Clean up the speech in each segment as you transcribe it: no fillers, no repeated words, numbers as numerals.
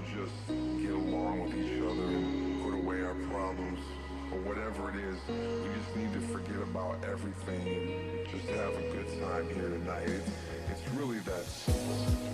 all just get along with each other and put away our problems or whatever it is. We just need to forget about everything and just have a good time here tonight. It's really that simple.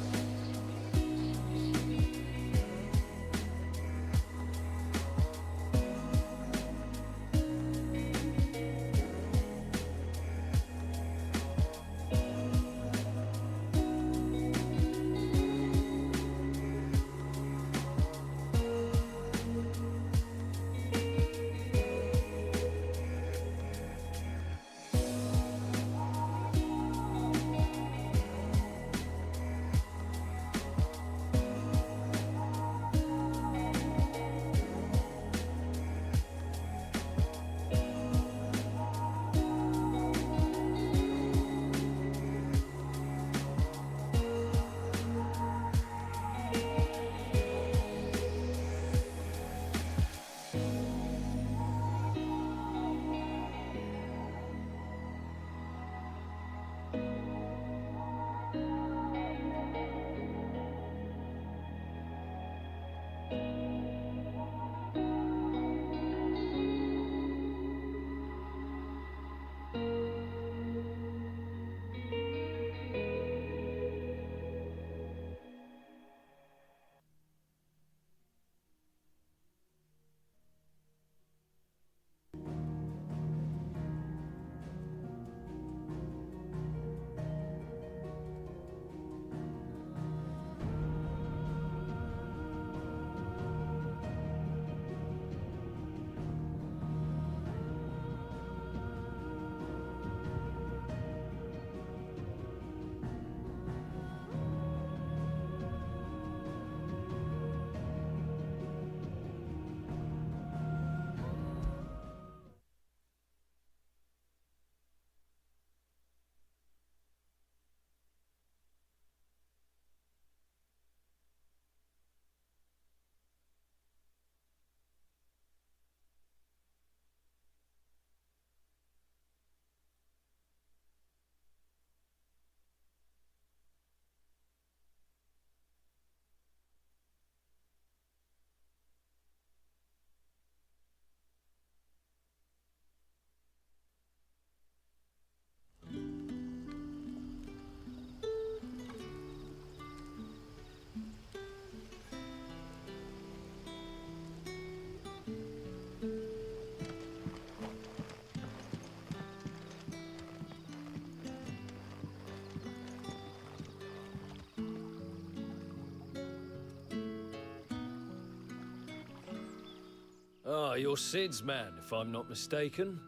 Ah, you're Sid's man, if I'm not mistaken.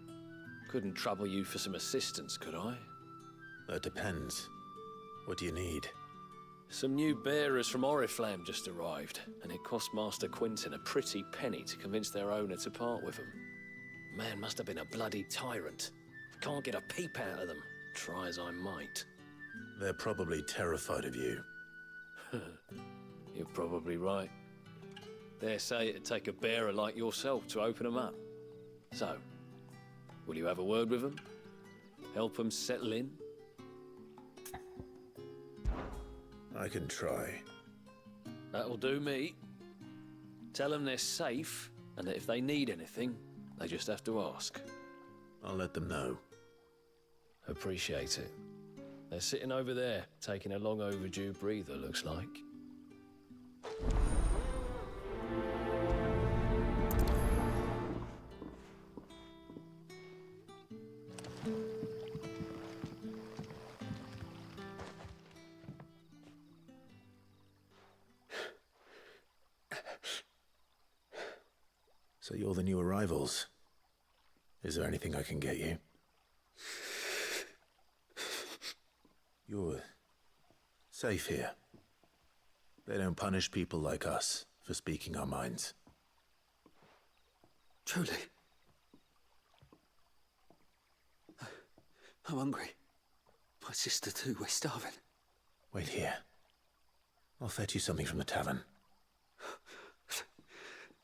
Couldn't trouble you for some assistance, could I? That depends. What do you need? Some new bearers from Oriflamme just arrived, and it cost Master Quinton a pretty penny to convince their owner to part with them. Man must have been a bloody tyrant. Can't get a peep out of them, try as I might. They're probably terrified of you. You're probably right. Dare say it'd take a bearer like yourself to open them up. So, will you have a word with them? Help them settle in? I can try. That'll do me. Tell them they're safe, and that if they need anything, they just have to ask. I'll let them know. Appreciate it. They're sitting over there, taking a long overdue breather, looks like. So you're the new arrivals. Is there anything I can get you? You're safe here. They don't punish people like us for speaking our minds. Truly. I'm hungry. My sister too, we're starving. Wait here. I'll fetch you something from the tavern.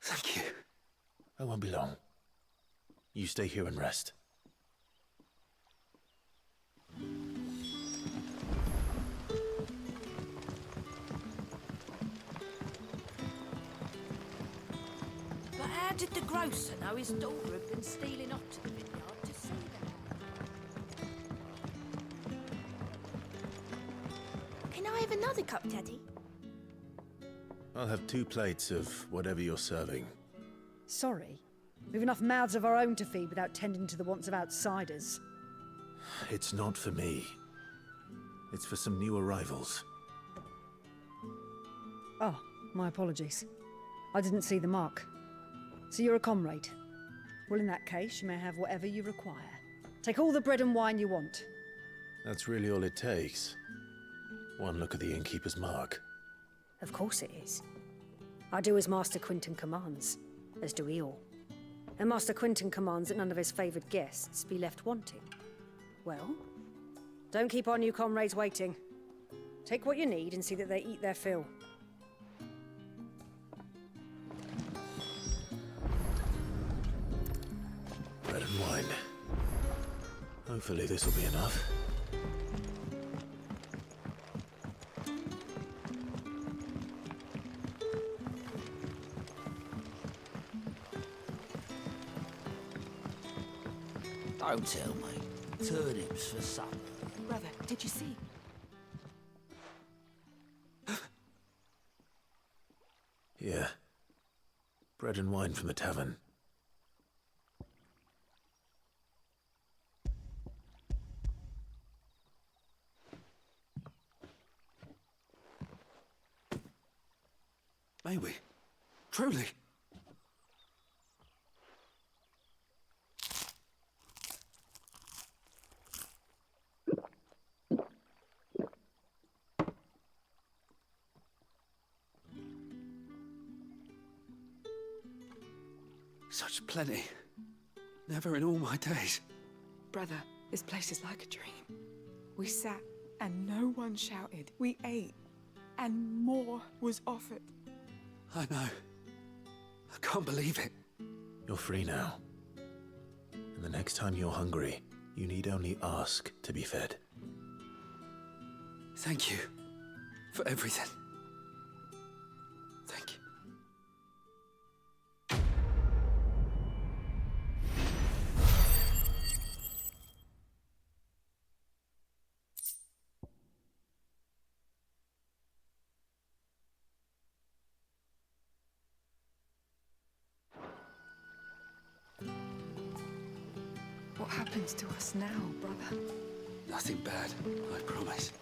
Thank you. I won't be long. You stay here and rest. did the grocer know his daughter had been stealing off to the vineyard to see them? Can I have another cup, Daddy? I'll have 2 plates of whatever you're serving. Sorry. We've enough mouths of our own to feed without tending to the wants of outsiders. It's not for me. It's for some new arrivals. Oh, my apologies. I didn't see the mark. So you're a comrade. Well, in that case, you may have whatever you require. Take all the bread and wine you want. That's really all it takes. One look at the innkeeper's mark. Of course it is. I do as Master Quinton commands, as do we all. And Master Quinton commands that none of his favoured guests be left wanting. Well, don't keep our new comrades waiting. Take what you need and see that they eat their fill. Bread and wine. Hopefully this will be enough. Don't tell me. Turnips for supper. Brother, did you see? Yeah. Bread and wine from the tavern. May we? Truly? Such plenty. Never in all my days. Brother, this place is like a dream. We sat and no one shouted. We ate and more was offered. I know. I can't believe it. You're free now. And the next time you're hungry, you need only ask to be fed. Thank you for everything. Thank you. What happens to us now, brother? Nothing bad, I promise.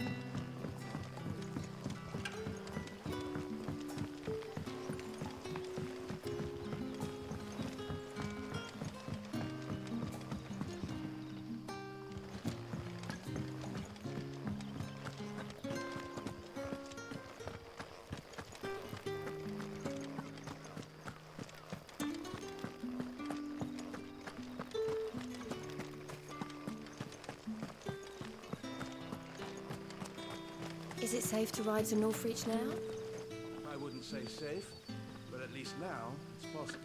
Is it safe to ride to Northreach now? I wouldn't say safe, but at least now it's possible.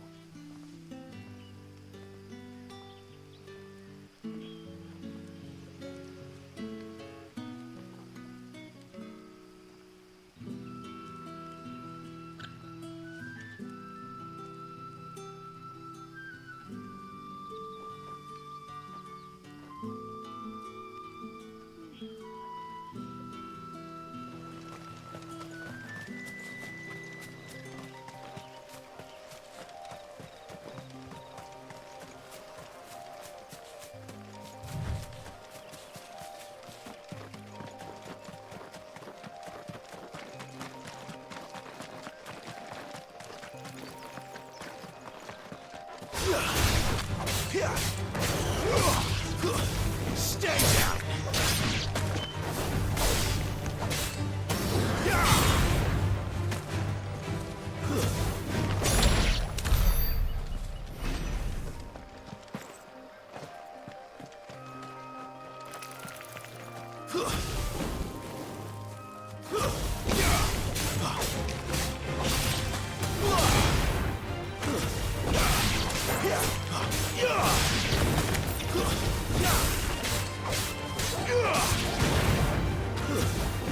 Stay down!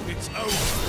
It's over.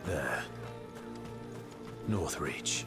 There. Northreach.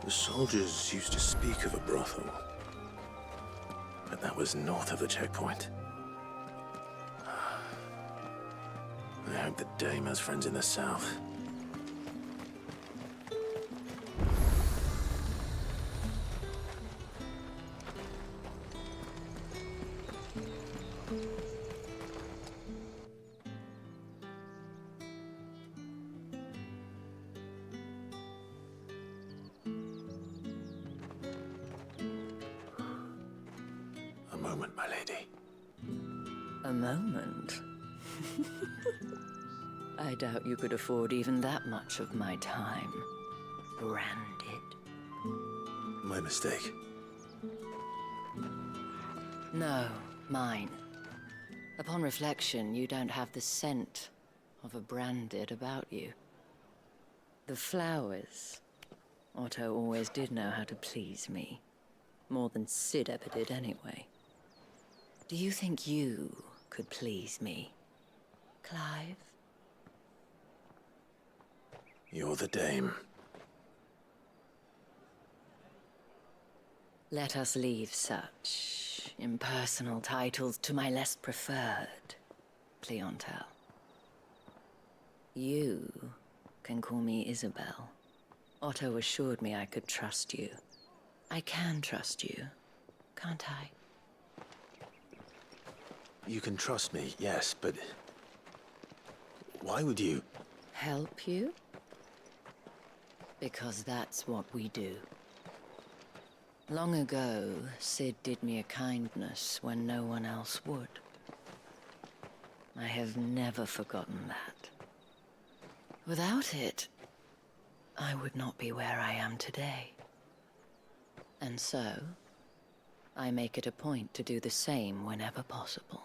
The soldiers used to speak of a brothel, but that was north of the checkpoint. I hope the dame has friends in the south. A moment, my lady. A moment? I doubt you could afford even that much of my time. Branded. My mistake. No, mine. Upon reflection, you don't have the scent of a branded about you. The flowers. Otto always did know how to please me. More than Sid ever did anyway. Do you think you could please me, Clive? You're the dame. Let us leave such impersonal titles to my less preferred clientele. You can call me Isabel. Otto assured me I could trust you. I can trust you, can't I? You can trust me, yes, but why would you? Help you? Because that's what we do. Long ago, Sid did me a kindness when no one else would. I have never forgotten that. Without it, I would not be where I am today. And so, I make it a point to do the same whenever possible.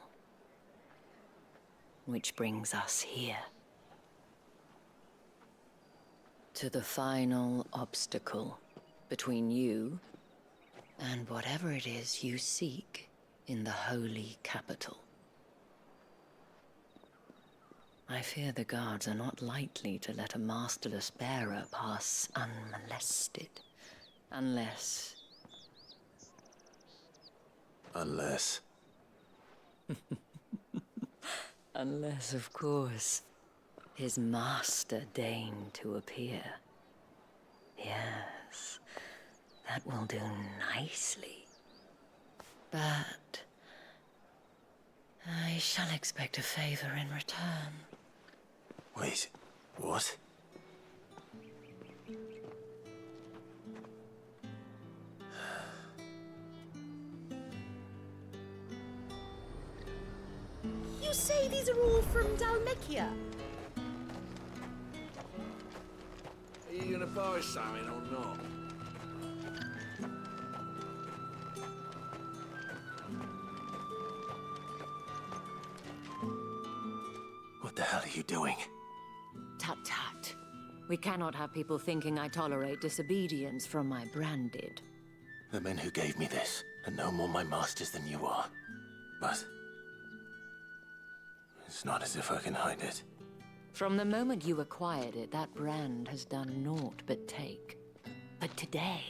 Which brings us here. To the final obstacle between you and whatever it is you seek in the holy capital. I fear the guards are not likely to let a masterless bearer pass unmolested, unless... Unless... Unless, of course, his master deigned to appear. Yes, that will do nicely. But I shall expect a favor in return. Wait, what? You say these are all from Dalmekia? Are you gonna buy something or not? What the hell are you doing? Tut-tut. We cannot have people thinking I tolerate disobedience from my branded. The men who gave me this are no more my masters than you are. But it's not as if I can hide it. From the moment you acquired it, that brand has done naught but take. But today,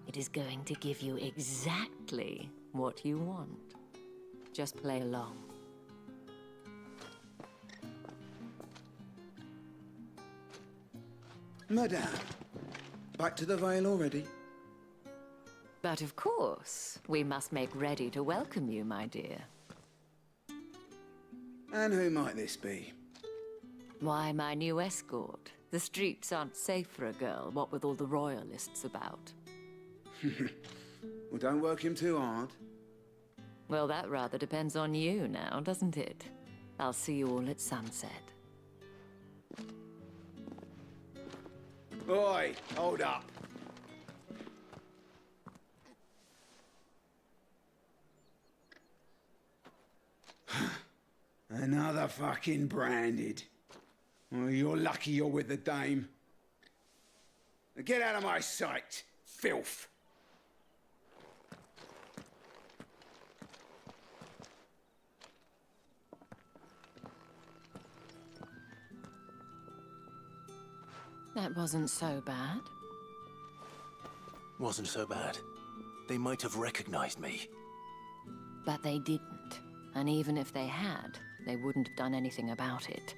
It is going to give you exactly what you want. Just play along. Madame, back to the Vale already? But of course, we must make ready to welcome you, my dear. And who might this be? Why, my new escort. The streets aren't safe for a girl, what with all the royalists about. Well, don't work him too hard. Well, that rather depends on you now, doesn't it? I'll see you all at sunset. Oi, hold up. Another fucking branded. Well, you're lucky you're with the dame. Now get out of my sight, filth. That wasn't so bad. Wasn't so bad. They might have recognized me. But they didn't. And even if they had, they wouldn't have done anything about it.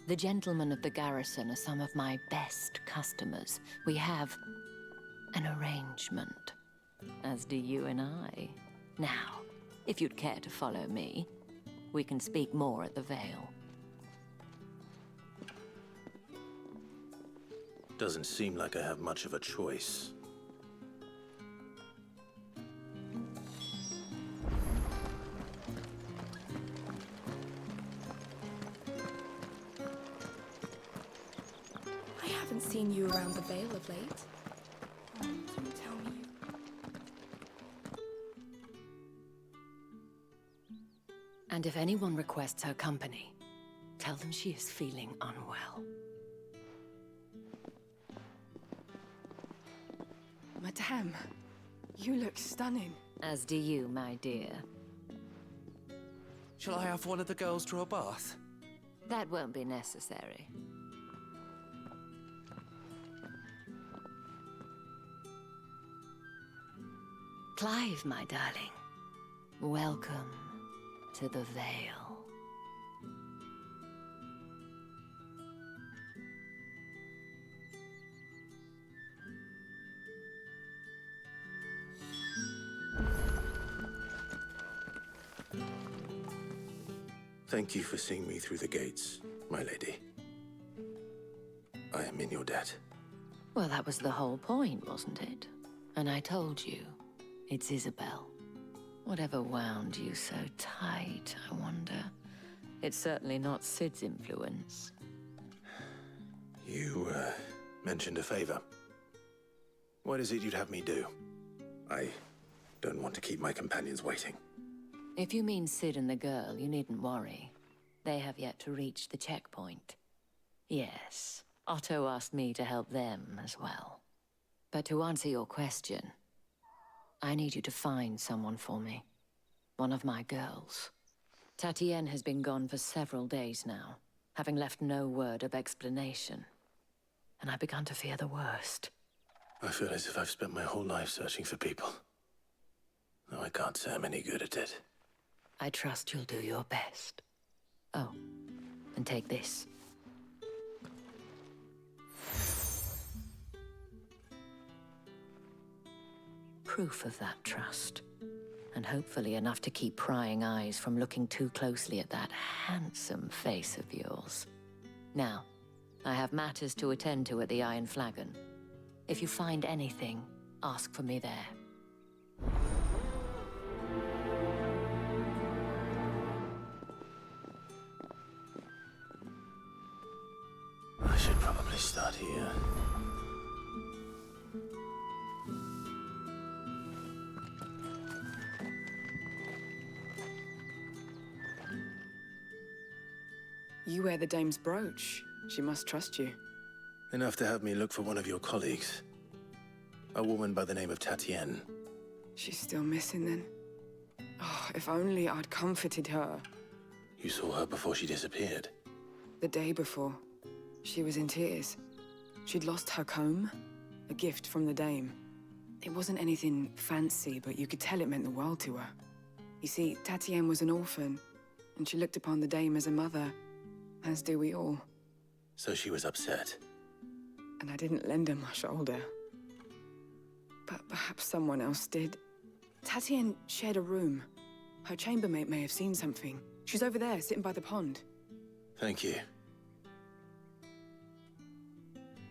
The gentlemen of the garrison are some of my best customers. We have an arrangement, as do you and I. Now, if you'd care to follow me, we can speak more at the Vale. Doesn't seem like I have much of a choice. I haven't seen you around the Vale of late. Oh, don't tell me you... And if anyone requests her company, tell them she is feeling unwell. Madame, you look stunning. As do you, my dear. Shall I have one of the girls draw a bath? That won't be necessary. Clive, my darling. Welcome to the Vale. Thank you for seeing me through the gates, my lady. I am in your debt. Well, that was the whole point, wasn't it? And I told you, it's Isabel. Whatever wound you so tight, I wonder. It's certainly not Sid's influence. You, mentioned a favor. What is it you'd have me do? I don't want to keep my companions waiting. If you mean Sid and the girl, you needn't worry. They have yet to reach the checkpoint. Yes, Otto asked me to help them as well. But to answer your question, I need you to find someone for me. One of my girls. Tatienne has been gone for several days now, having left no word of explanation. And I've begun to fear the worst. I feel as if I've spent my whole life searching for people. No, I can't say I'm any good at it. I trust you'll do your best. Oh, and take this. Proof of that trust. And hopefully enough to keep prying eyes from looking too closely at that handsome face of yours. Now, I have matters to attend to at the Iron Flagon. If you find anything, ask for me there. I should probably start here. You wear the dame's brooch. She must trust you. Enough to have me look for one of your colleagues. A woman by the name of Tatienne. She's still missing then. Oh, if only I'd comforted her. You saw her before she disappeared. The day before, she was in tears. She'd lost her comb, a gift from the dame. It wasn't anything fancy, but you could tell it meant the world to her. You see, Tatienne was an orphan, and she looked upon the dame as a mother, as do we all. So she was upset. And I didn't lend her my shoulder. But perhaps someone else did. Tatienne shared a room. Her chambermaid may have seen something. She's over there, sitting by the pond. Thank you.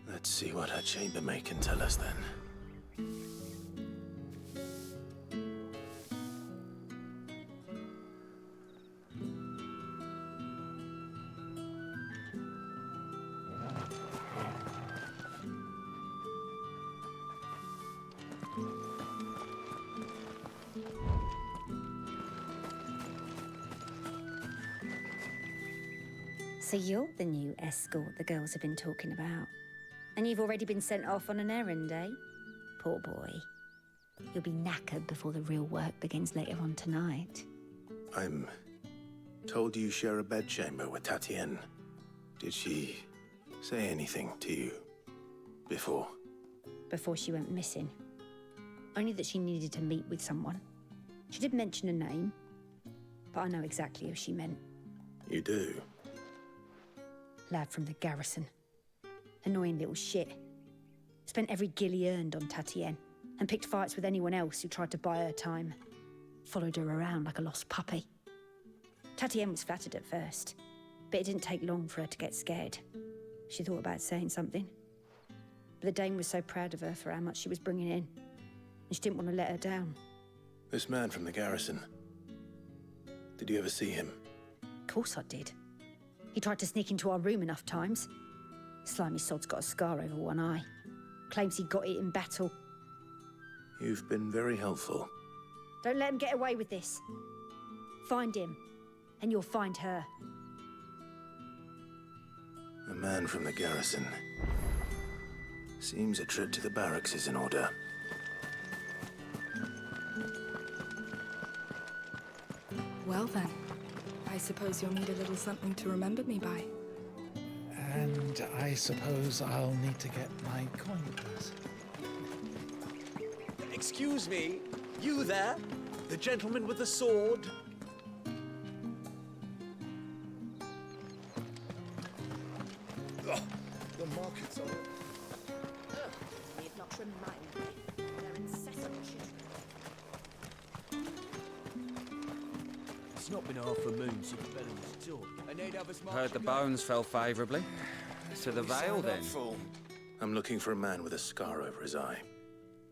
Let's see what her chambermaid can tell us then. So you're the new escort the girls have been talking about. And you've already been sent off on an errand, eh? Poor boy. You'll be knackered before the real work begins later on tonight. I'm told you share a bedchamber with Tatienne. Did she say anything to you before? Before she went missing. Only that she needed to meet with someone. She did mention a name, but I know exactly who she meant. You do? Lad from the garrison. Annoying little shit. Spent every gil he earned on Tatienne, and picked fights with anyone else who tried to buy her time. Followed her around like a lost puppy. Tatienne was flattered at first, but it didn't take long for her to get scared. She thought about saying something. But the dame was so proud of her for how much she was bringing in, and she didn't want to let her down. This man from the garrison. Did you ever see him? Of course I did. He tried to sneak into our room enough times. Slimy sod's got a scar over one eye. Claims he got it in battle. You've been very helpful. Don't let him get away with this. Find him, and you'll find her. A man from the garrison. Seems a trip to the barracks is in order. Well then, I suppose you'll need a little something to remember me by. And I suppose I'll need to get my coins. Excuse me, you there? The gentleman with the sword? The markets are... Need not remind me. They're incessant children. It's not been half a moon since Bellum was talk. Heard the bones fell favourably. To the Vale, then. I'm looking for a man with a scar over his eye.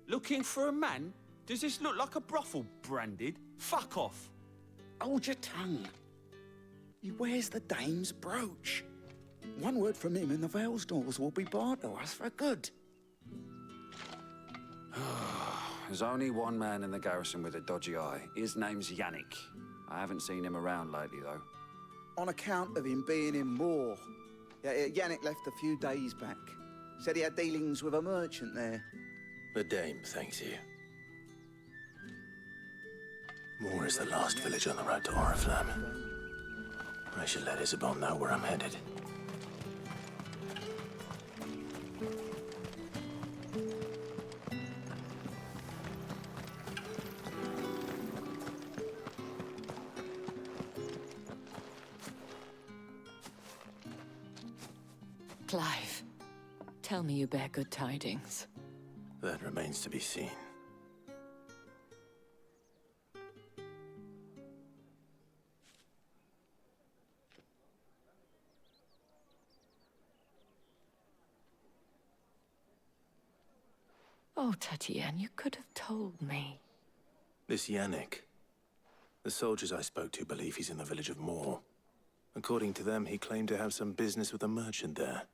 Looking for a man? Does this look like a brothel branded? Fuck off. Hold your tongue. He wears the dame's brooch. One word from him and the Vale's doors will be barred to us for good. There's only one man in the garrison with a dodgy eye. His name's Yannick. I haven't seen him around lately, though. On account of him being in Moor. Yeah, Yannick left a few days back. Said he had dealings with a merchant there. The dame thanks you. Moor is the last village on the road to Oriflamme. I should let Isabel know where I'm headed. Clive, tell me you bear good tidings. That remains to be seen. Oh, Tatienne, you could have told me. This Yannick. The soldiers I spoke to believe he's in the village of Moor. According to them, he claimed to have some business with a merchant there.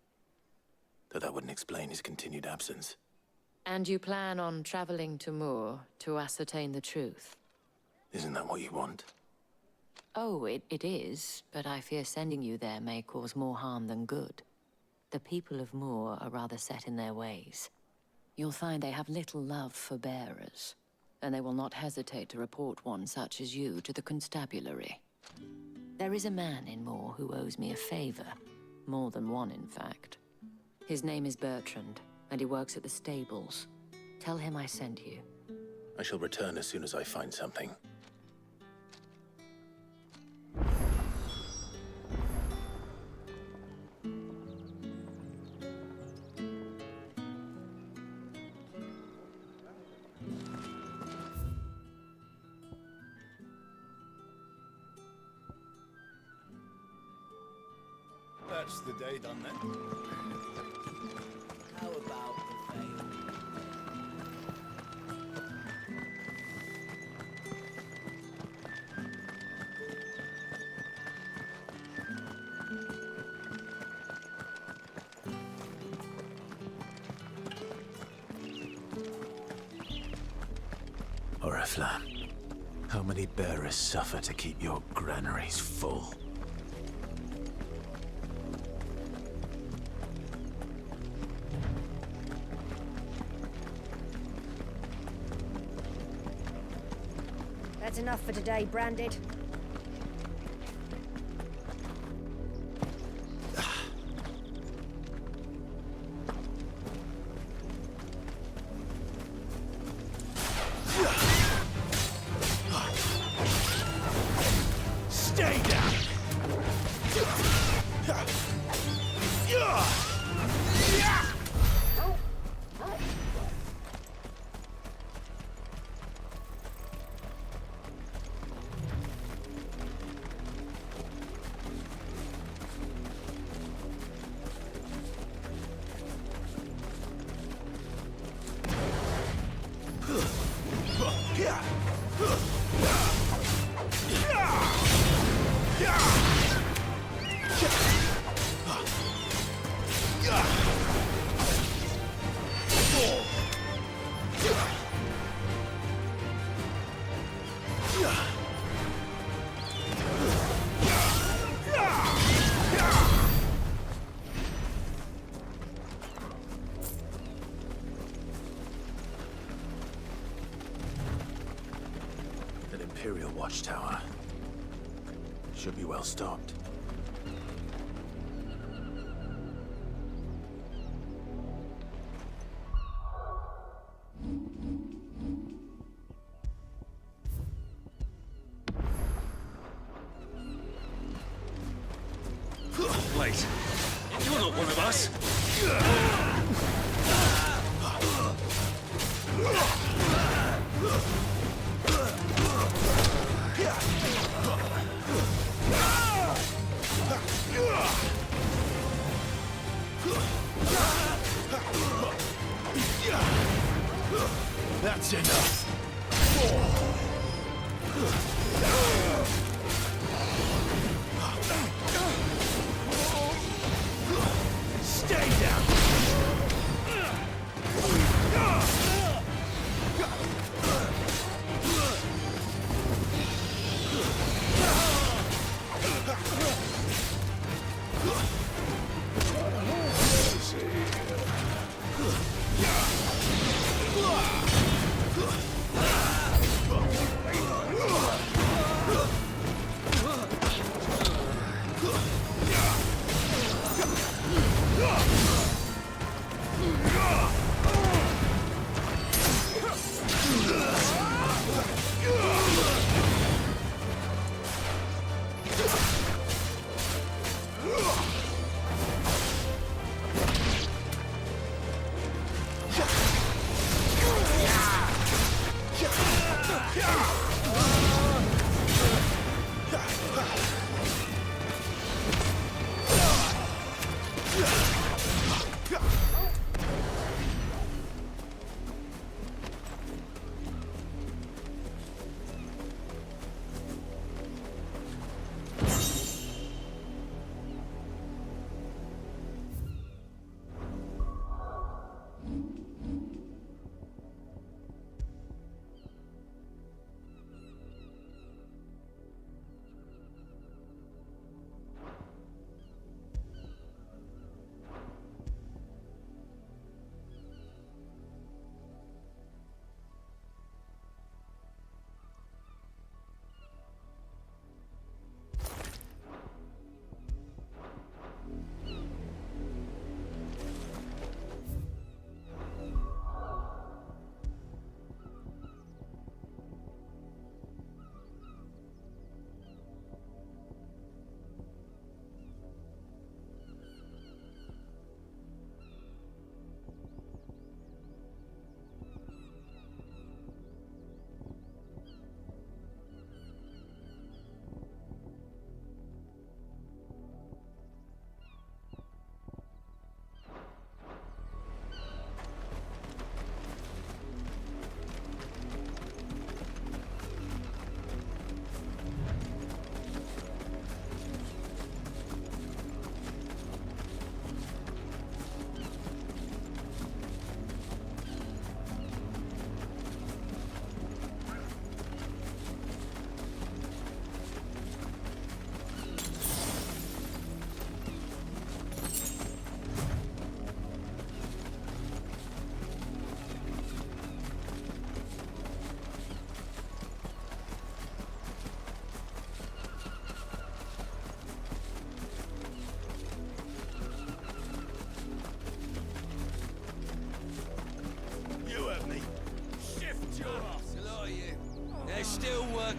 Though that wouldn't explain his continued absence. And you plan on traveling to Moor to ascertain the truth? Isn't that what you want? Oh, it is, but I fear sending you there may cause more harm than good. The people of Moor are rather set in their ways. You'll find they have little love for bearers, and they will not hesitate to report one such as you to the constabulary. There is a man in Moor who owes me a favor. More than one, in fact. His name is Bertrand, and he works at the stables. Tell him I sent you. I shall return as soon as I find something. That's the day done then. How about the veil? Oriflamme, how many bearers suffer to keep your granaries full? That's enough for today, Branded. Stay down! An Imperial watchtower. Should be well stocked. Wait, you're not one of us. That's enough. Stay down.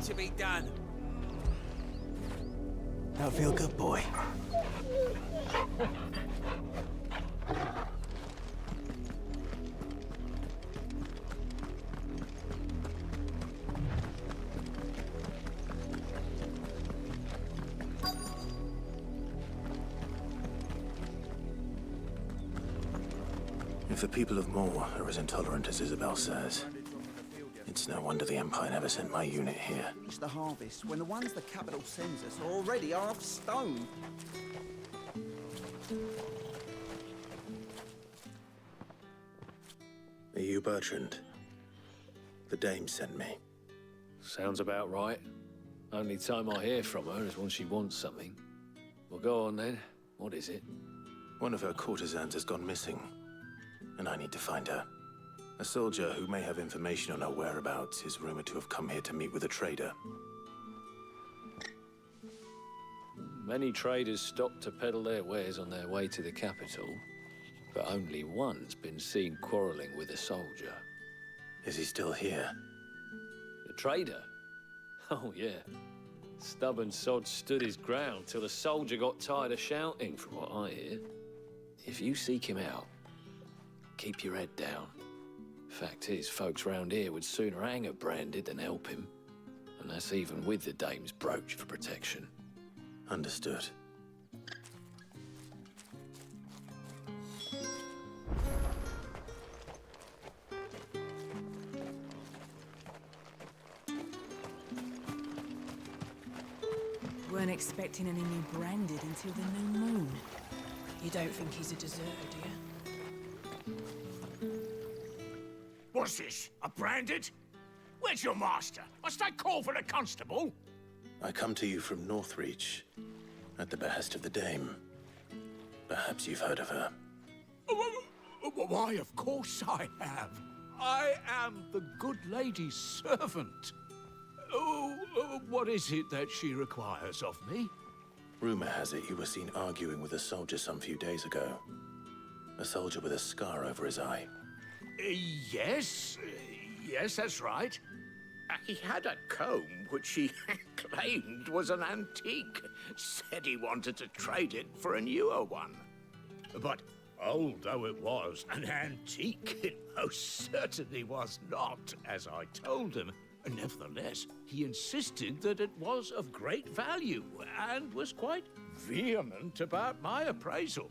to be done. That feel good, boy? If the people of Moor are as intolerant as Isabel says, it's no wonder the Empire never sent my unit here. It's the harvest, when the ones the capital sends us are already half stone. Are you Bertrand? The dame sent me. Sounds about right. Only time I hear from her is when she wants something. Well, go on then. What is it? One of her courtesans has gone missing, and I need to find her. A soldier who may have information on her whereabouts is rumored to have come here to meet with a trader. Many traders stop to peddle their wares on their way to the capital, but only one's been seen quarreling with a soldier. Is he still here? The trader? Oh, yeah. Stubborn sod stood his ground till the soldier got tired of shouting, from what I hear. If you seek him out, keep your head down. Fact is, folks round here would sooner hang a branded than help him. And that's even with the dame's brooch for protection. Understood. Weren't expecting any new branded until the new moon. You don't think he's a deserter, do you? What's this? A branded? Where's your master? Must I call for the constable? I come to you from Northreach, at the behest of the dame. Perhaps you've heard of her. Why, of course I have. I am the good lady's servant. What is it that she requires of me? Rumor has it you were seen arguing with a soldier some few days ago. A soldier with a scar over his eye. Yes, that's right. He had a comb which he claimed was an antique. Said he wanted to trade it for a newer one. But old though it was, an antique it most certainly was not, as I told him. Nevertheless, he insisted that it was of great value and was quite vehement about my appraisal.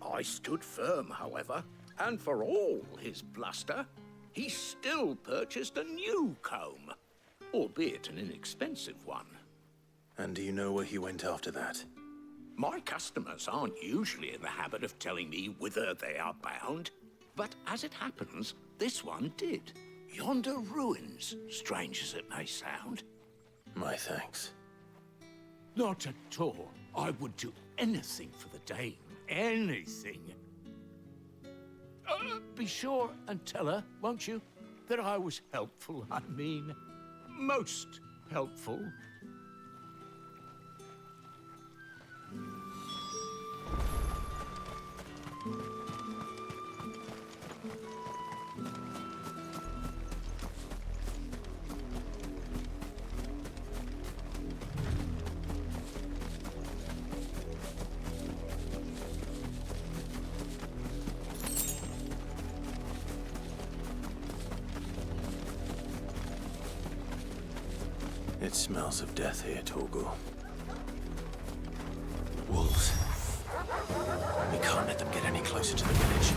I stood firm, however, and for all his bluster, he still purchased a new comb, albeit an inexpensive one. And do you know where he went after that? My customers aren't usually in the habit of telling me whither they are bound, but as it happens, this one did. Yonder ruins, strange as it may sound. My thanks. Not at all. I would do anything for the dame. Anything. Be sure and tell her, won't you, that I was helpful. I mean, most helpful. It smells of death here, Torgal. Wolves. We can't let them get any closer to the village.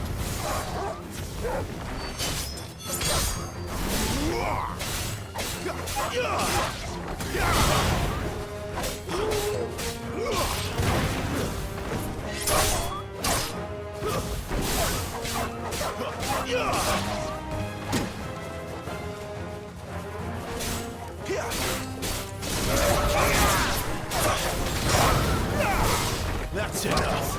That's enough.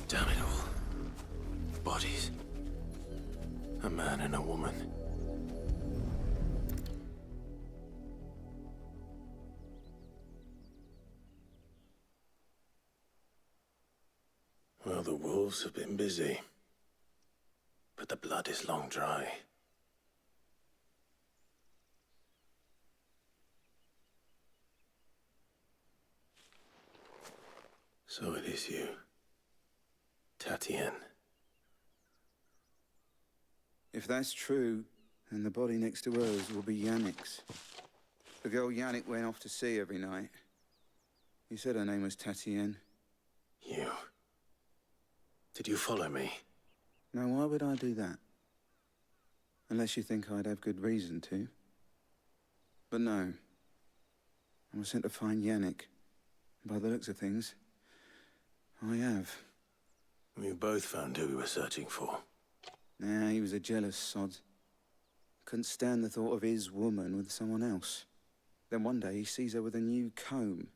Damn it all. Bodies. A man and a woman. Well, the wolves have been busy. But the blood is long dry. So it is you, Tatienne. If that's true, then the body next to hers will be Yannick's. The girl Yannick went off to see every night. You said her name was Tatienne. You? Did you follow me? Now, why would I do that? Unless you think I'd have good reason to. But no. I was sent to find Yannick. By the looks of things, I have. We both found who we were searching for. Nah, he was a jealous sod. Couldn't stand the thought of his woman with someone else. Then one day he sees her with a new comb.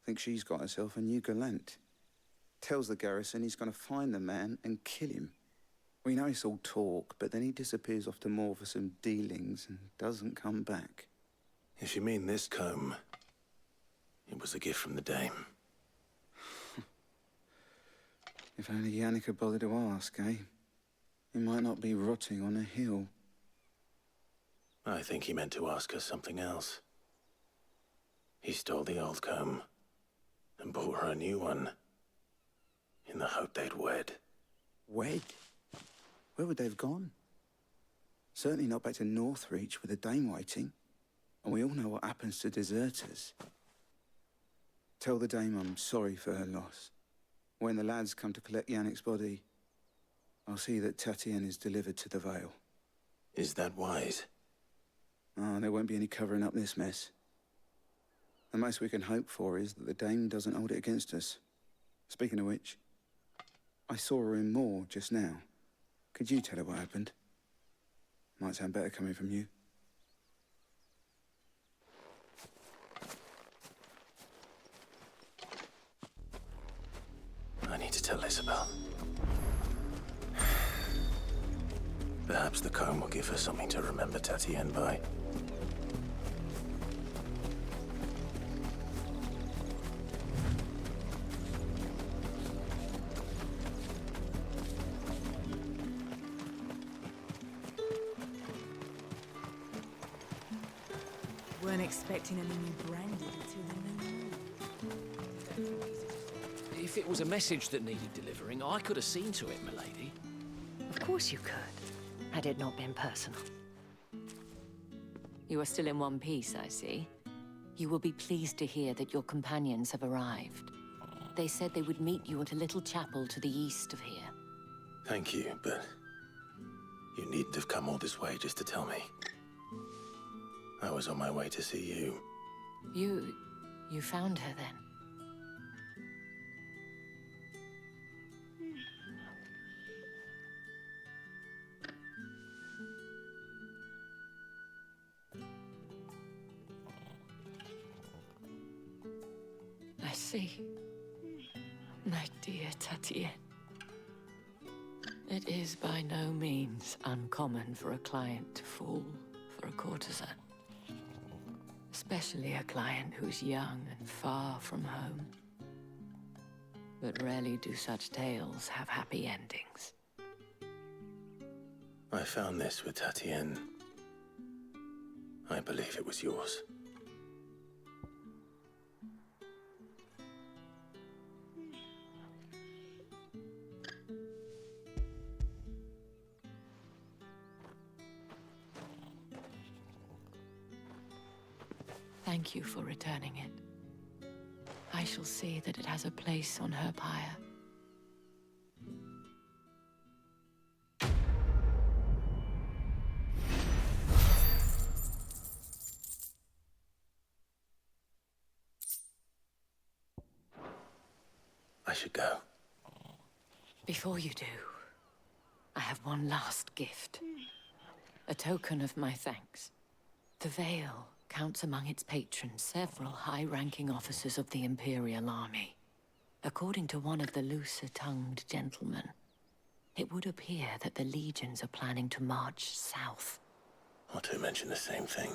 Thinks she's got herself a new gallant. Tells the garrison he's gonna find the man and kill him. We know it's all talk, but then he disappears off to Moor for some dealings and doesn't come back. If you mean this comb, it was a gift from the dame. If only Yannick had bothered to ask, eh? He might not be rotting on a hill. I think he meant to ask us something else. He stole the old comb and bought her a new one in the hope they'd wed. Wed? Where would they have gone? Certainly not back to Northreach with a dame waiting. And we all know what happens to deserters. Tell the dame I'm sorry for her loss. When the lads come to collect Yannick's body, I'll see that Tatienne is delivered to the Vale. Is that wise? Oh, there won't be any covering up this mess. The most we can hope for is that the dame doesn't hold it against us. Speaking of which, I saw her in Moor just now. Could you tell her what happened? Might sound better coming from you. I need to tell Isabel. Perhaps the comb will give her something to remember Tatienne by. Weren't expecting any new branded until the new moon. If it was a message that needed delivering, I could have seen to it, milady. Of course you could, had it not been personal. You are still in one piece, I see. You will be pleased to hear that your companions have arrived. They said they would meet you at a little chapel to the east of here. Thank you, but you needn't have come all this way just to tell me. I was on my way to see you. You found her then? I see. My dear Tatienne. It is by no means uncommon for a client to fall for a courtesan. Especially a client who's young and far from home. But rarely do such tales have happy endings. I found this with Tatienne. I believe it was yours. Thank you for returning it. I shall see that it has a place on her pyre. I should go. Before you do, I have one last gift. A token of my thanks. The Vale counts among its patrons several high-ranking officers of the Imperial Army. According to one of the looser-tongued gentlemen, it would appear that the legions are planning to march south. Or to mention the same thing.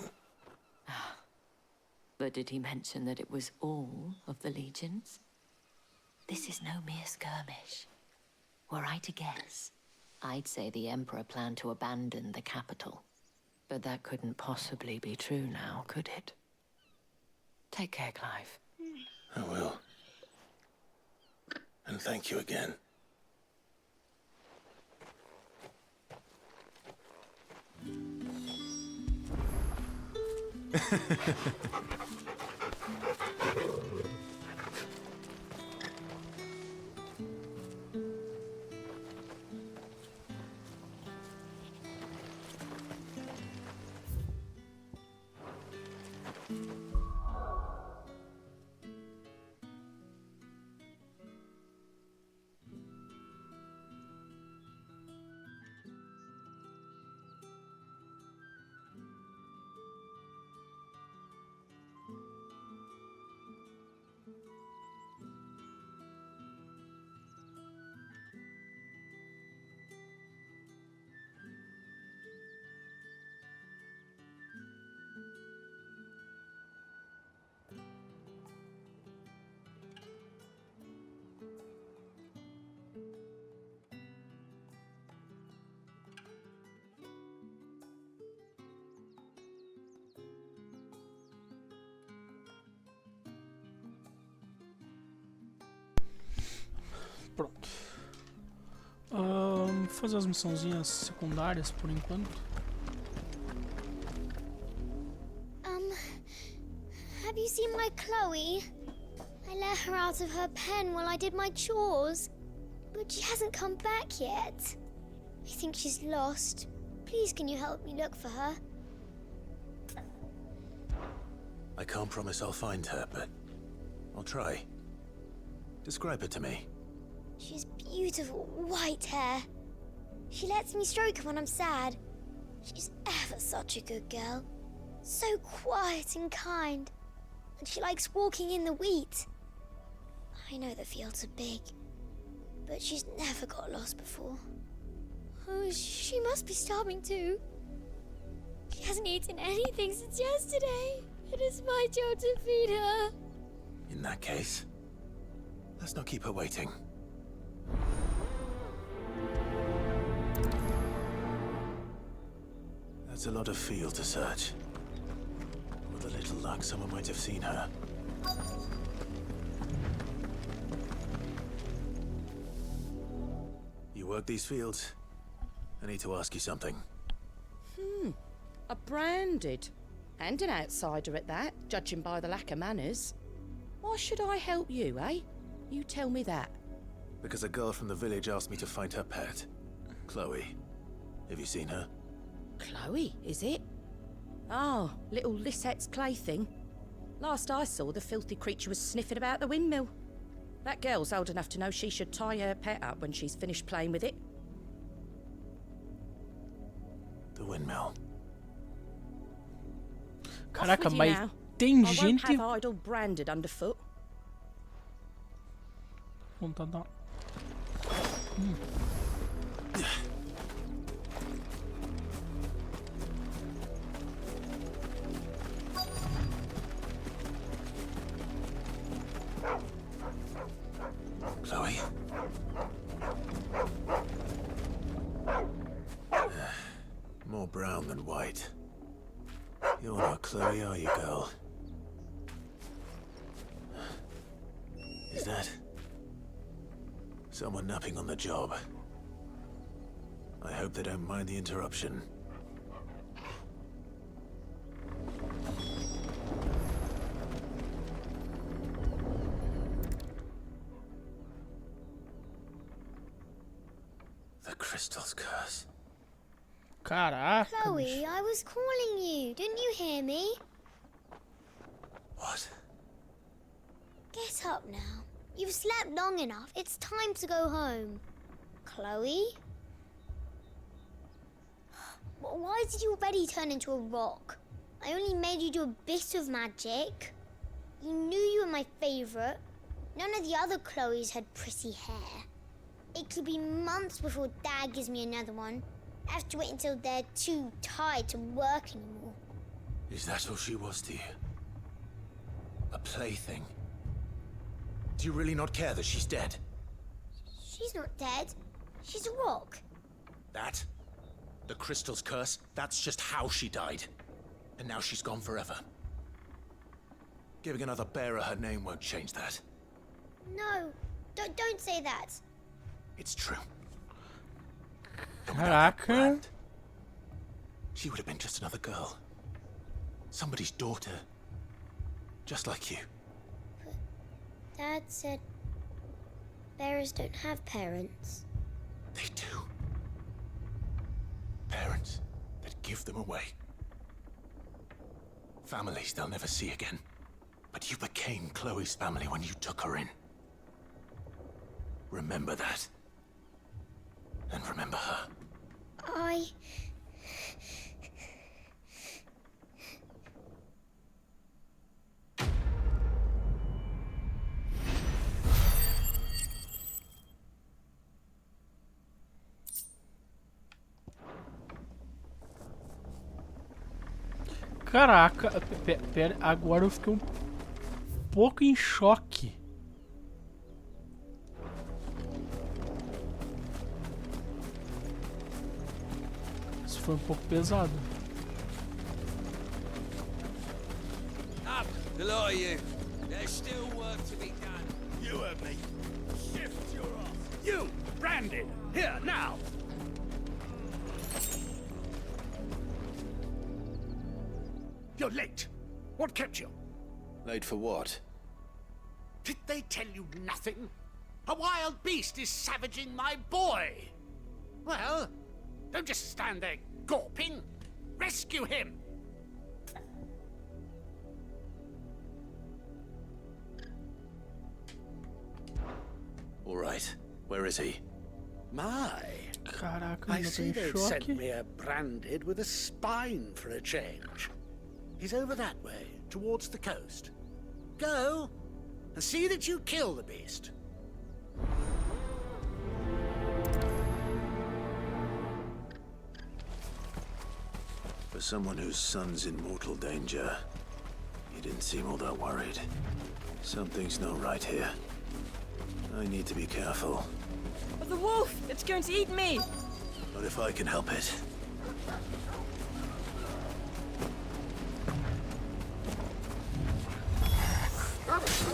But did he mention that it was all of the legions? This is no mere skirmish. Were I to guess, I'd say the Emperor planned to abandon the capital. But that couldn't possibly be true now, could it? Take care, Clive. I will. And thank you again. Pronto. Vou fazer as missãozinhas secundárias por enquanto. Have you seen my Chloe? I let her out of her pen while I did my chores, but she hasn't come back yet. I think she's lost. Please, can you help me look for her? I can't promise I'll find her, but I'll try. Describe her to me. She's beautiful white hair. She lets me stroke her when I'm sad. She's ever such a good girl. So quiet and kind. And she likes walking in the wheat. I know the fields are big, but she's never got lost before. Oh, she must be starving too. She hasn't eaten anything since yesterday. It is my job to feed her. In that case, let's not keep her waiting. That's a lot of field to search. With a little luck, someone might have seen her. You work these fields? I need to ask you something. A branded. And an outsider at that, judging by the lack of manners. Why should I help you, eh? You tell me that. Because a girl from the village asked me to find her pet. Chloe. Have you seen her? Chloe, is it? Oh, little Lisette's plaything. Last I saw, the filthy creature was sniffing about the windmill. That girl's old enough to know she should tie her pet up when she's finished playing with it. The windmill. Caraca, mas tem I gente. won't have idle branded underfoot. Vontade Chloe? More brown than white. You're not Chloe, are you, girl? Is that someone napping on the job? I hope they don't mind the interruption. The crystal's curse. Caraca. Chloe, I was calling you. Didn't you hear me? What? Get up now. You've slept long enough. It's time to go home. Chloe? Why did you already turn into a rock? I only made you do a bit of magic. You knew you were my favourite. None of the other Chloes had pretty hair. It could be months before Dad gives me another one. I have to wait until they're too tired to work anymore. Is that all she was to you? A plaything? Do you really not care that she's dead? She's not dead. She's a rock. That? The crystal's curse? That's just how she died. And now she's gone forever. Giving another bearer her name won't change that. No, don't say that. It's true. Caraca. She would have been just another girl. Somebody's daughter. Just like you. But Dad said bearers don't have parents. They do. Parents that give them away. Families they'll never see again. But you became Chloe's family when you took her in. Remember that. And remember her. Caraca, pera, agora eu fiquei um pouco em choque. Isso foi um pouco pesado. Up, the lot of you. There's still work to be done. You heard me. Shift your ass. You, Brandon, here, now. You're late. What kept you? Late for what? Did they tell you nothing? A wild beast is savaging my boy. Well, don't just stand there gawping. Rescue him. All right. Where is he? My. Caraca, I ainda tô see em they'd sent choque. me a branded with a spine for a change. He's over that way, towards the coast. Go, and see that you kill the beast. For someone whose son's in mortal danger, he didn't seem all that worried. Something's not right here. I need to be careful. But the wolf! It's going to eat me! But if I can help it.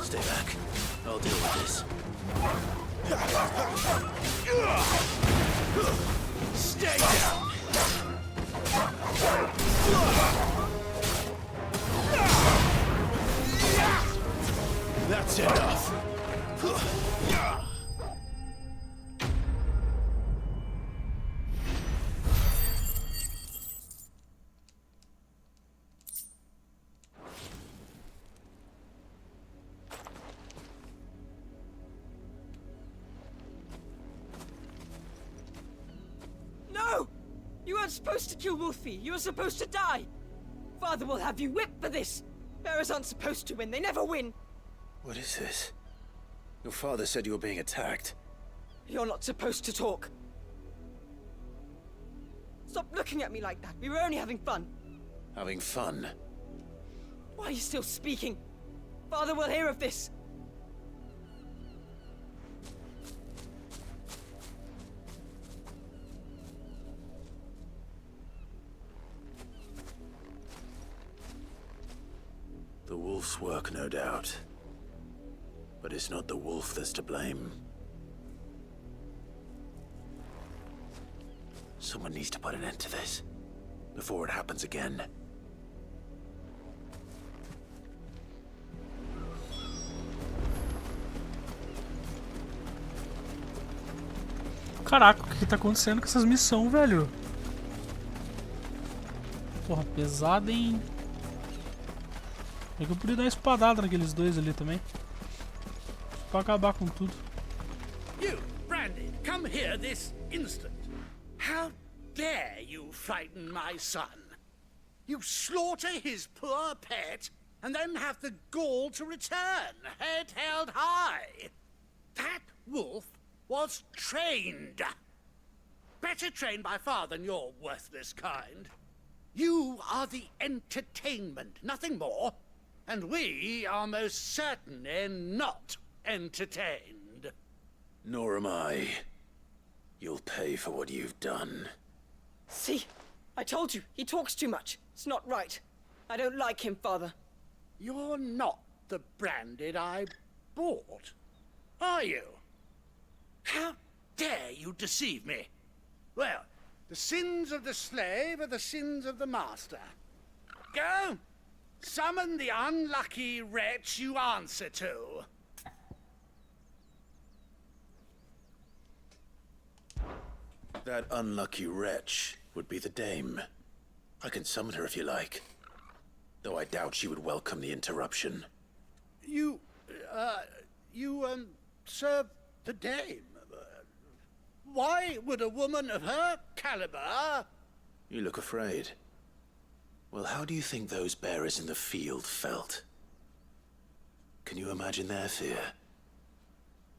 Stay back. I'll deal with this. Stay down! That's enough. No! You weren't supposed to kill Wolfie. You were supposed to die. Father will have you whipped for this. Bearers aren't supposed to win. They never win. What is this? Your father said you were being attacked. You're not supposed to talk. Stop looking at me like that. We were only having fun. Having fun? Why are you still speaking? Father will hear of this. The wolf's work, no doubt. But it's not the wolf that's to blame. Someone needs to put an end to this, before it happens again. Caraca, o que tá acontecendo com essas missões, velho? Porra, pesada, hein? É que eu podia dar uma espadada naqueles dois ali também. Pra acabar com tudo. You, Brandon, come here this instant. How dare you frighten my son? You slaughter his poor pet, and then have the gall to return, head held high. That wolf was trained. Better trained by far than your worthless kind. You are the entertainment, nothing more. And we are most certainly not entertained. Nor am I. You'll pay for what you've done. See? I told you, he talks too much. It's not right. I don't like him, Father. You're not the branded I bought, are you? How dare you deceive me? Well, the sins of the slave are the sins of the master. Go! Summon the unlucky wretch you answer to. That unlucky wretch would be the dame. I can summon her if you like. Though I doubt she would welcome the interruption. You serve the dame. Why would a woman of her caliber... You look afraid. Well, how do you think those bearers in the field felt? Can you imagine their fear?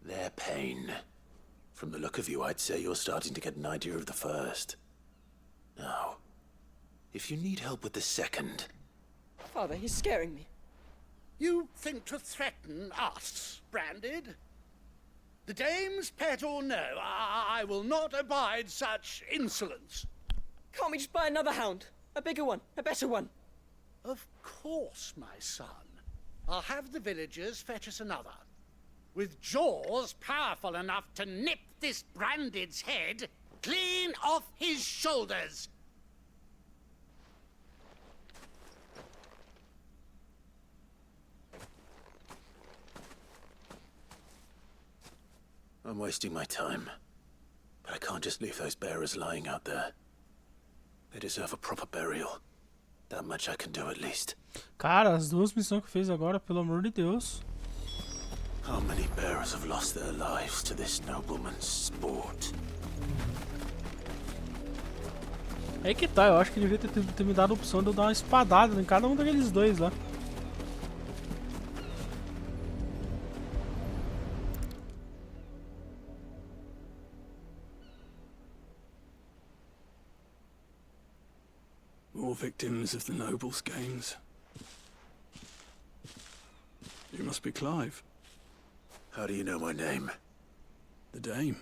Their pain? From the look of you, I'd say you're starting to get an idea of the first. Now, if you need help with the second... Father, he's scaring me. You think to threaten us, Branded? The dame's pet or no, I will not abide such insolence. Can't we just buy another hound? A bigger one, a better one. Of course, my son. I'll have the villagers fetch us another. With jaws powerful enough to nip this Branded's head clean off his shoulders. I'm wasting my time. But I can't just leave those bearers lying out there. They deserve a proper burial. That much I can do at least. Cara, as duas missões que eu fiz agora, pelo amor de Deus. How many bearers have lost their lives to this nobleman's sport? Aí que tá, eu acho que devia ter me dado a opção de eu dar uma espadada em cada um daqueles dois lá. More victims of the nobles' games. You must be Clive. How do you know my name? The Dame.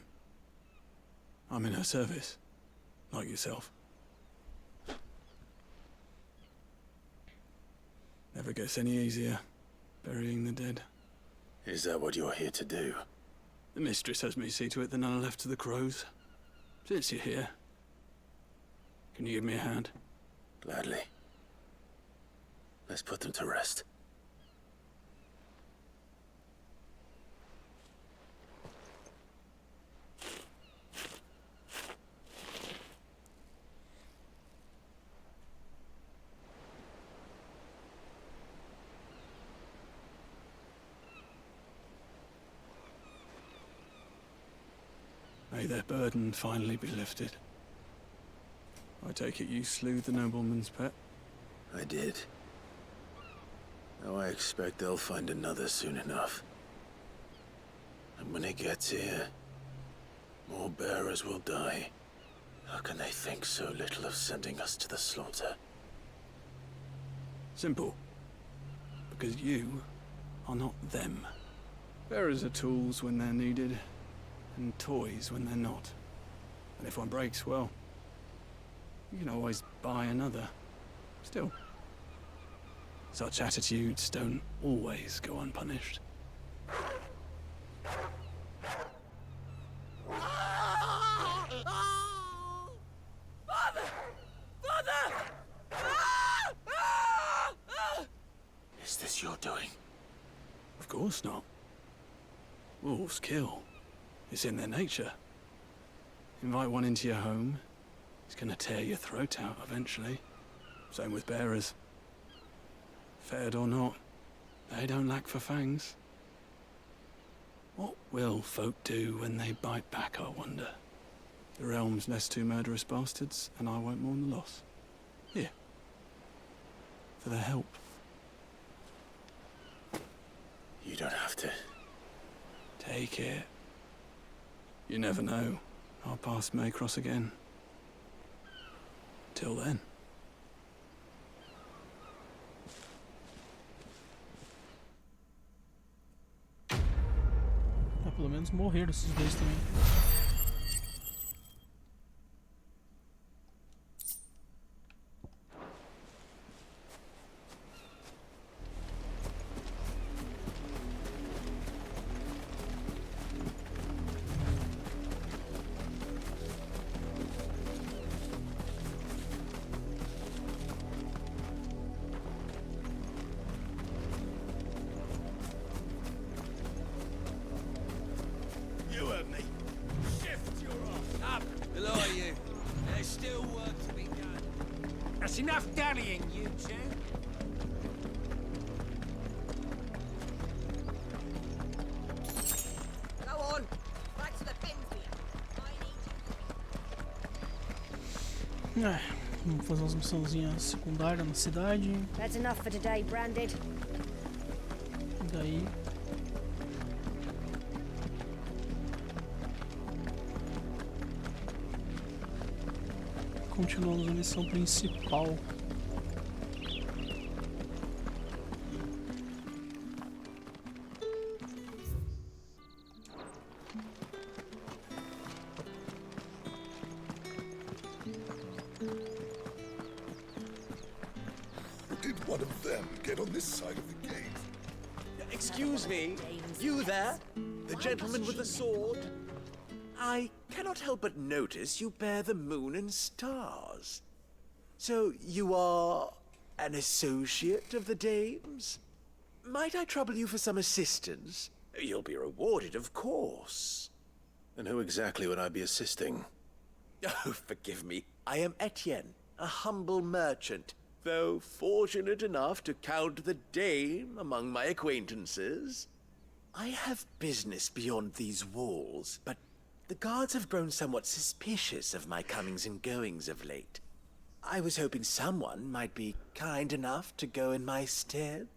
I'm in her service, like yourself. Never gets any easier, burying the dead. Is that what you're here to do? The mistress has me see to it that none are left to the crows. Since you're here, can you give me a hand? Gladly. Let's put them to rest. May their burden finally be lifted. I take it you slew the nobleman's pet? I did. Now I expect they'll find another soon enough. And when it gets here, more bearers will die. How can they think so little of sending us to the slaughter? Simple. Because you are not them. Bearers are tools when they're needed, and toys when they're not. And if one breaks, well, you can always buy another. Still, such attitudes don't always go unpunished. Father! Father! Is this your doing? Of course not. Wolves kill. It's in their nature. Invite one into your home, he's gonna tear your throat out eventually. Same with bearers. Fed or not, they don't lack for fangs. What will folk do when they bite back, I wonder? The realm's less two murderous bastards, and I won't mourn the loss. Here. For their help. You don't have to. Take it. You never know. Our paths may cross again. Till then. Pelo menos morreram esses dois também. That's enough dallying, you two. Go on. Back to the pens, Vamos fazer umas missãozinhas secundárias na cidade. That's enough for today, Branded. E daí... continuamos a missão principal. Did one of them get on this side of the gate? Excuse me, you there? The gentleman with the sword? I cannot help but notice you bear the moon and stars. So you are an associate of the dames? Might I trouble you for some assistance? You'll be rewarded, of course. And who exactly would I be assisting? Oh, forgive me. I am Etienne, a humble merchant, though fortunate enough to count the dame among my acquaintances. I have business beyond these walls, but the guards have grown somewhat suspicious of my comings and goings of late. I was hoping someone might be kind enough to go in my stead.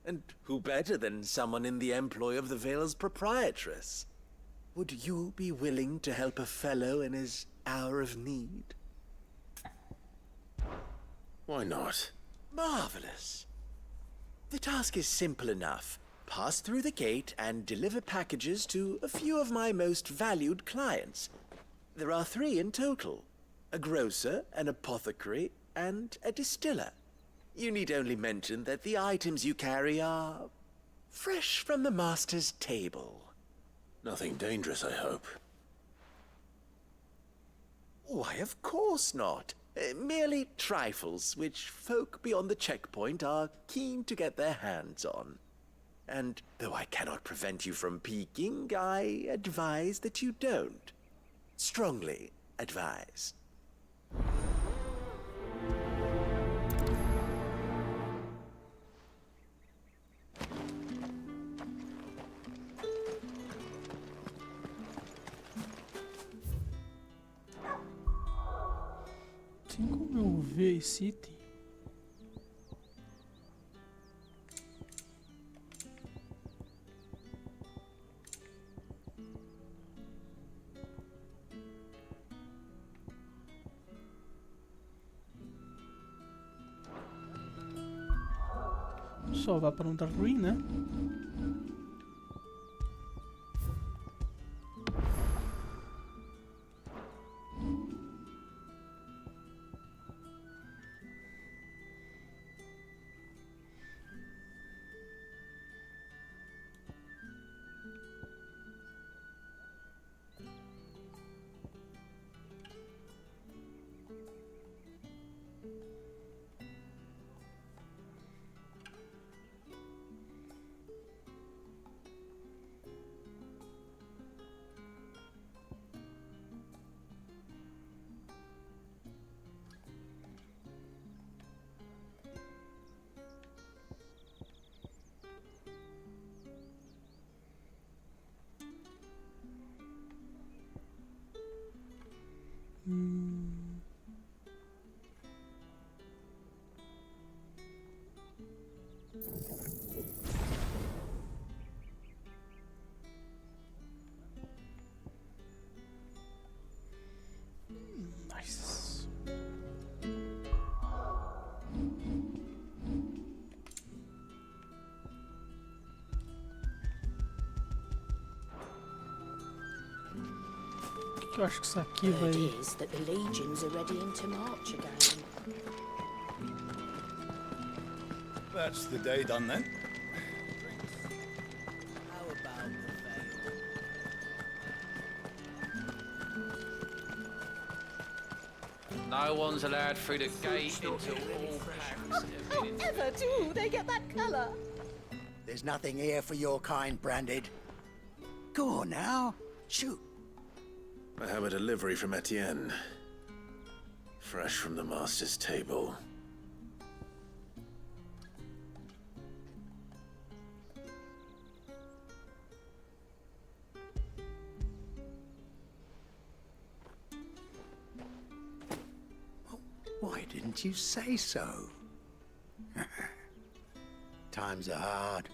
And who better than someone in the employ of the Vale's proprietress? Would you be willing to help a fellow in his hour of need? Why not? Marvelous. The task is simple enough. Pass through the gate and deliver packages to a few of my most valued clients. There are 3 in total. A grocer, an apothecary, and a distiller. You need only mention that the items you carry are fresh from the master's table. Nothing dangerous, I hope. Why, of course not. Merely trifles which folk beyond the checkpoint are keen to get their hands on. And though I cannot prevent you from peeking, I advise that you don't. Strongly advise. Tem como eu ver esse item? Só vai para um Dark Green, né? Nice. O que eu acho que isso aqui vai... Word is that the legions are readying to march again. That's the day done then. No one's allowed through the gate until all packs have been... However do they get that colour? There's nothing here for your kind, Branded. Go on now. Shoot. I have a delivery from Etienne. Fresh from the master's table. Why didn't you say so? Times are hard.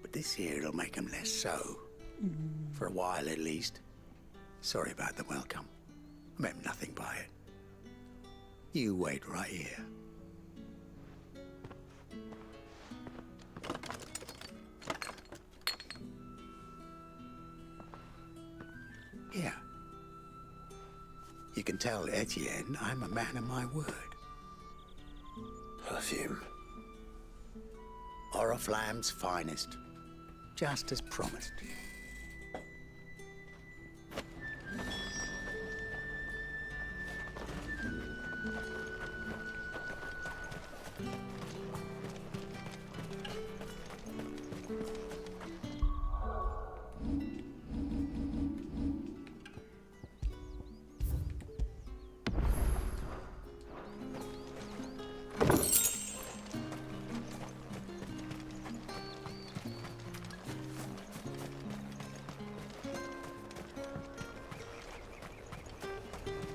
But this here'll make 'em less so. For a while, at least. Sorry about the welcome. I meant nothing by it. You wait right here. Here. You can tell Etienne I'm a man of my word. Perfume. Oriflamme's finest. Just as promised.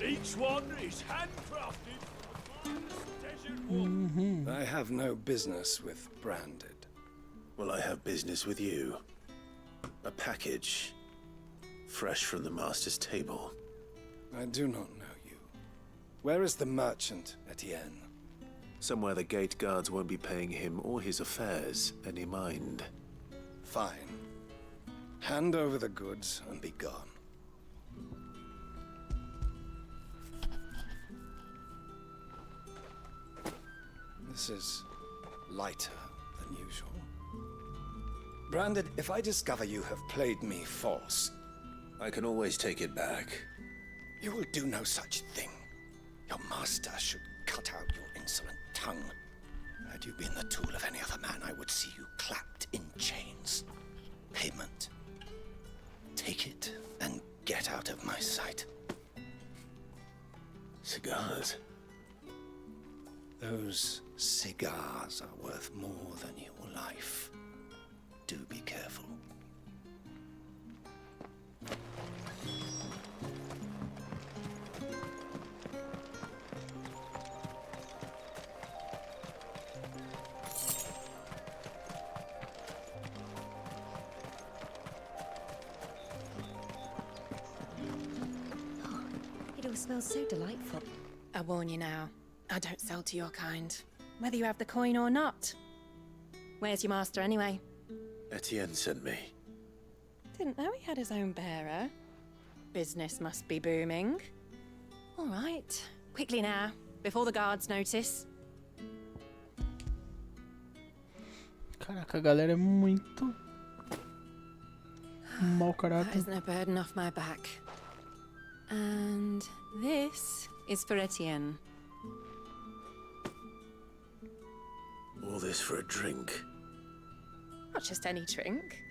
Each one is handcrafted for the finest desert water. I have no business with Branded. Well, I have business with you. A package. Fresh from the master's table. I do not know you. Where is the merchant, Etienne? Somewhere the gate guards won't be paying him or his affairs any mind. Fine. Hand over the goods and be gone. This is lighter than usual. Branded, if I discover you have played me false... I can always take it back. You will do no such thing. Your master should cut out your insolent tongue. Had you been the tool of any other man, I would see you clapped in chains. Payment. Take it and get out of my sight. Cigars? Those cigars are worth more than your life. Do be careful. It all smells so delightful. I warn you now, I don't sell to your kind, whether you have the coin or not. Where's your master anyway? Etienne sent me. Didn't know he had his own bearer. Business must be booming. All right, quickly now, before the guards notice. Caraca, a galera é muito mau That caráter. isn't a burden off my back. And this is for Etienne. All this for a drink. Not just any drink.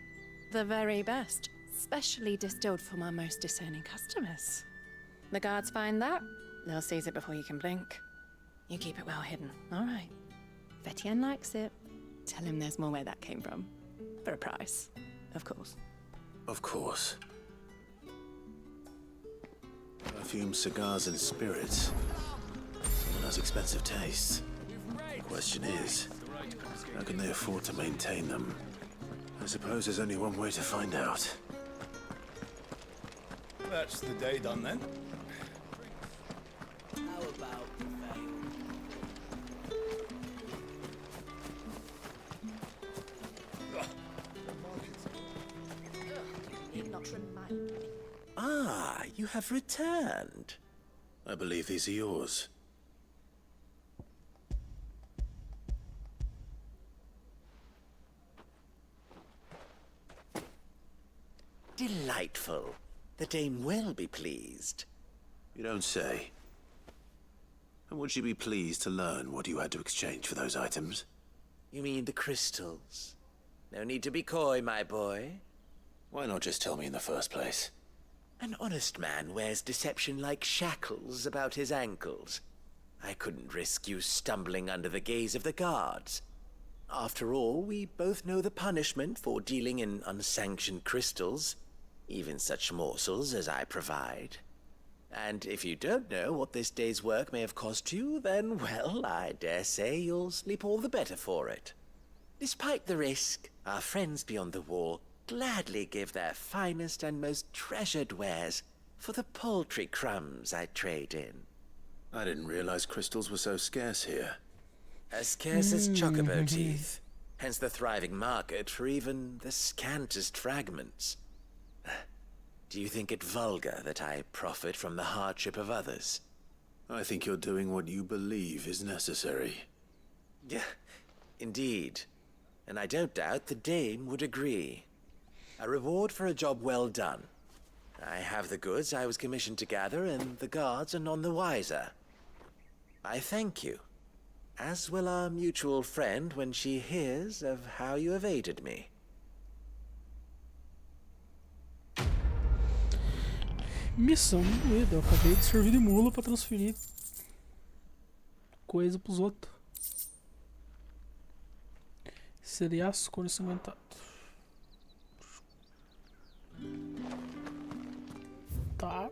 The very best. Specially distilled for my most discerning customers. The guards find that, they'll seize it before you can blink. You keep it well hidden, all right? If Etienne likes it, tell him there's more where that came from. For a price, of course. Of course. Perfume, cigars, and spirits. Someone has expensive tastes. The question is, how can they afford to maintain them? I suppose there's only one way to find out. That's the day done then. How about the veil? You need not remind me. Ah, you have returned. I believe these are yours. Delightful. The dame will be pleased. You don't say. And would she be pleased to learn what you had to exchange for those items? You mean the crystals? No need to be coy, my boy. Why not just tell me in the first place? An honest man wears deception like shackles about his ankles. I couldn't risk you stumbling under the gaze of the guards. After all, we both know the punishment for dealing in unsanctioned crystals, even such morsels as I provide. And if you don't know what this day's work may have cost you, then, well, I dare say you'll sleep all the better for it. Despite the risk, our friends beyond the wall gladly give their finest and most treasured wares for the paltry crumbs I trade in. I didn't realize crystals were so scarce here. As scarce as chocobo teeth, hence the thriving market for even the scantest fragments. Do you think it vulgar that I profit from the hardship of others? I think you're doing what you believe is necessary. Yeah, indeed. And I don't doubt the dame would agree. A reward for a job well done. I have the goods I was commissioned to gather, and the guards are none the wiser. I thank you, as will our mutual friend when she hears of how you have aided me. Missão doida. Eu acabei de servir de mula pra transferir coisa pros outros. Cereais com ensanguentado. Tá.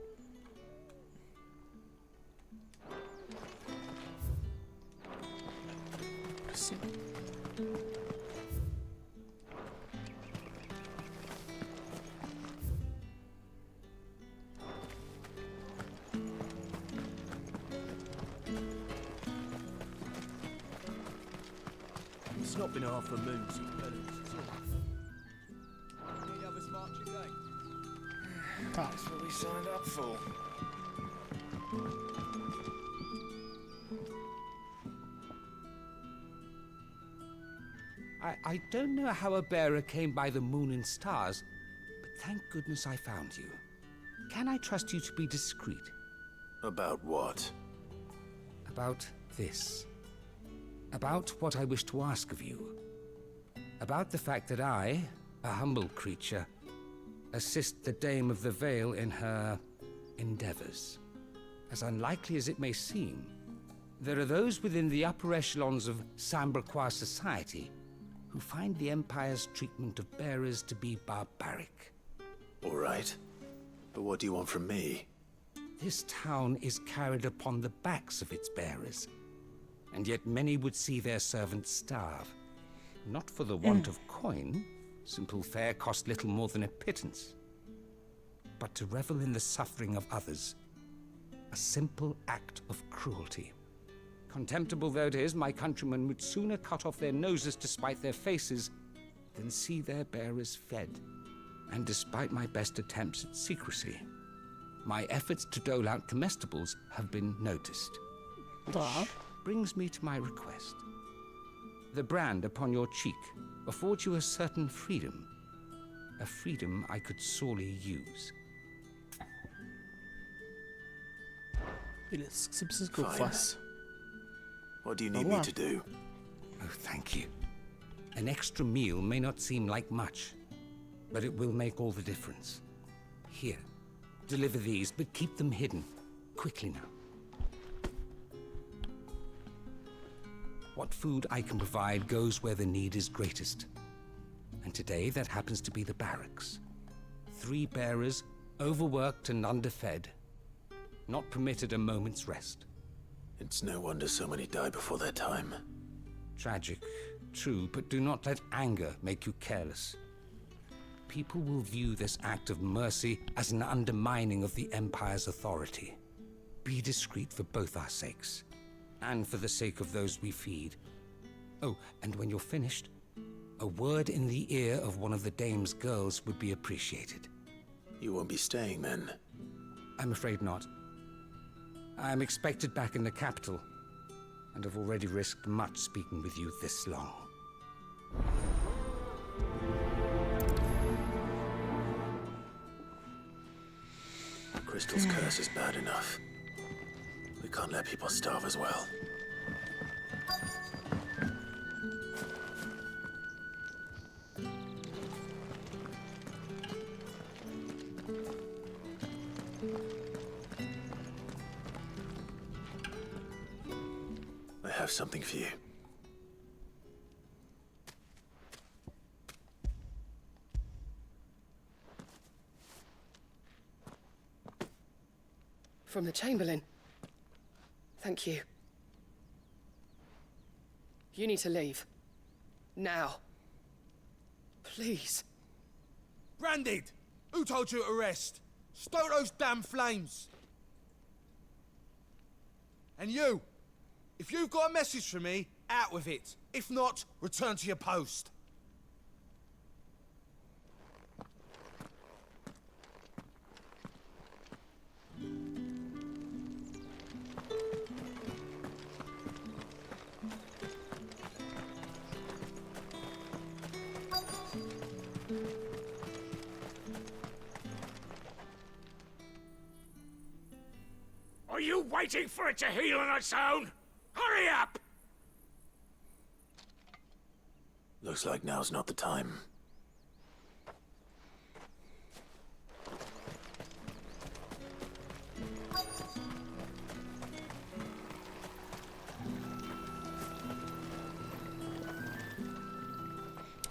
Sim. It's not been half a moon since penance, is it? Need to have a smart today. Tá. That's what we signed up for. I don't know how a bearer came by the moon and stars, but thank goodness I found you. Can I trust you to be discreet? About what? About this. About what I wish to ask of you. About the fact that I, a humble creature, assist the Dame of the Vale in her endeavors. As unlikely as it may seem, there are those within the upper echelons of Samberquois society who find the Empire's treatment of bearers to be barbaric. All right. But what do you want from me? This town is carried upon the backs of its bearers, and yet many would see their servants starve. Not for the want of coin, simple fare cost little more than a pittance, but to revel in the suffering of others, a simple act of cruelty. Contemptible though it is, my countrymen would sooner cut off their noses to spite their faces than see their bearers fed. And despite my best attempts at secrecy, my efforts to dole out comestibles have been noticed. Which brings me to my request. The brand upon your cheek affords you a certain freedom, a freedom I could sorely use. Beleza, o que você precisa que eu Fine. faça? What do you need me to do? Oh, thank you. An extra meal may not seem like much, but it will make all the difference. Here, deliver these, but keep them hidden. Quickly now. What food I can provide goes where the need is greatest. And today, that happens to be the barracks. 3 bearers, overworked and underfed, not permitted a moment's rest. It's no wonder so many die before their time. Tragic, true, but do not let anger make you careless. People will view this act of mercy as an undermining of the Empire's authority. be discreet for both our sakes, and for the sake of those we feed. Oh, and when you're finished, a word in the ear of one of the dame's girls would be appreciated. You won't be staying then? I'm afraid not. I'm expected back in the capital, and have already risked much speaking with you this long. Crystal's curse is bad enough. We can't let people starve as well. I have something for you. From the Chamberlain. Thank you. You need to leave. Now. Please. Branded! Who told you to rest? Stoke those damn flames! And you! If you've got a message for me, out with it. If not, return to your post. Are you waiting for it to heal on its own? Hurry up! Looks like now's not the time.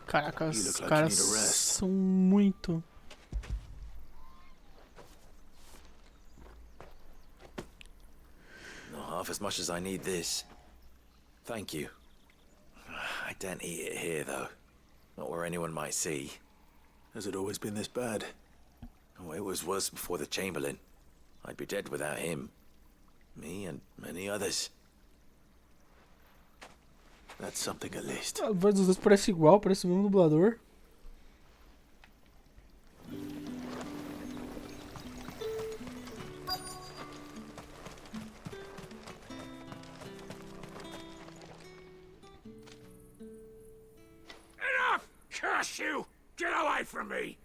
Caraca, os caras são muito... Not half as much as I need this. Thank you. I daren't eat it here, though. Not where anyone might see. Has it always been this bad? Oh, it was worse before the Chamberlain. I'd be dead without him. Me and many others. That's something at least. A voz dos dois parece igual, parece o mesmo dublador. Enough! Curse you! Get away from me!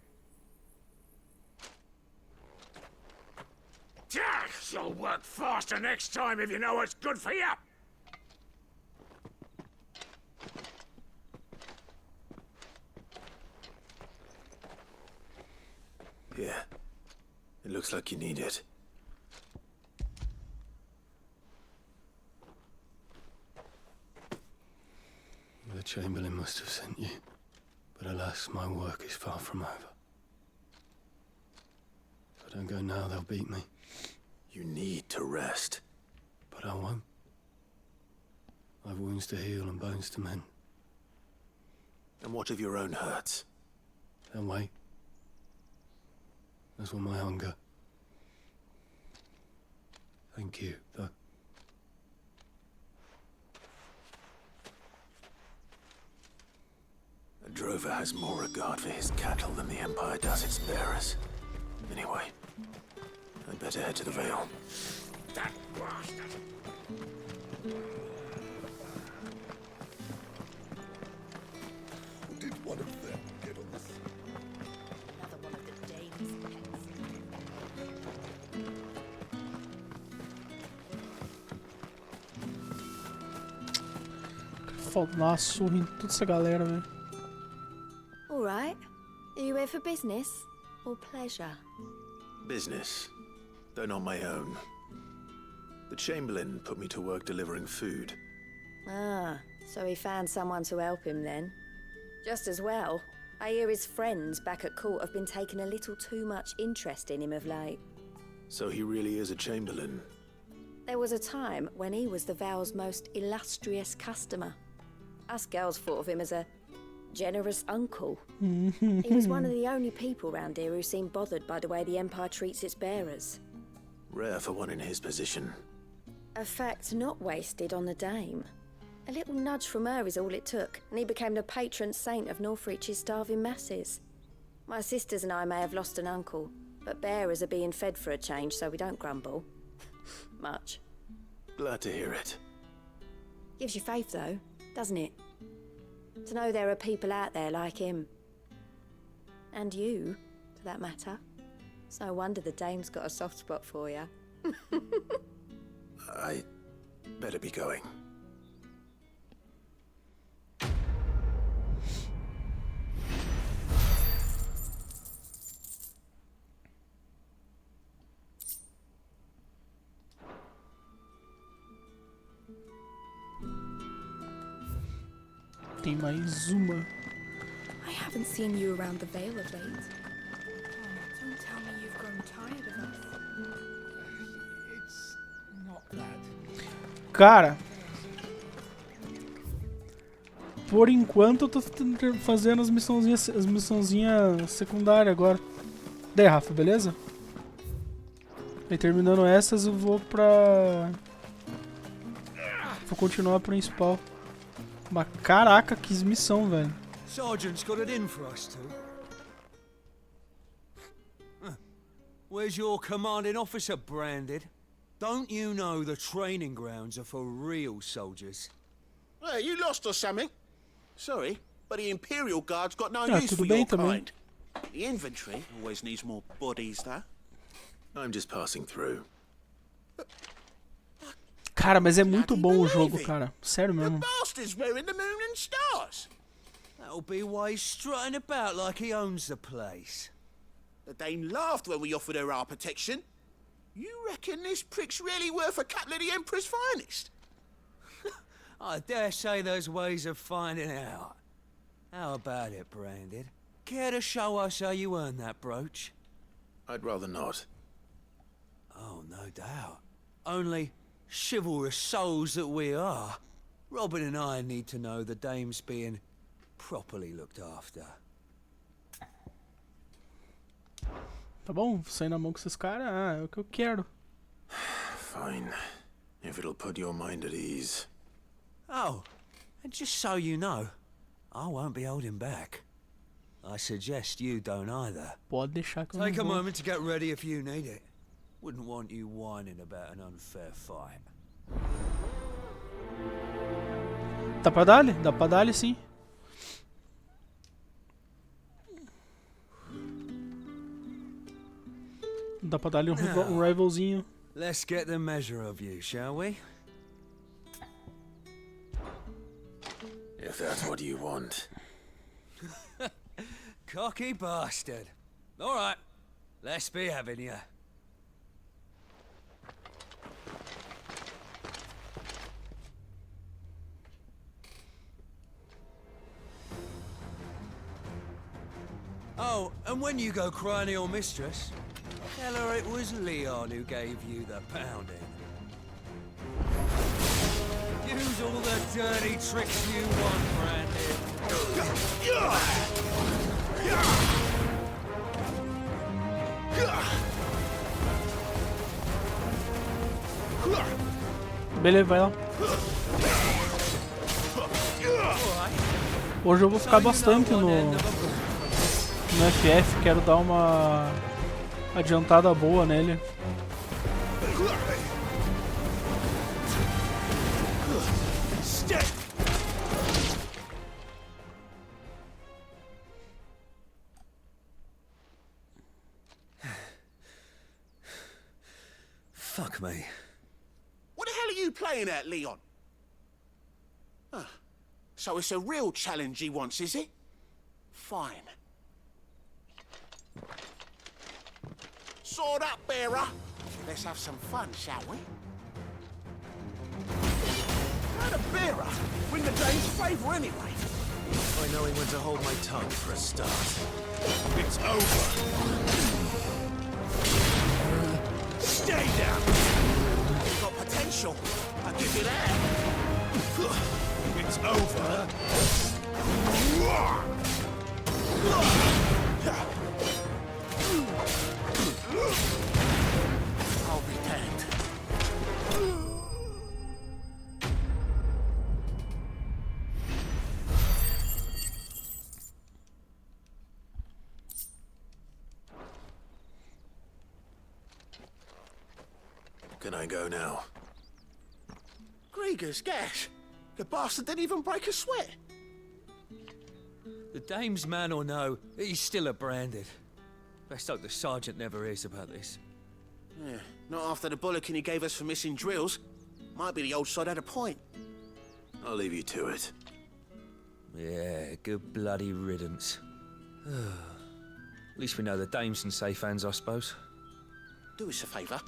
You'll work faster next time if you know what's good for you! Yeah. It looks like you need it. The Chamberlain must have sent you. But alas, my work is far from over. If I don't go now, they'll beat me. You need to rest. But I won't. I've wounds to heal and bones to mend. And what of your own hurts? They'll wait. As will my hunger. Thank you, though. A drover has more regard for his cattle than the Empire does its bearers. Anyway, I'd better head to the Vale. That bastard! Did one of them get on this? Another one of the dame's pets. Falta dar uma surra em toda essa galera, velho. All right. Are you here for business or pleasure? Business, though not my own. The Chamberlain put me to work delivering food. Ah, so he found someone to help him then. Just as well. I hear his friends back at court have been taking a little too much interest in him of late. So he really is a Chamberlain. There was a time when he was the Vale's most illustrious customer. Us girls thought of him as a generous uncle. He was one of the only people round here who seemed bothered by the way the Empire treats its bearers. Rare for one in his position. A fact not wasted on the dame. A little nudge from her is all it took, and he became the patron saint of Northreach's starving masses. My sisters and I may have lost an uncle, but bearers are being fed for a change, so we don't grumble. Much. Glad to hear it. Gives you faith, though, doesn't it? To know there are people out there like him. And you, for that matter. It's no wonder the dame's got a soft spot for you. I better be going. Tem mais uma. I haven't seen you around the Vale of late. Don't tell me you've grown tired of us. It's not that. Cara, por enquanto eu tô fazendo as missãozinhas secundárias agora. Daí, Rafa, beleza? Aí terminando essas eu vou continuar a principal. Mas caraca, que missão, velho. Sergeant's got it in for us two. Where's your commanding officer, Branded? Don't you know the training grounds are for real soldiers? Hey, you lost or something? Sorry, but the Imperial Guard's got no use tudo for bem your também. kind. The infantry always needs more bodies, though. I'm just passing through. Cara, mas é muito bom o jogo, cara. Sério mesmo. Bastards wearing the moon and stars. That'll be why he's strutting about like he owns the place. The Dane laughed when we offered her our protection. You reckon this prick's really worth a couple of the Emperor's finest? I dare say there's ways of finding out. How about it, Branded? Care to show us how you earned that brooch? I'd rather not. Oh, no doubt. Only, chivalrous souls that we are, Robin and I need to know the dame's being properly looked after. Tá bom, vou sair na mão com esses caras. Ah, é o que eu quero. Fine. If it'll put your mind at ease. Oh, and just so you know, I won't be holding back. I suggest you don't either. Pode deixar que eu Take a não vou. moment to get ready if you need it. Wouldn't want you whining about an unfair fight. Dá pra dar-lhe? Dá pra dar-lhe sim. Dá pra dar-lhe um rivalzinho. Let's get the measure of you, shall we? If that's what you want. Cocky bastard. All right, let's be having you. Oh, and when you go crying to your mistress, tell her it was Leon who gave you the pounding. Use all the dirty tricks you want, Brandon. Beleza, vai lá. Hoje eu vou ficar bastante no FF, quero dar uma adiantada boa nele. Fuck me. What the hell are you playing at, Leon? Huh. So it's a real challenge he wants, is it? Fine. Sword up, bearer. Let's have some fun, shall we? Not a bearer. Win the Dane's favour anyway. I know he went to hold my tongue for a start. It's over. Stay down. You've got potential. I'll give you that. It's over. I'll be Can I go now? Grieger's gas. The bastard didn't even break a sweat. The dame's man or no, he's still a branded. Best hope the sergeant never hears about this. Yeah, not after the bollocking he gave us for missing drills. Might be the old sod had a point. I'll leave you to it. Yeah, good bloody riddance. At least we know the dame's in safe hands, I suppose. Do us a favour.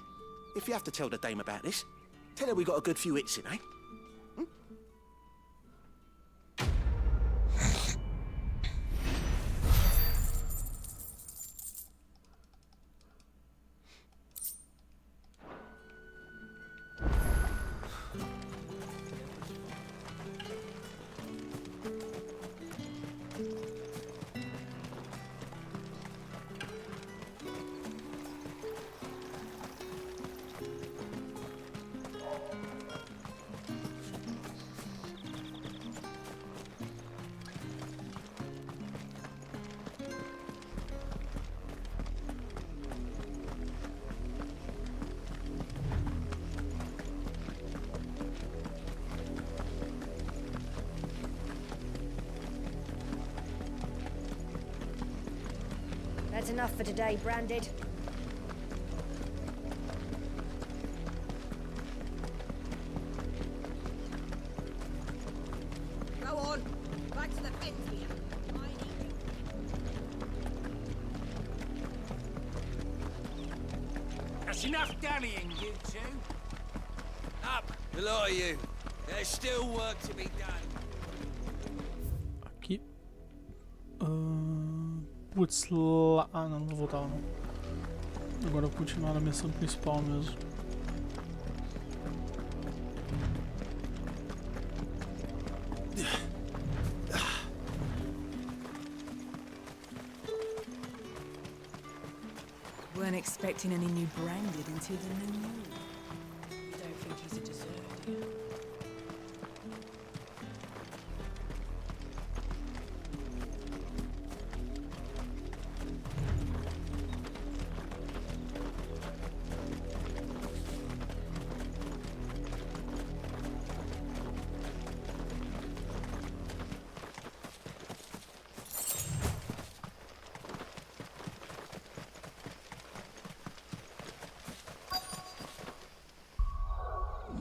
If you have to tell the dame about this, tell her we got a good few hits in, eh? That's enough for today, Branded. Go on. Back to the fence here. That's enough dallying, you two. Up, the lot of you. There's still work to be done. Aqui. Putz, lá... Ah, não vou voltar lá não. Agora eu vou continuar na missão principal mesmo. Weren't expecting any new branded until the new moon. You don't think he's a deserter, do you?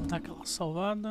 Dá aquela salvada.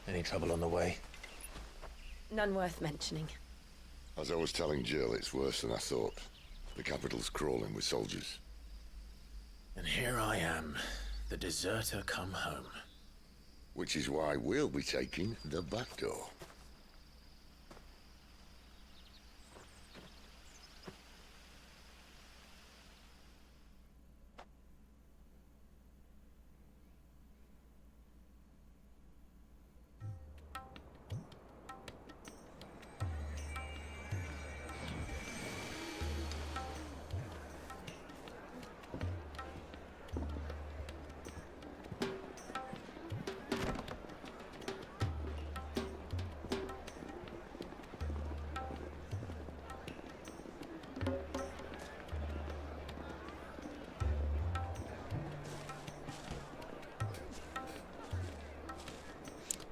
Any trouble on the way? None worth mentioning. As I was telling Jill, it's worse than I thought. The capital's crawling with soldiers. And here I am, the deserter come home. Which is why we'll be taking the back door.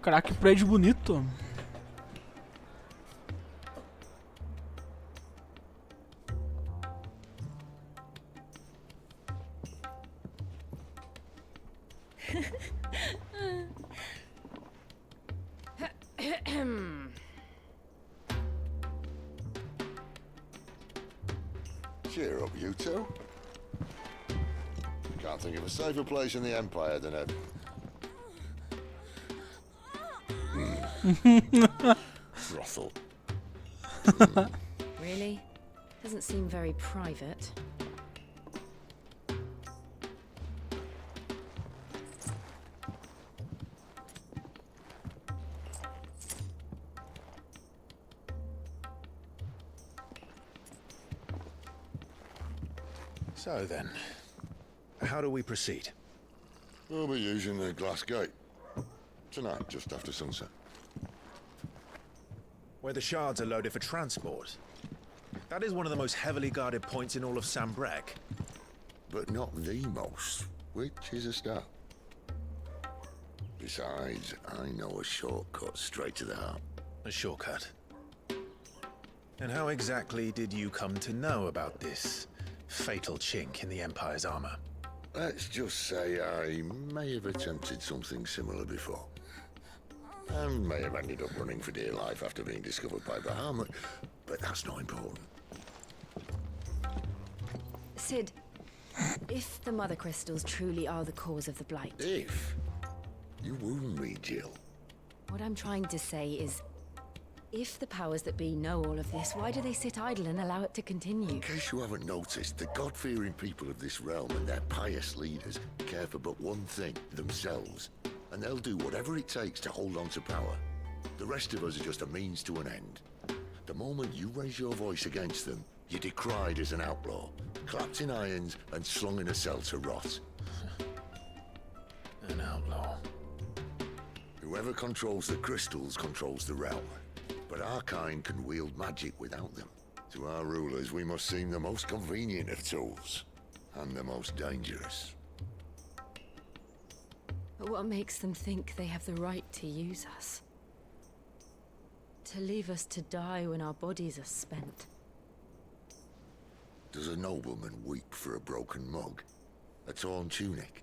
Caraca, que prédio bonito. Cheer up, you two. Can't think of a safer place in the Empire than a... brothel. Really? Doesn't seem very private. So then, how do we proceed? We'll be using the glass gate. Tonight, just after sunset. Where the shards are loaded for transport. That is one of the most heavily guarded points in all of Sambrek. But not the most, which is a start. Besides, I know a shortcut straight to the heart. A shortcut? And how exactly did you come to know about this fatal chink in the Empire's armor? Let's just say I may have attempted something similar before. And may have ended up running for dear life after being discovered by Bahamut, but that's not important. Sid, if the Mother Crystals truly are the cause of the Blight... If? You wound me, Jill. What I'm trying to say is, if the powers that be know all of this, why do they sit idle and allow it to continue? In case you haven't noticed, the God-fearing people of this realm and their pious leaders care for but one thing, themselves. And they'll do whatever it takes to hold on to power. The rest of us are just a means to an end. The moment you raise your voice against them, you're decried as an outlaw, clapped in irons and slung in a cell to rot. An outlaw. Whoever controls the crystals controls the realm. But our kind can wield magic without them. To our rulers, we must seem the most convenient of tools. And the most dangerous. But what makes them think they have the right to use us? To leave us to die when our bodies are spent? Does a nobleman weep for a broken mug? A torn tunic?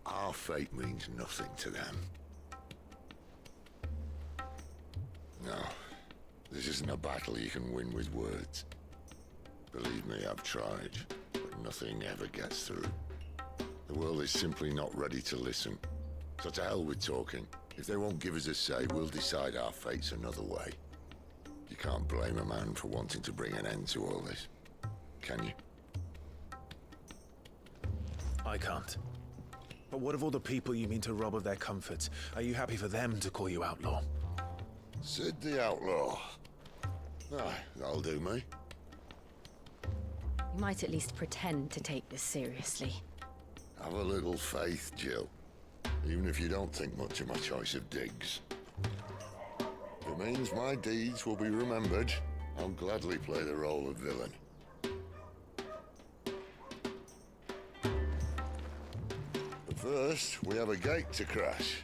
Our fate means nothing to them. No, this isn't a battle you can win with words. Believe me, I've tried, but nothing ever gets through. The world is simply not ready to listen. So to hell with talking. If they won't give us a say, we'll decide our fates another way. You can't blame a man for wanting to bring an end to all this, can you? I can't. But what of all the people you mean to rob of their comforts? Are you happy for them to call you outlaw? Sid the Outlaw. Aye, that'll do me. You might at least pretend to take this seriously. Have a little faith, Jill. Even if you don't think much of my choice of digs. If it means my deeds will be remembered, I'll gladly play the role of villain. But first, we have a gate to crash.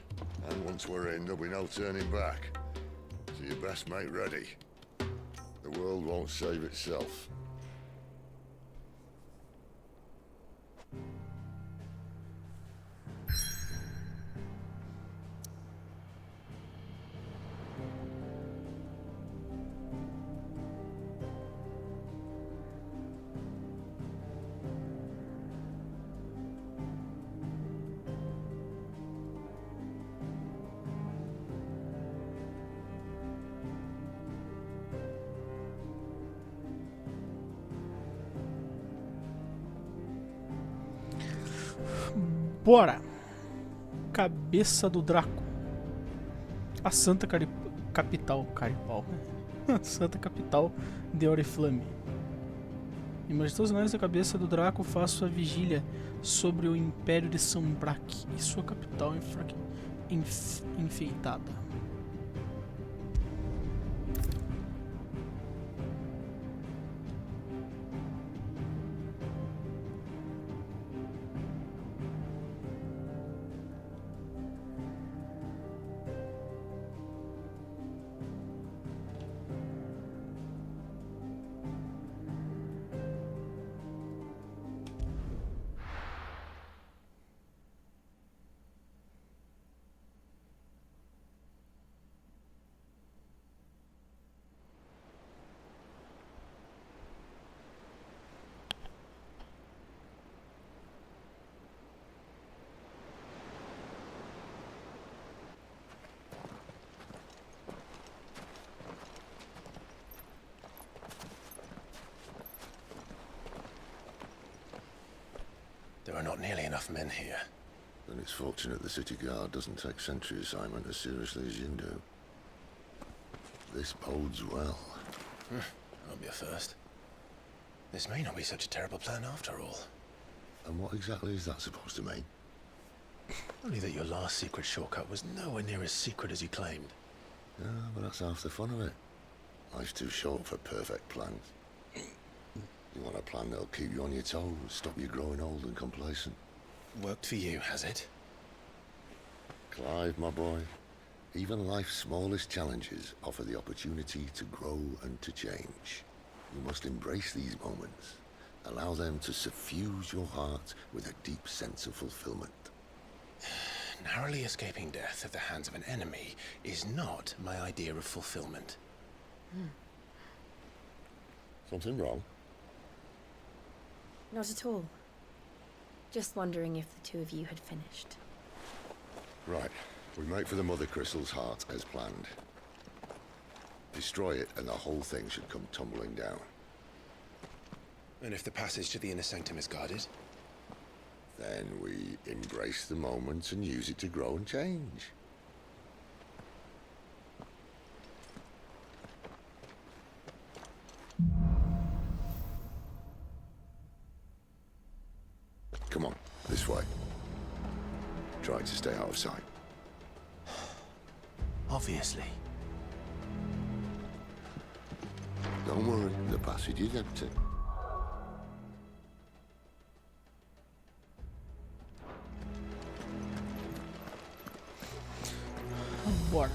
And once we're in, there'll be no turning back. So you best make ready. The world won't save itself. Bora! Cabeça do Draco. A Santa Capital Caripal. Santa Capital de Oriflame. Imagine todos nós da cabeça do Draco faço a vigília sobre o Império de Sambrek e sua capital enfeitada. nearly enough men here. Then it's fortunate the city guard doesn't take sentry assignment as seriously as you do. This bodes well. That'll be a first. This may not be such a terrible plan after all. And what exactly is that supposed to mean? Only that your last secret shortcut was nowhere near as secret as you claimed. Yeah, but that's half the fun of it. Life's too short for perfect plans. You want a plan that'll keep you on your toes, stop you growing old and complacent. Worked for you, has it? Clive, my boy, even life's smallest challenges offer the opportunity to grow and to change. You must embrace these moments. Allow them to suffuse your heart with a deep sense of fulfillment. Narrowly escaping death at the hands of an enemy is not my idea of fulfillment. Something wrong? Not at all. Just wondering if the two of you had finished. Right. We make for the Mother Crystal's heart as planned. Destroy it and the whole thing should come tumbling down. And if the passage to the inner sanctum is guarded? Then we embrace the moment and use it to grow and change. Come on, this way. Try to stay out of sight. Obviously. Don't worry, the passage is empty. Bora.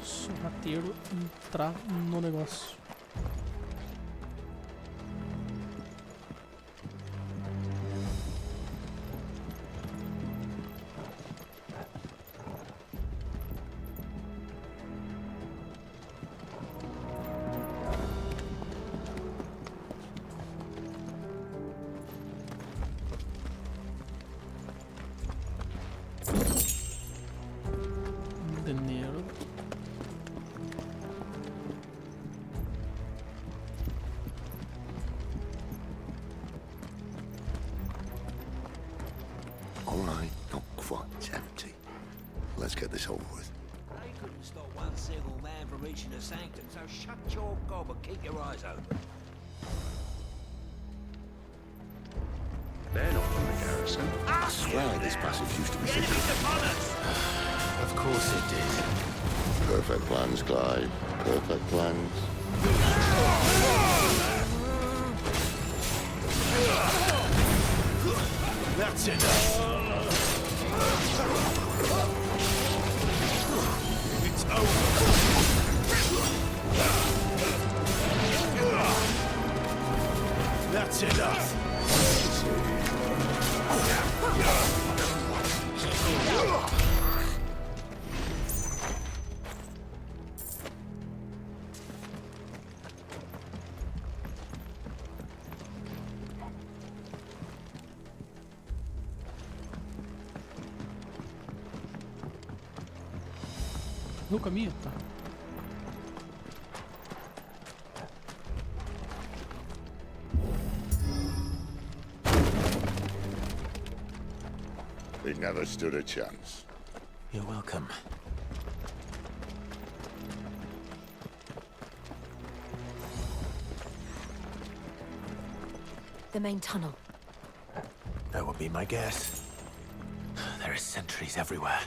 Sorrateiro entrar no negócio. Dinheiro. All right, not quite empty. Let's get this over with. They couldn't stop one single man from reaching the sanctum, so shut your gob and keep your eyes open. They're not from the garrison. I swear this passage used to be secret. Of course it did. Perfect plans, Clive. Perfect plans. That's enough. It's over. That's enough. No caminho? Tá. They never stood a chance. You're welcome. The main tunnel. That would be my guess. There are sentries everywhere.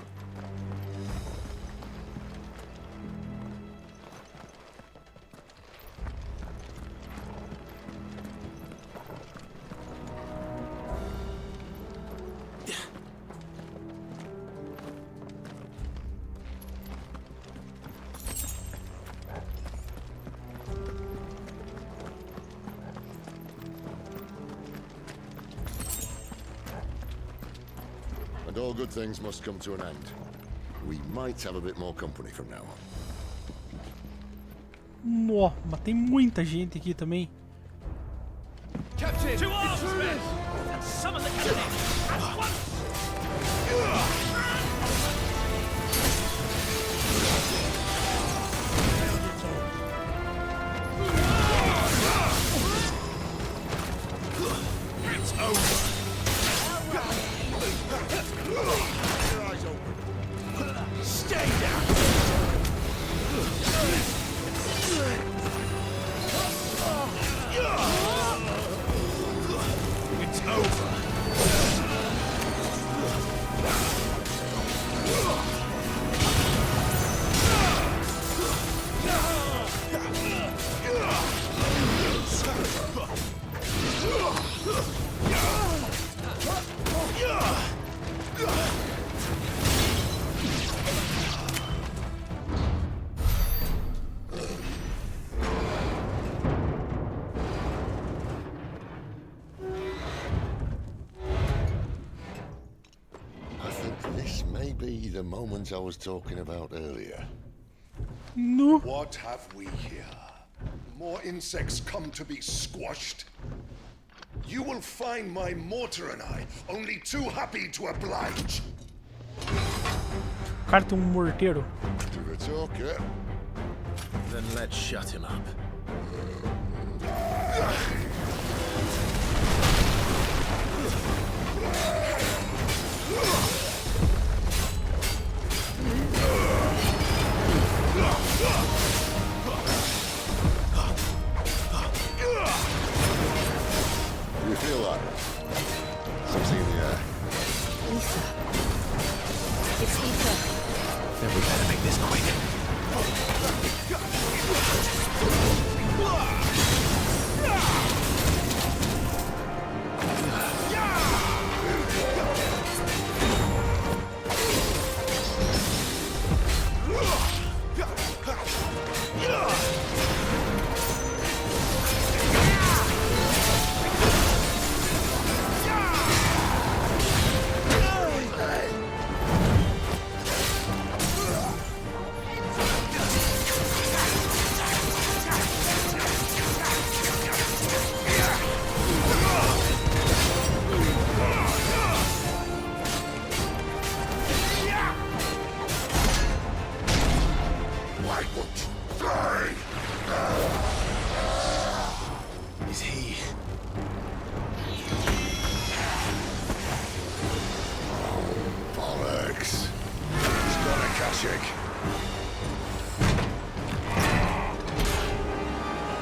And all good things must come to an end. We might have a bit more company from now on. Nó, mas tem muita gente aqui também. Captain! To arms, men! Summon the captain! At once! It's over! the moment I was talking about earlier. No. What have we here? More insects come to be squashed? You will find my mortar and I only too happy to oblige. O cara tem morteiro. Then let's shut him up. You feel that? Something in the air. Ether. It's ether. Then we better make this quick. Is he? Bollocks. He's got a Kashik.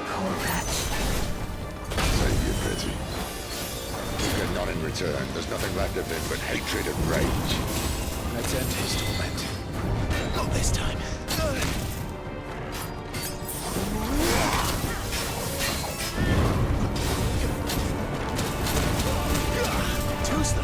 Poor wretch. Save your pity. You get none in return. There's nothing left of him but hatred and rage. Let's end his torment. Not this time. Too slow.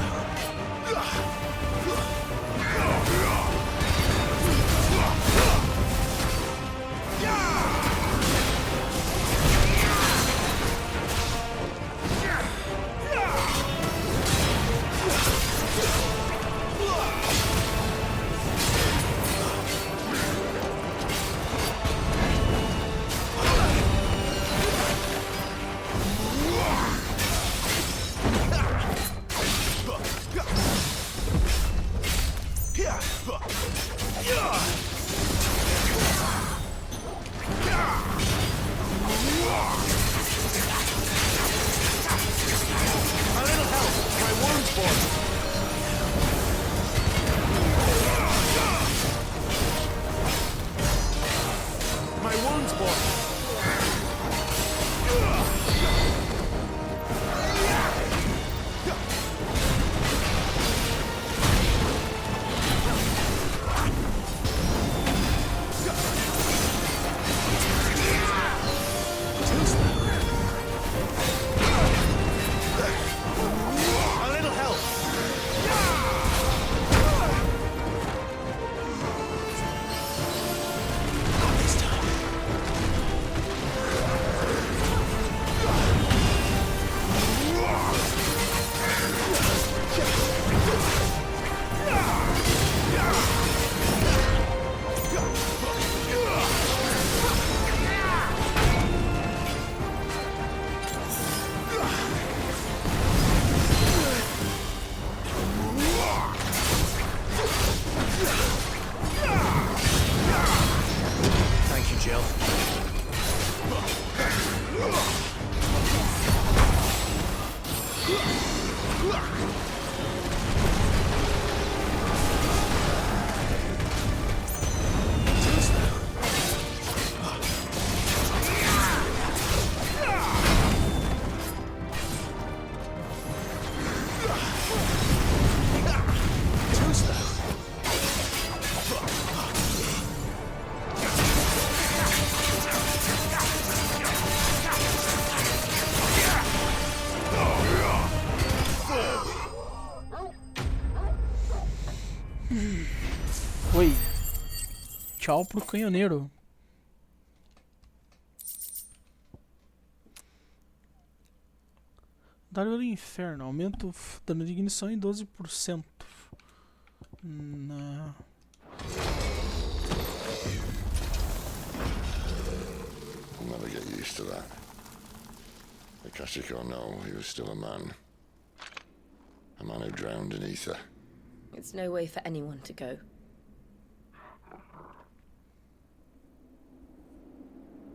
Foi. Tchau pro canhoneiro. Dário do Inferno. Aumenta o dano de ignição em 12%. Não. I'll never get used to that. Akashic or no, he was still a man. A man who drowned in ether. It's no way for anyone to go.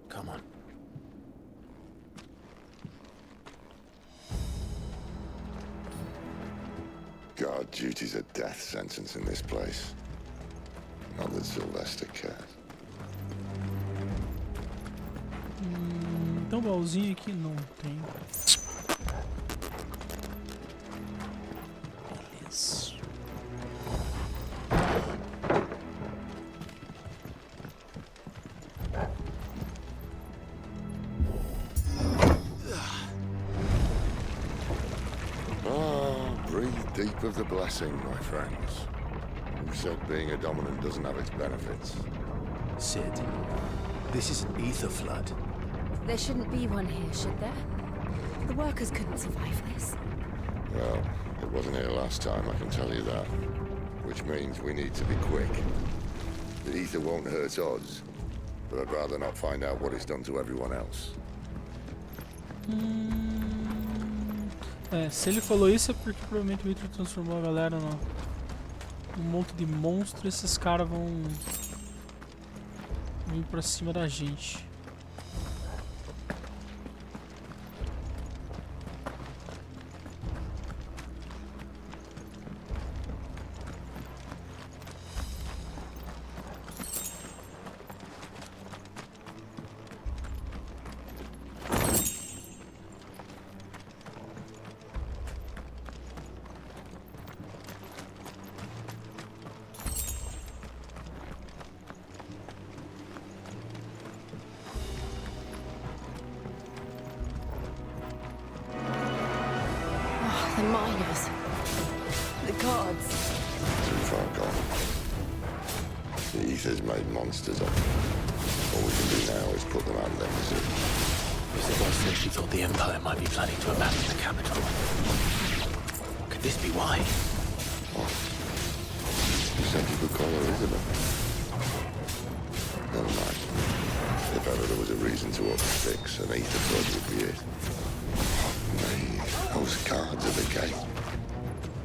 Come on. Guard duty's a death sentence in this place. Not that Sylvester cares. Então baúzinho aqui não tem. Beleza. Breathe deep of the blessing, my friends. Who said being a dominant doesn't have its benefits? Sid, this is an ether flood. There shouldn't be one here, should there? The workers couldn't survive this. Well, it wasn't here last time, I can tell you that. Which means we need to be quick. The ether won't hurt us, but I'd rather not find out what it's done to everyone else. Se ele falou isso é porque provavelmente o Hitler transformou a galera num monte de monstros e esses caras vão vir pra cima da gente. The miners. The guards. Too far gone. The ether's made monsters of them. All we can do now is put them out of their misery. Isabel said she thought the Empire might be planning to abandon the capital. Could this be why? What? You said you could call her Isabel. Never mind. If ever there was a reason to up sticks, an ether flood would be it. Me, those guards at the gate.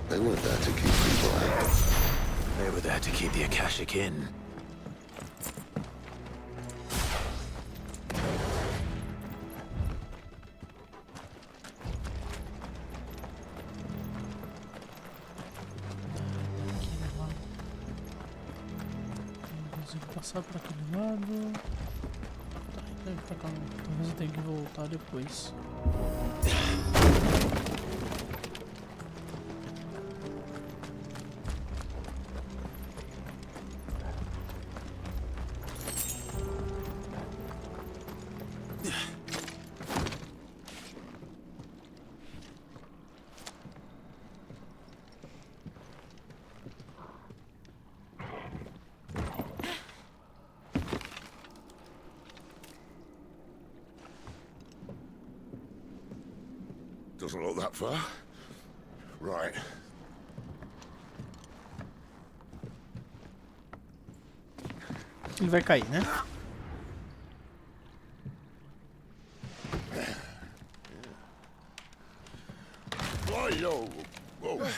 They weren't there to keep people out. They were there to keep the Akashic in. Passar para aquele lado. Tá, então pra cá não. Talvez eu tenha que voltar depois. Doesn't look that far. Right. Ele vai cair, né? Whoa, whoa.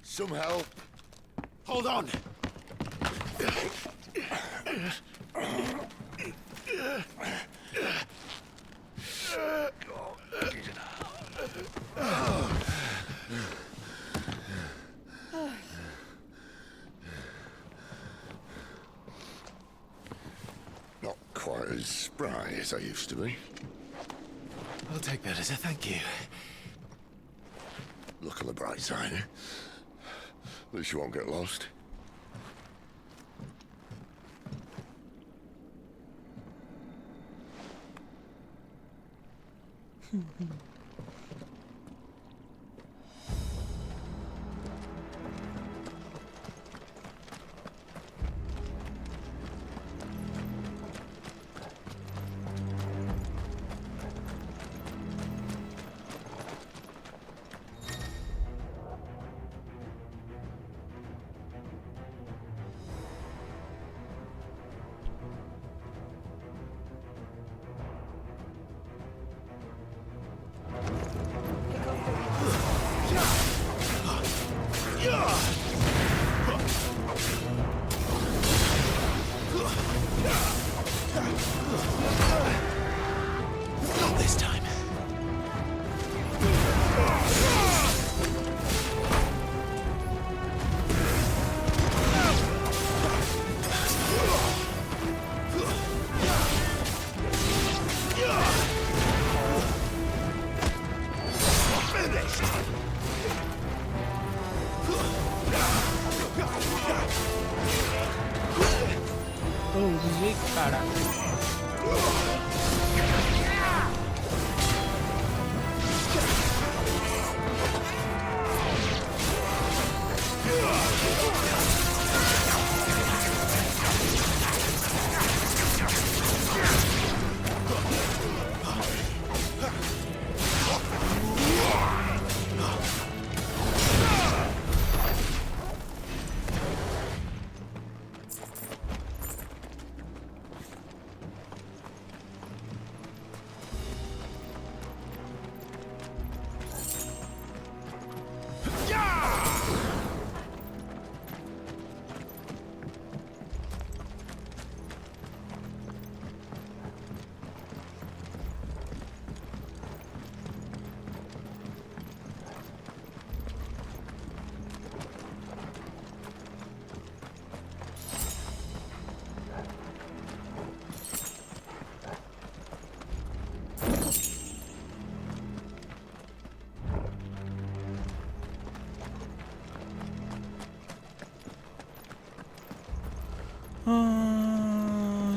Some help. Hold on. Not quite as spry as I used to be. I'll take that as a thank you. Look on the bright side, eh? At least you won't get lost. Not this time. Oh, desviei, caraca.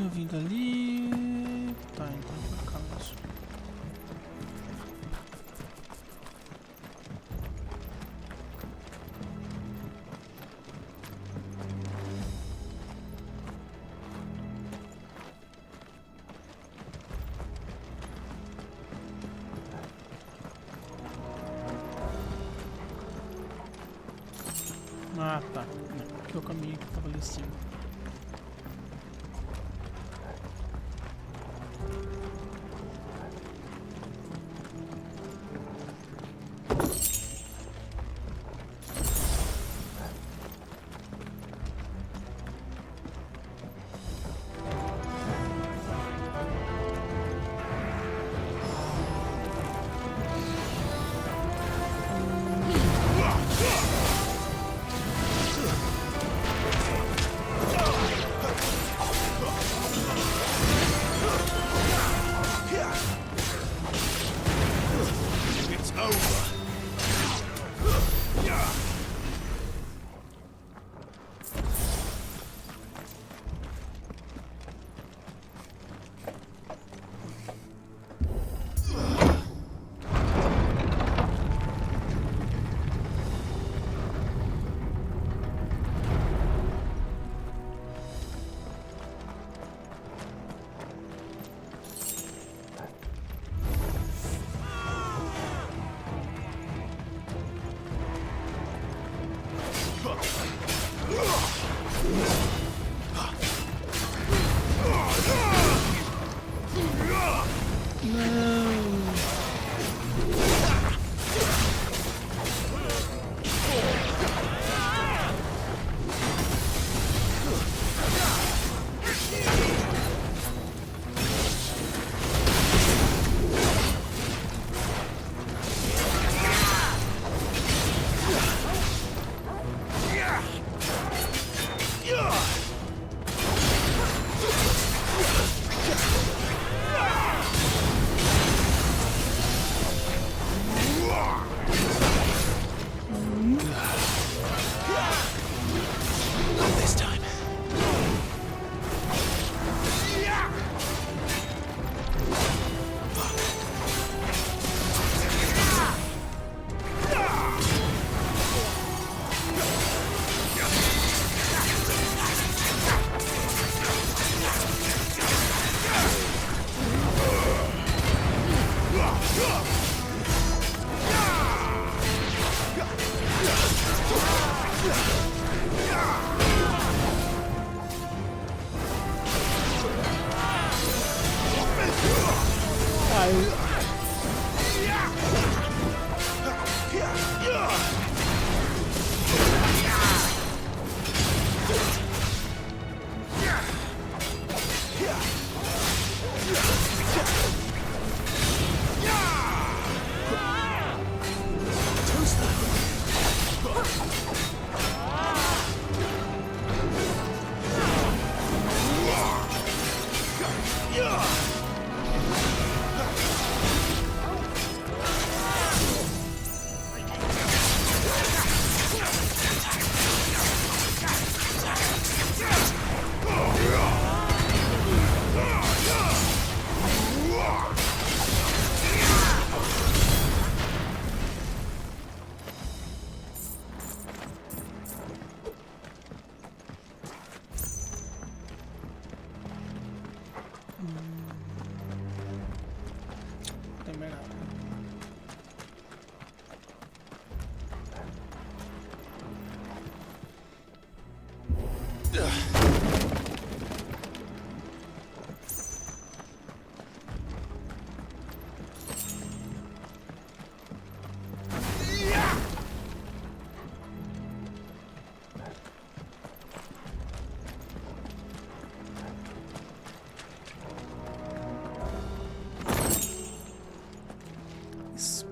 Eu vim dali. Tá, então pra cá mesmo. Ah, tá. Aqui é o caminho que tava ali em cima.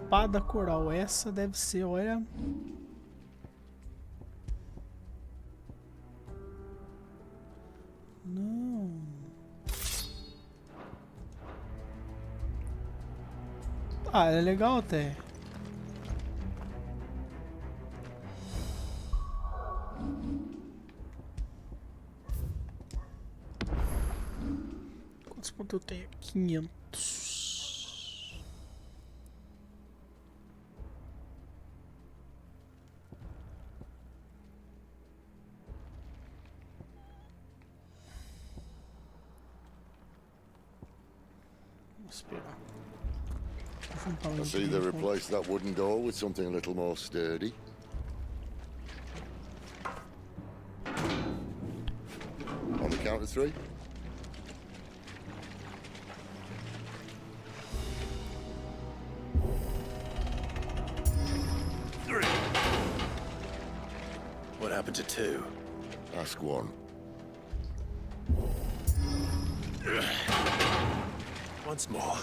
espada coral. Essa deve ser, olha... Não... Ah, é legal até. Quantos pontos eu tenho? 500. Vamos esperar. I see they replaced that wooden door with something a little more sturdy. On the count of 3. What happened to 2? Ask 1. Once more.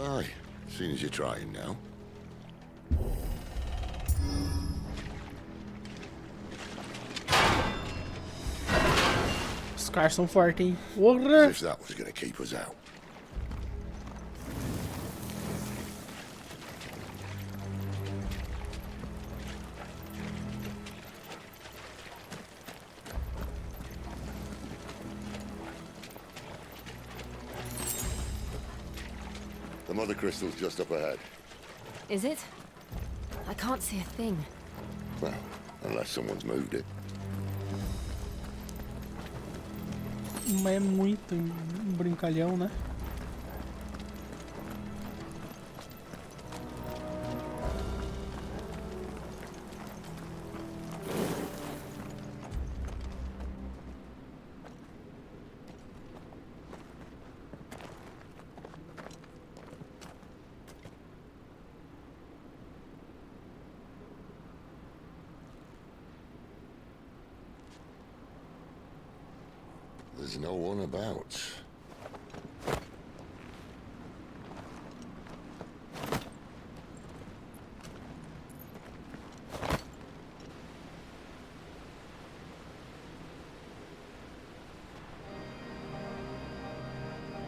Aye, seeing as you're trying now. Os caras são fortes, hein? Porra! As if that was gonna keep us out. The mother crystal's just up ahead. Is it? I can't see a thing. Well, unless someone's moved it. Mas é muito brincalhão, né? There's no one about.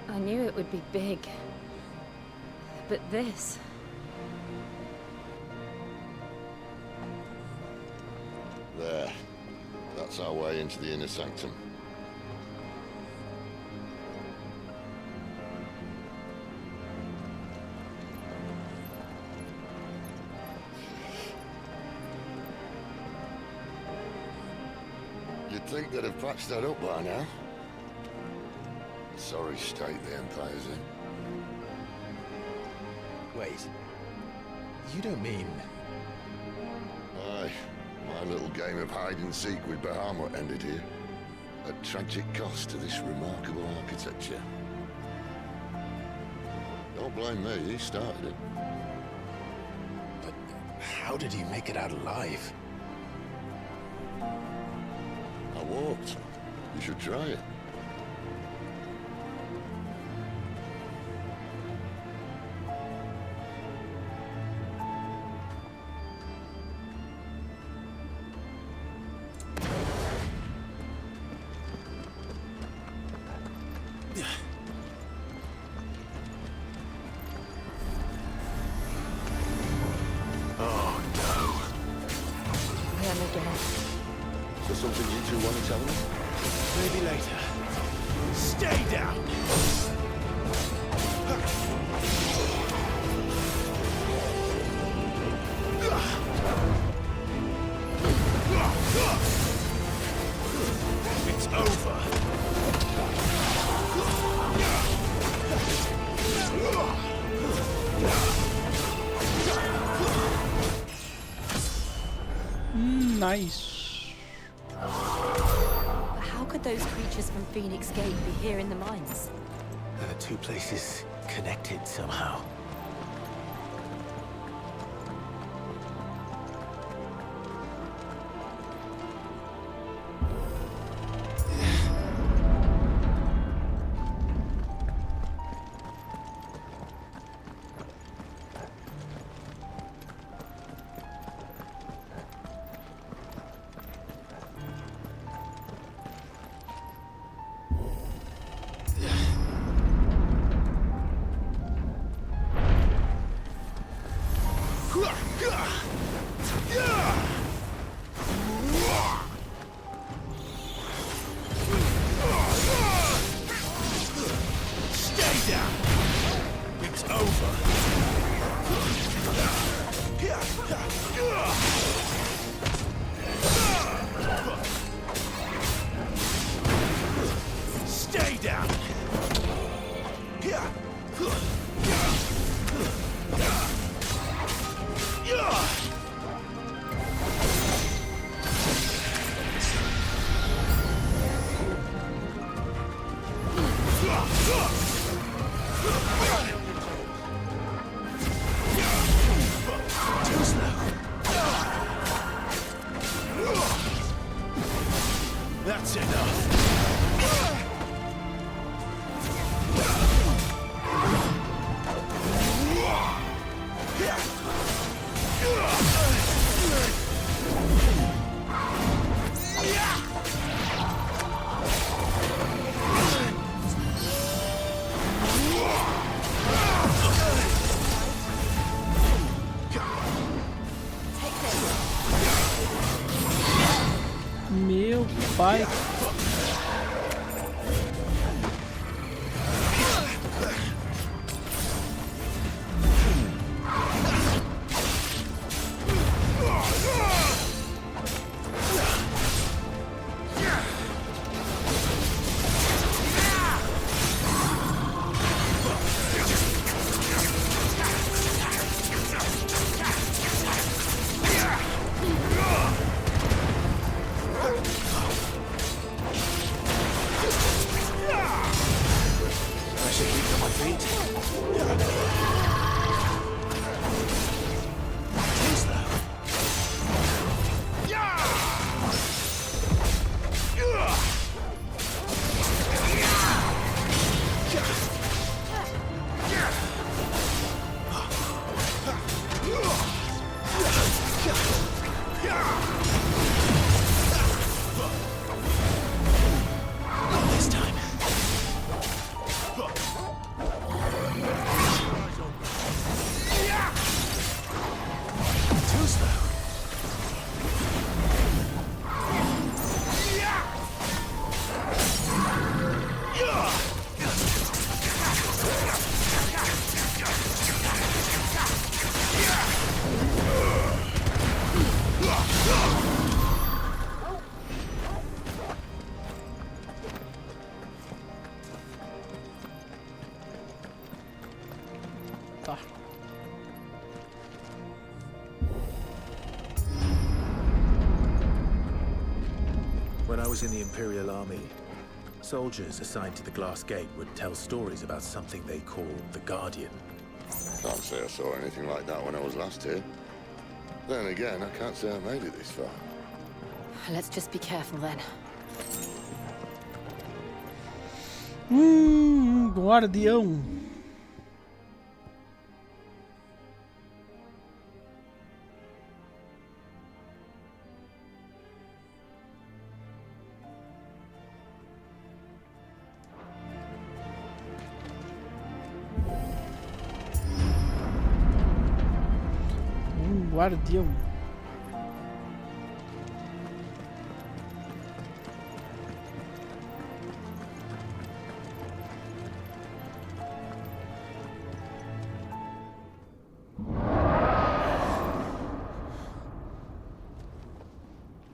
I knew it would be big. But this... There. That's our way into the inner sanctum. You'd think they'd have patched that up by now. Sorry state the Empire's in. Wait. You don't mean... Aye. My little game of hide-and-seek with Bahamut ended here. At tragic cost to this remarkable architecture. Don't blame me, he started it. But how did he make it out alive? I walked. You should try it. Is there something you two want to tell me? Maybe later. Stay down! It's over. Nice. How could those creatures from Phoenix Gate be here in the mines? Are the two places connected somehow? That's enough. Meu pai. Tá. When I was in the Imperial Army, soldiers assigned to the Glass Gate would tell stories about something they called the Guardian. Can't say I saw anything like that when I was last here. Then again, I can't say I made it this far. Let's just be careful then. Guardião. Guardião.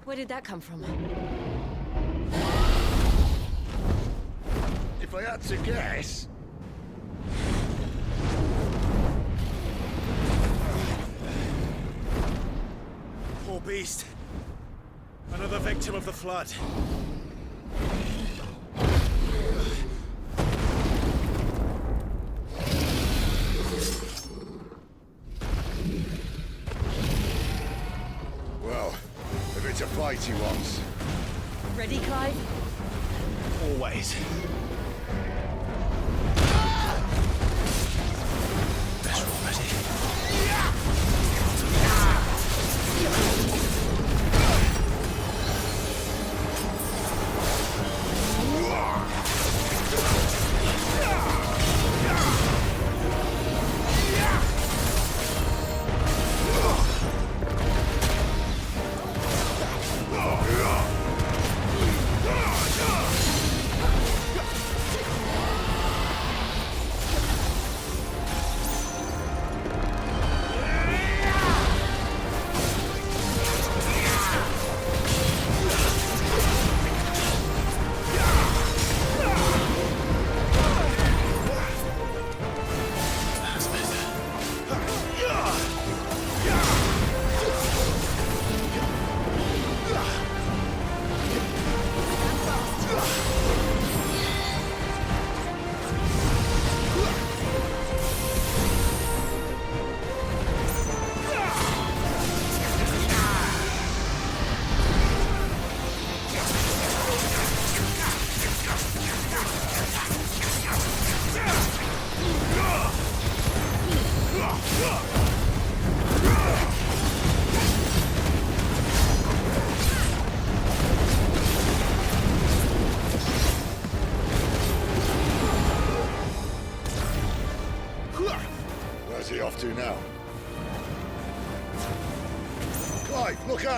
Where did that come from? If I had to guess... Poor beast. Another victim of the flood. Well, if it's a fight he wants... Ready, Clive? Always. Better already.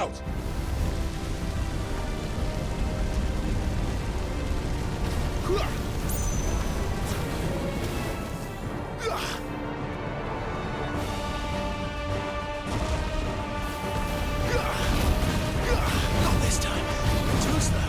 out! Not this time. Too slow.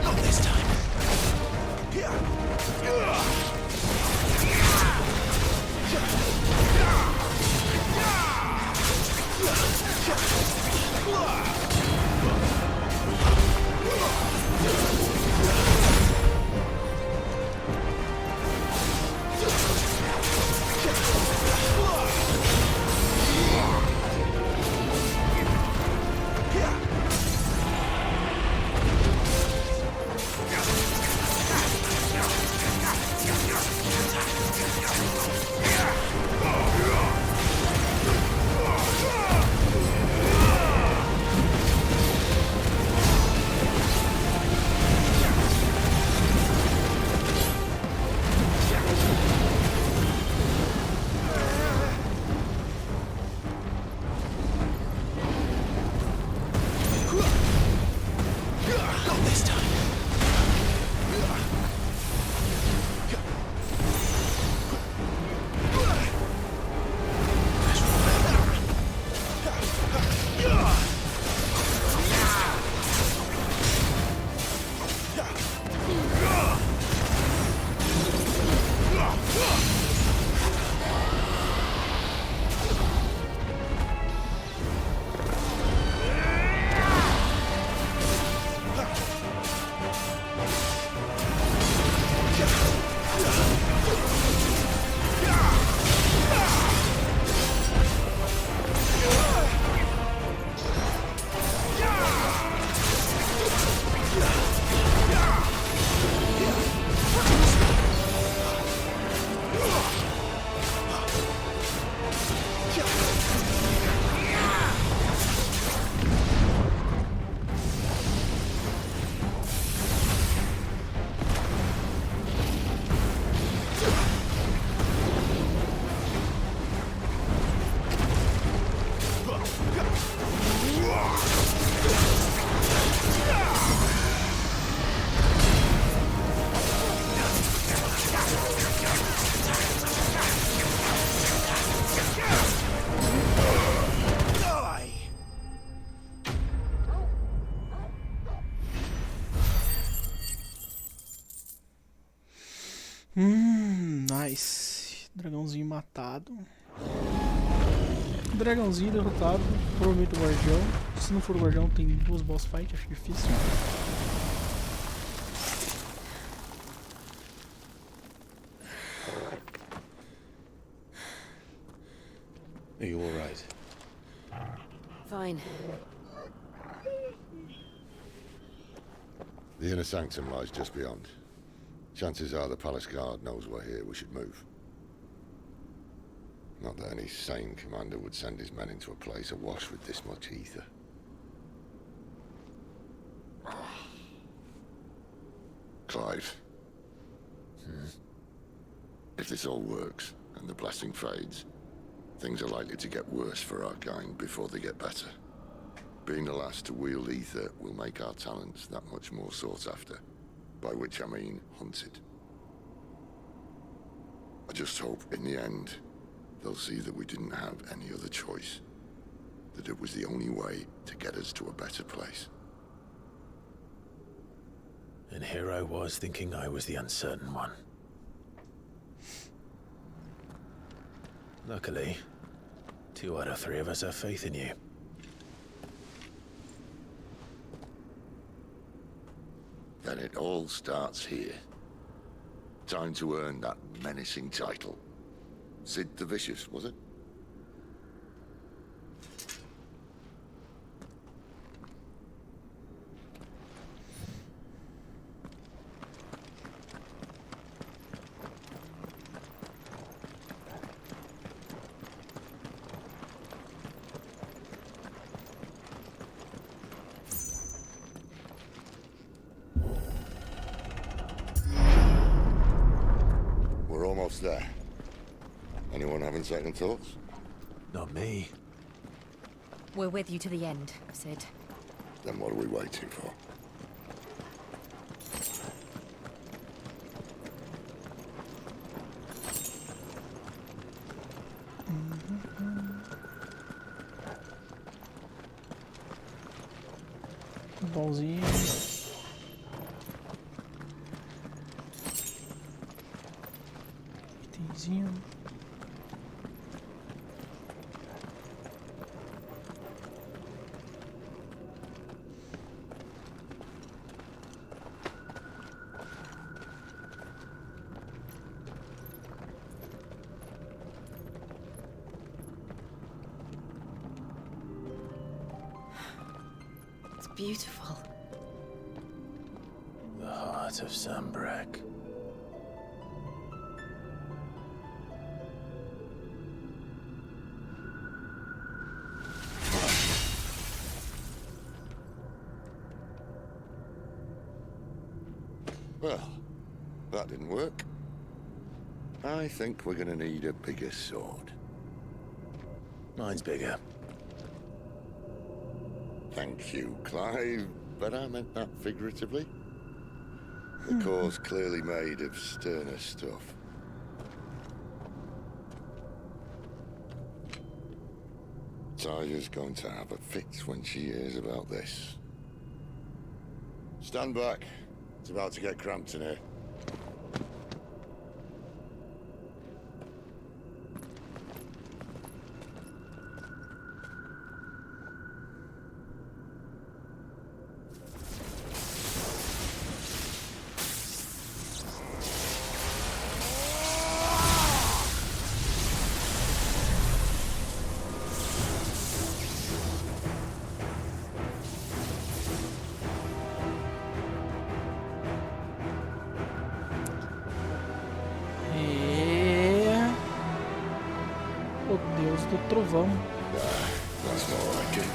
Not this time. Not this time. Nice. Dragãozinho matado. Dragãozinho derrotado. Provavelmente o guardião. Se não for o guardião, tem duas boss fights. Acho difícil. Are you alright? Fine. The inner sanctum lies just beyond. Chances are the palace guard knows we're here. We should move. Not that any sane commander would send his men into a place awash with this much ether. Clive. If this all works, and the blessing fades, things are likely to get worse for our kind before they get better. Being the last to wield ether will make our talents that much more sought after, by which I mean hunted. I just hope, in the end, they'll see that we didn't have any other choice, that it was the only way to get us to a better place. And here I was thinking I was the uncertain one. Luckily, 2 out of 3 of us have faith in you. Then it all starts here. Time to earn that menacing title. Sid the Vicious, was it? We're almost there. Anyone having second thoughts? Not me. We're with you to the end, Sid. Then what are we waiting for? Bonzinho. Itemzinho. It's beautiful. The heart of Sambrek. Well, that didn't work. I think we're gonna need a bigger sword. Mine's bigger. Thank you, Clive, but I meant that figuratively. The core's clearly made of sterner stuff. Taya's going to have a fit when she hears about this. Stand back. It's about to get cramped in here. O Deus do Trovão. That's more like it.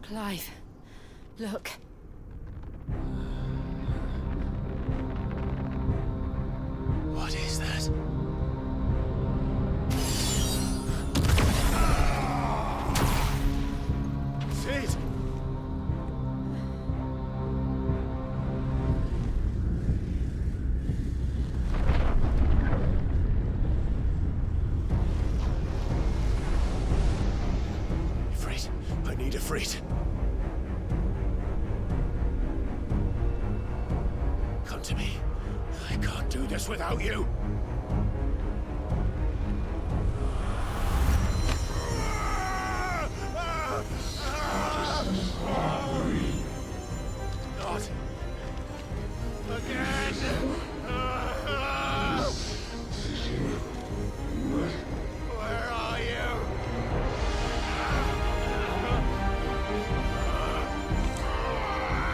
Clive, look. What is that? Sid! Freight. I need a freight. Come to me. I can't do this without you. Not again. Where are you?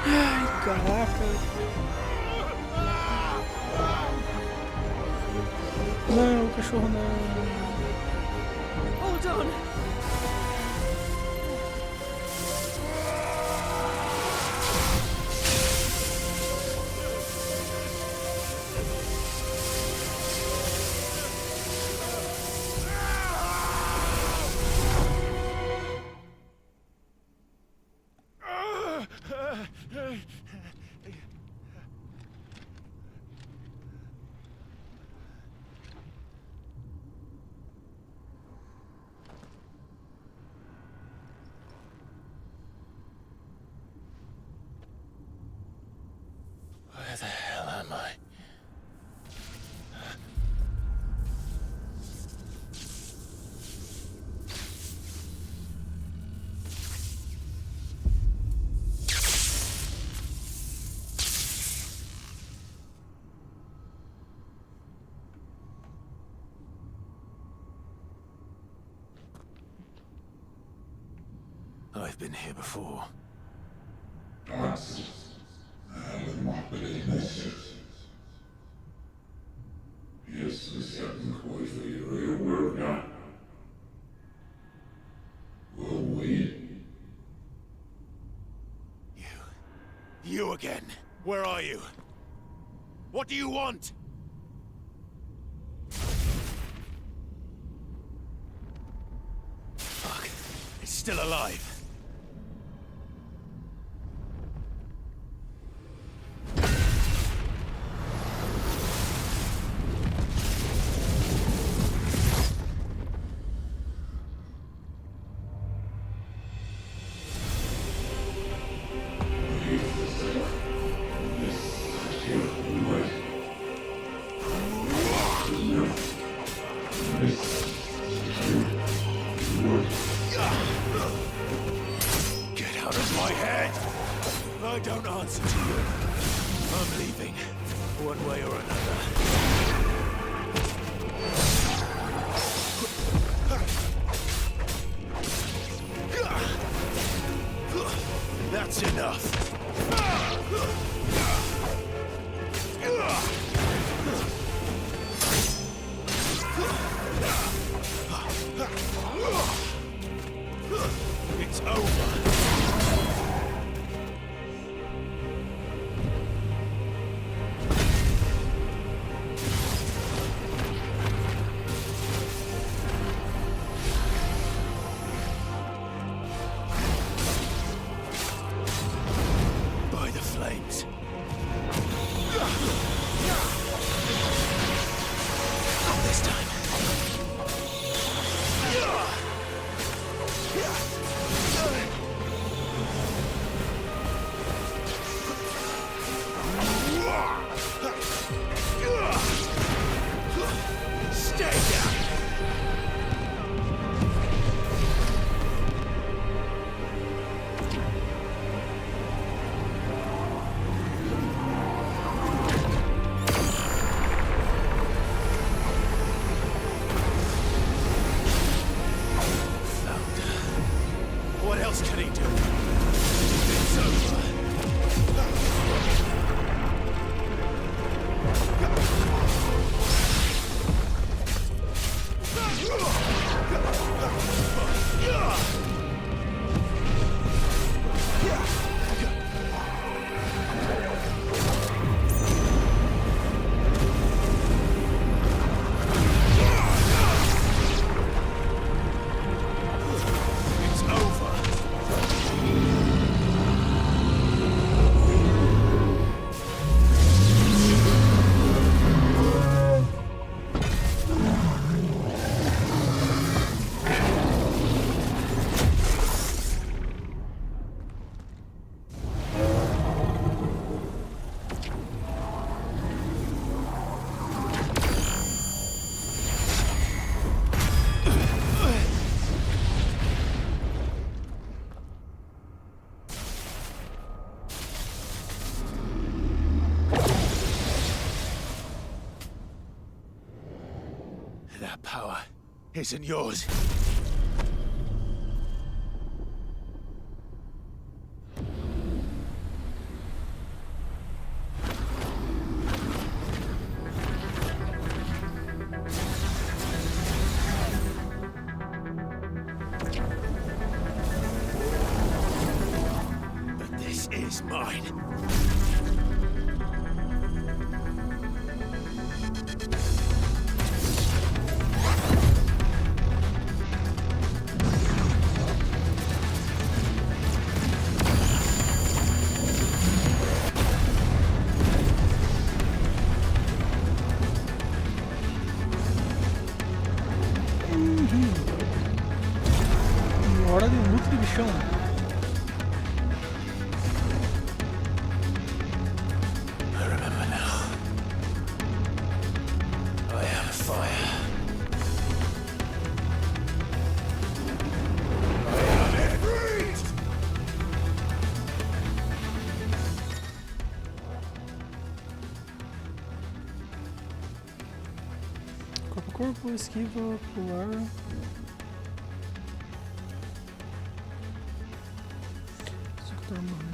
Ai, caraca. Não, o cachorro não. Hold on. I've been here before. You again. Where are you? What do you want? Fuck. It's still alive. Get out of my head! I don't answer to you. I'm leaving, one way or another. That's enough. It's over. By the flames. Not this time. Stay down. What else can he do? It's over. It's over. That power isn't yours. But this is mine. Hora de luta de bichão. I remember now. I am fire. I am it breathed! Corpo a corpo, esquiva, pular. Fogo.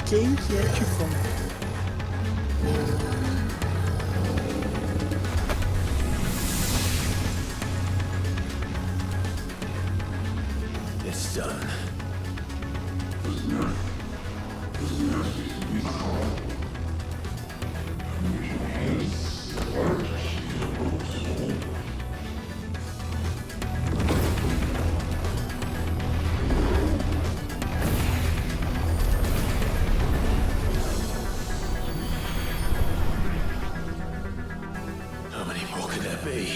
Quem que é Tifão? It's done. How many more could there be?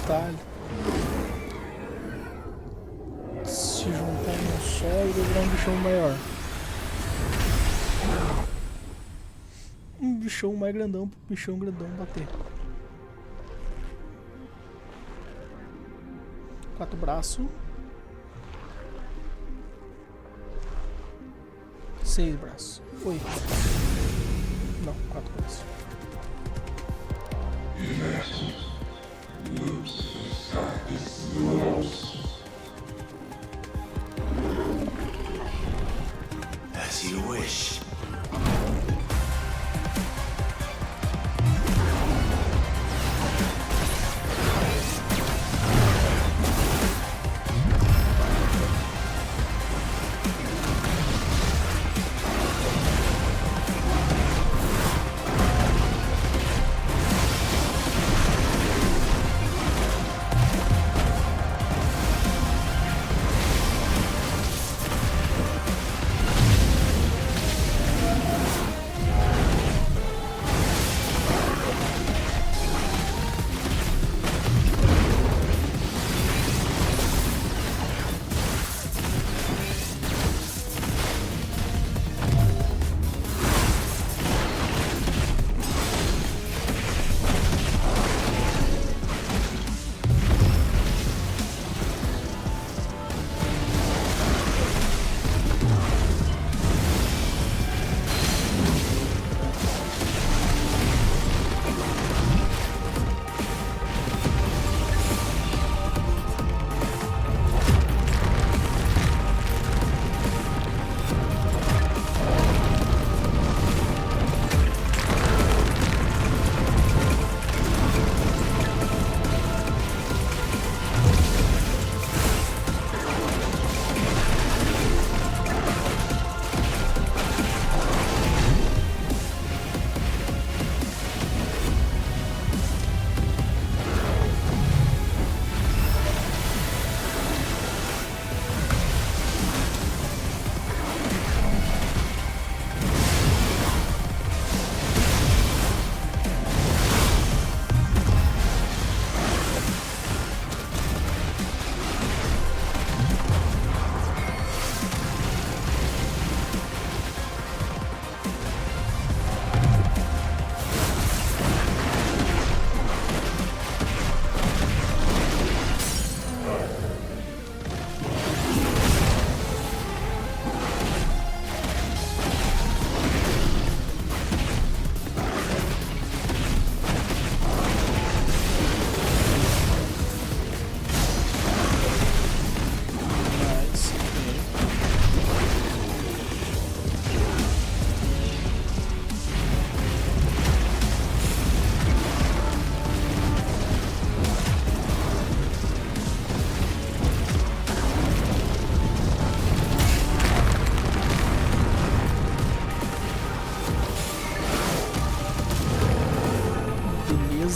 Tá. Se juntar em um só e virar um bichão maior. Um bichão mais grandão pro bichão grandão bater. 4 braços. 6 braços. 8. Não, 4 braços. As you wish.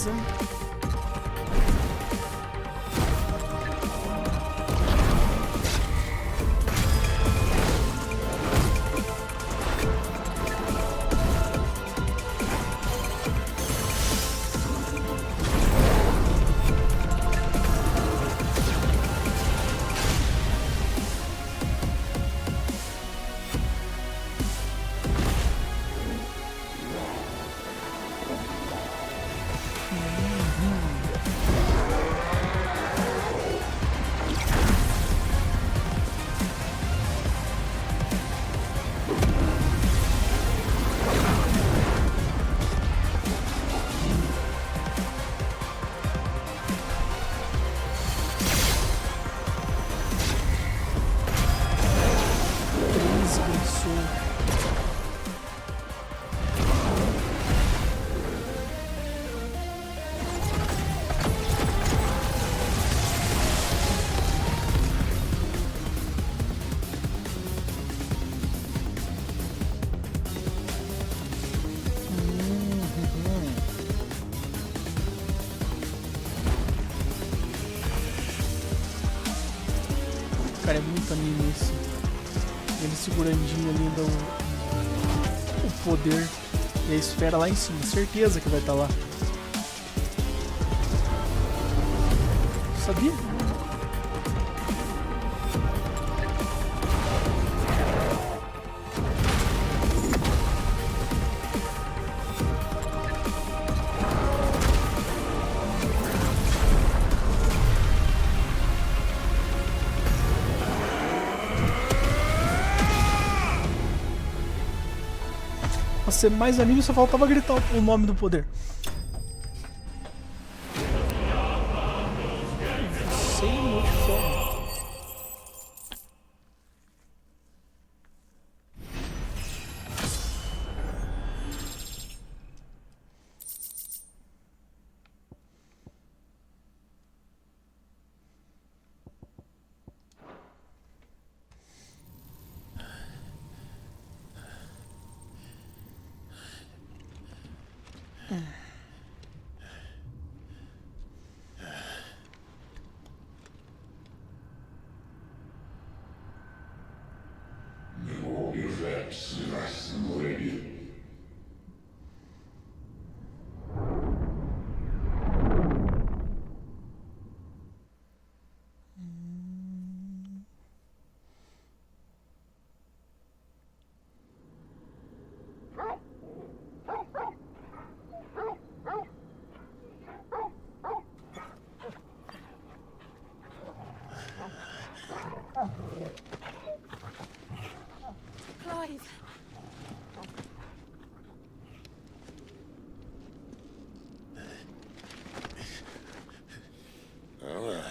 Beleza. Cara, é muito anime isso. Ele segurandinho ali ainda o poder e a esfera lá em cima. Certeza que vai estar lá. Sabia? Pra ser mais anime, só faltava gritar o nome do poder. Sem notificação. Clive. Well,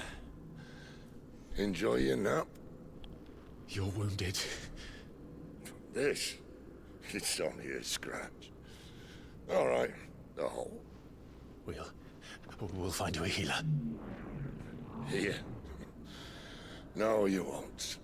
enjoy your nap. You're wounded. This? It's only a scratch. All right, the hole. We'll find you a healer. Here. No, you won't.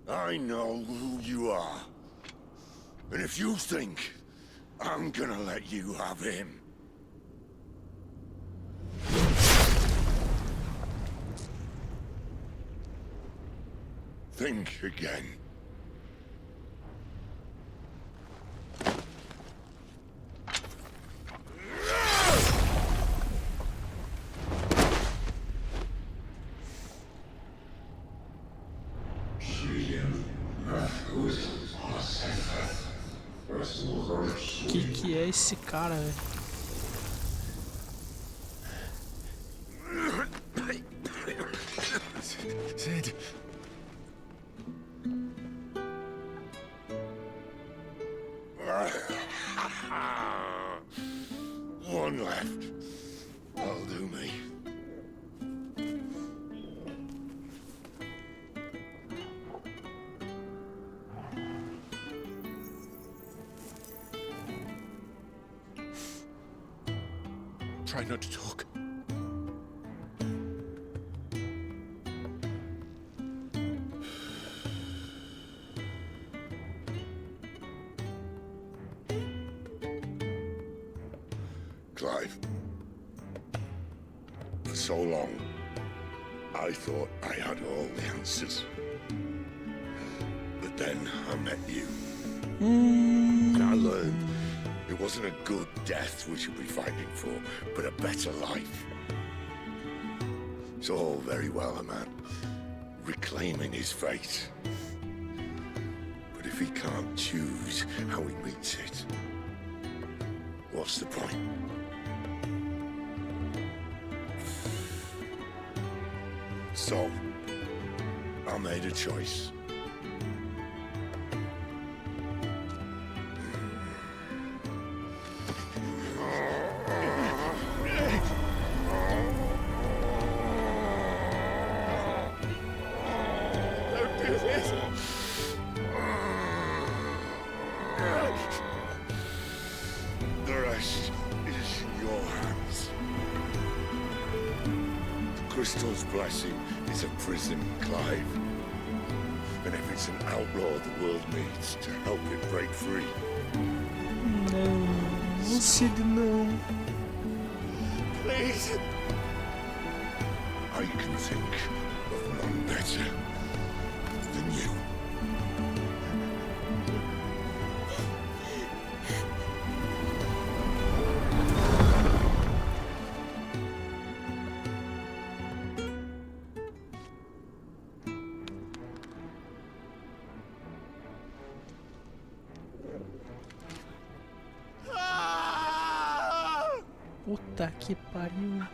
I know who you are. And if you think I'm gonna let you have him... Think again. Que é esse cara, velho? Sid. One left. That'll do me. try not to talk. Clive, for so long, I thought I had all the answers. But then I met you. And I learned it wasn't a good death we should be fighting for, but a better life. It's all very well, a man reclaiming his fate. But if he can't choose how he meets it, what's the point? So, I made a choice. Don't do this! The rest is in your hands. The crystal's blessing is a prison, Clive. And if it's an outlaw the world needs to help it break free. Não, Cid, não. Please. I can think of none better than you. Puta que pariu.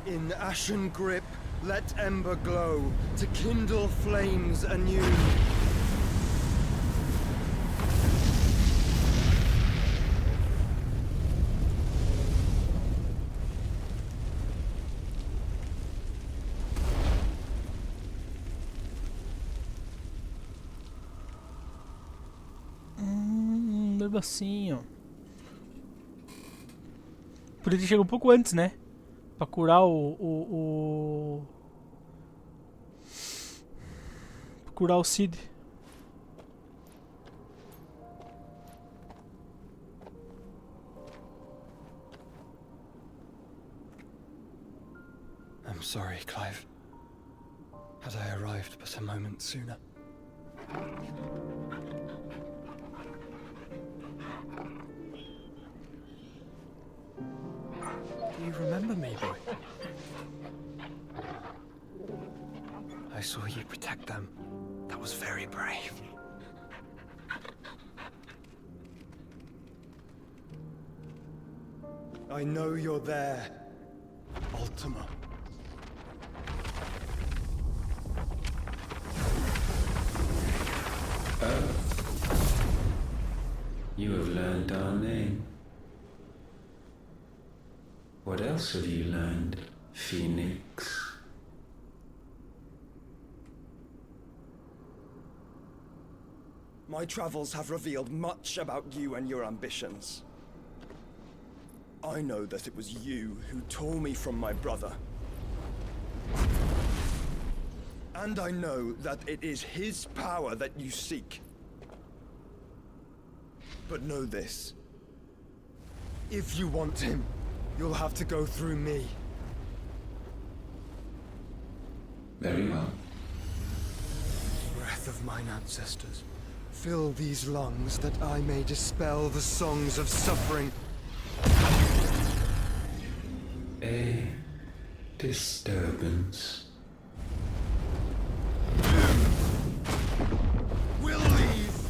In ashen grip, let ember glow, to kindle flames anew. Negocinho. Podia ter chegado um pouco antes, né? Pra curar pra curar o Cid. I'm sorry, Clive. Had I arrived but a moment sooner. Do you remember me, boy? I saw you protect them. That was very brave. I know you're there, Ultima. You have learned our name. What else have you learned, Phoenix? My travels have revealed much about you and your ambitions. I know that it was you who tore me from my brother. And I know that it is his power that you seek. But know this. If you want him, you'll have to go through me. Very well. Breath of mine ancestors, fill these lungs that I may dispel the songs of suffering. A disturbance. We'll leave.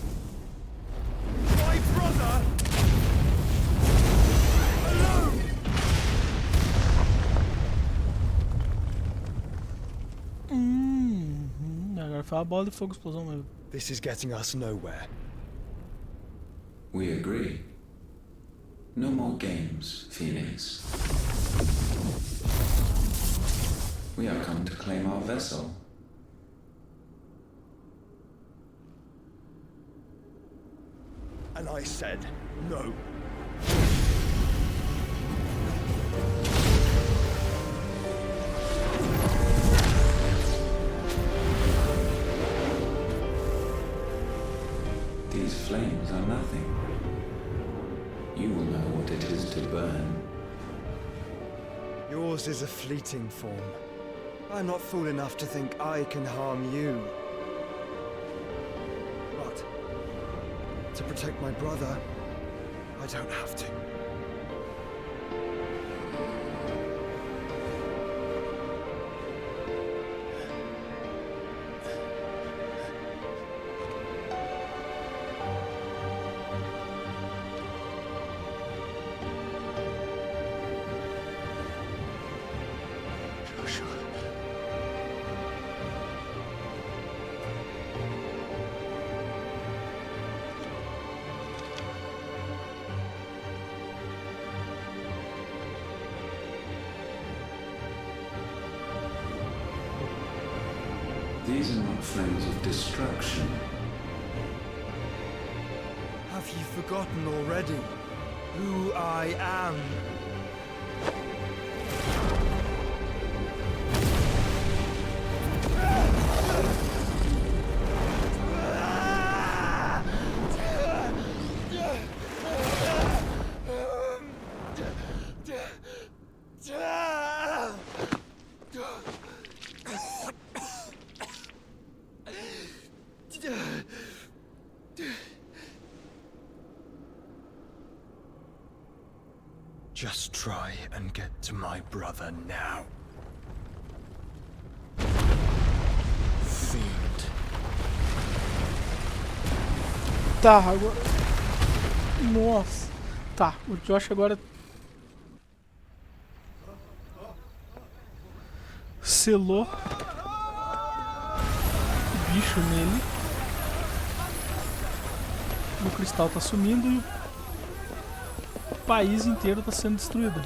Agora foi a bola de fogo explosão mesmo. This is getting us nowhere. We agree. No more games, Phoenix. We have come to claim our vessel. And I said no. These flames are nothing. You will know what it is to burn. Yours is a fleeting form. I'm not fool enough to think I can harm you. But to protect my brother, I don't have to. These are not flames of destruction. Have you forgotten already who I am? Just try and get to my brother now. Fiend. Tá, agora... Nossa. Tá, o Josh agora... selou o bicho nele. O cristal tá sumindo e o país inteiro tá sendo destruído.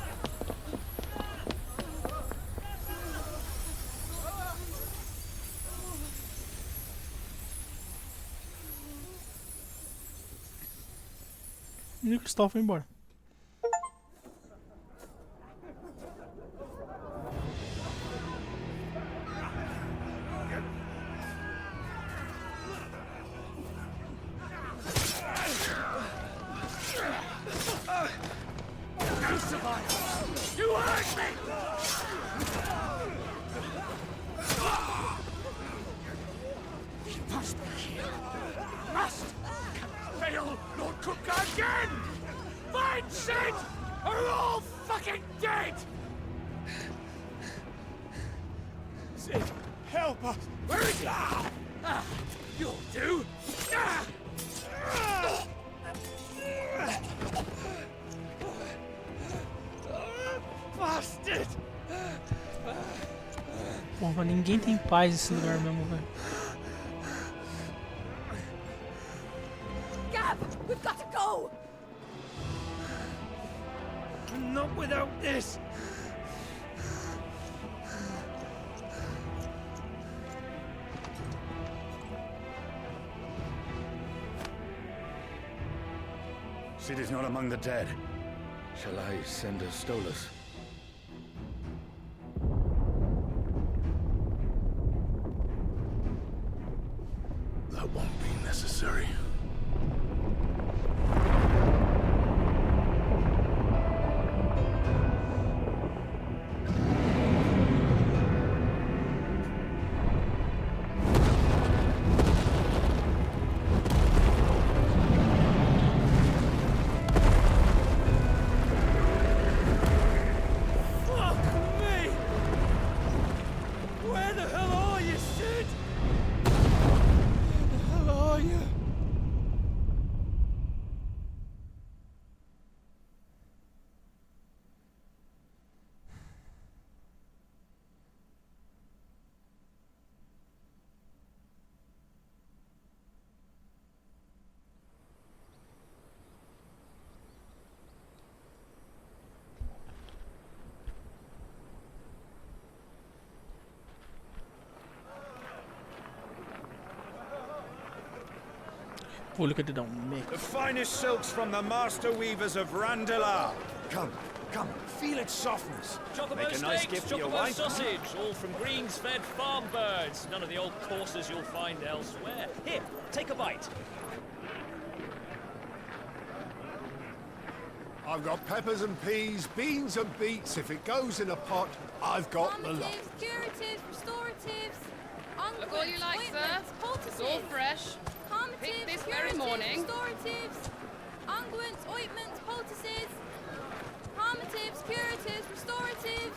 E o cristal foi embora. You hurt me! He must be here. Must! Can fail Lord Cook again! Find Sid! Are all fucking dead! Sid, help us! Where is he? You'll do! Bastard! Porra, ninguém tem paz nesse lugar mesmo, velho. Gab! We've got to go! Not without this! Sid is not among the dead. Shall I send a Stolas? That won't be necessary. Look at them mix. The finest silks from the master weavers of Randalar. Come, come, feel its softness. Chocobo Make a nice steaks, gift for your chocobo wife. sausage, all from greens-fed farm birds. None of the old courses you'll find elsewhere. Here, take a bite. I've got peppers and peas, beans and beets. If it goes in a pot, I've got the lot. Curatives, restoratives, Look all you like, sir. It's all fresh. Picked this very morning. Restoratives, unguents, ointments, poultices, harmatives, curatives, restoratives,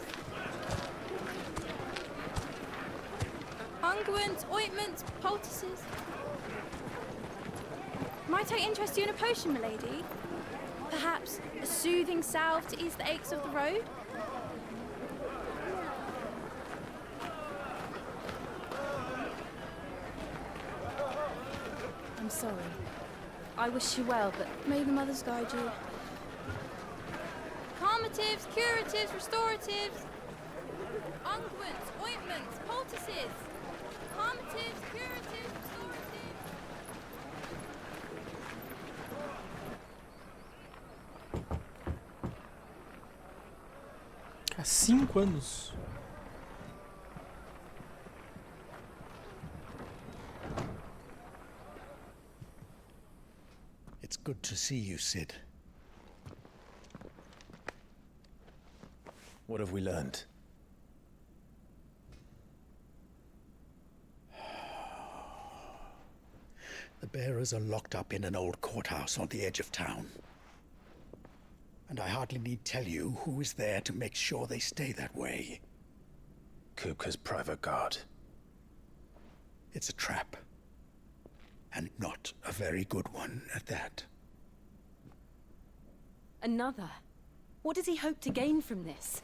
unguents, ointments, poultices. Might I interest you in a potion, milady? Perhaps a soothing salve to ease the aches of the road? I'm sorry. I wish you well, but may the mothers guide you. Calmatives, curatives, restoratives, unguents, ointments, poultices, calmatives, curatives, restoratives. Há 5 anos. It's good to see you, Sid. What have we learned? The bearers are locked up in an old courthouse on the edge of town. And I hardly need tell you who is there to make sure they stay that way. Kupka's private guard. It's a trap. And not a very good one at that. Another? What does he hope to gain from this?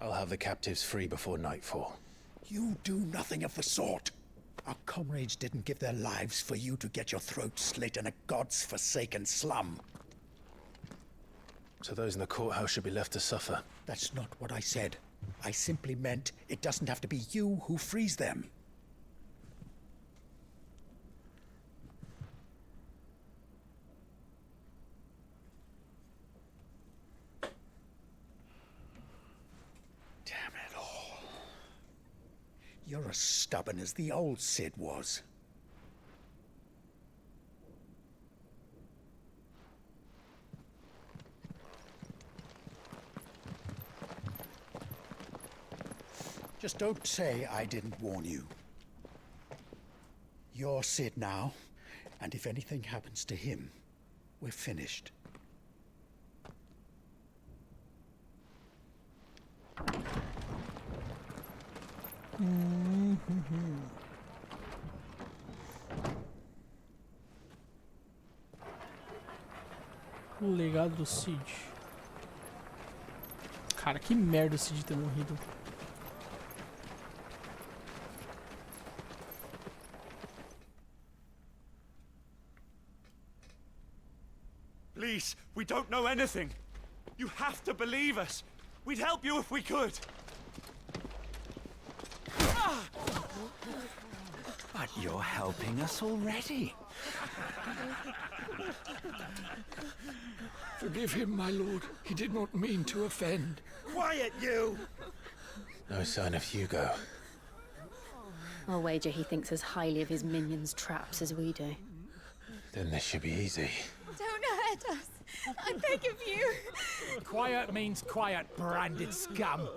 I'll have the captives free before nightfall. You do nothing of the sort. Our comrades didn't give their lives for you to get your throat slit in a god's forsaken slum. So those in the courthouse should be left to suffer. That's not what I said. I simply meant it doesn't have to be you who frees them. Damn it all. You're as stubborn as the old Sid was. Just don't say I didn't warn you. You're Sid now, and if anything happens to him, we're finished. O legado do Cid. Cara, que merda o Cid ter morrido. Please, we don't know anything. You have to believe us. We'd help you if we could. But you're helping us already. Forgive him, my lord. He did not mean to offend. Quiet, you! No sign of Hugo. I'll wager he thinks as highly of his minions' traps as we do. Then this should be easy. Don't hurt us. I beg of you. Quiet means quiet, branded scum.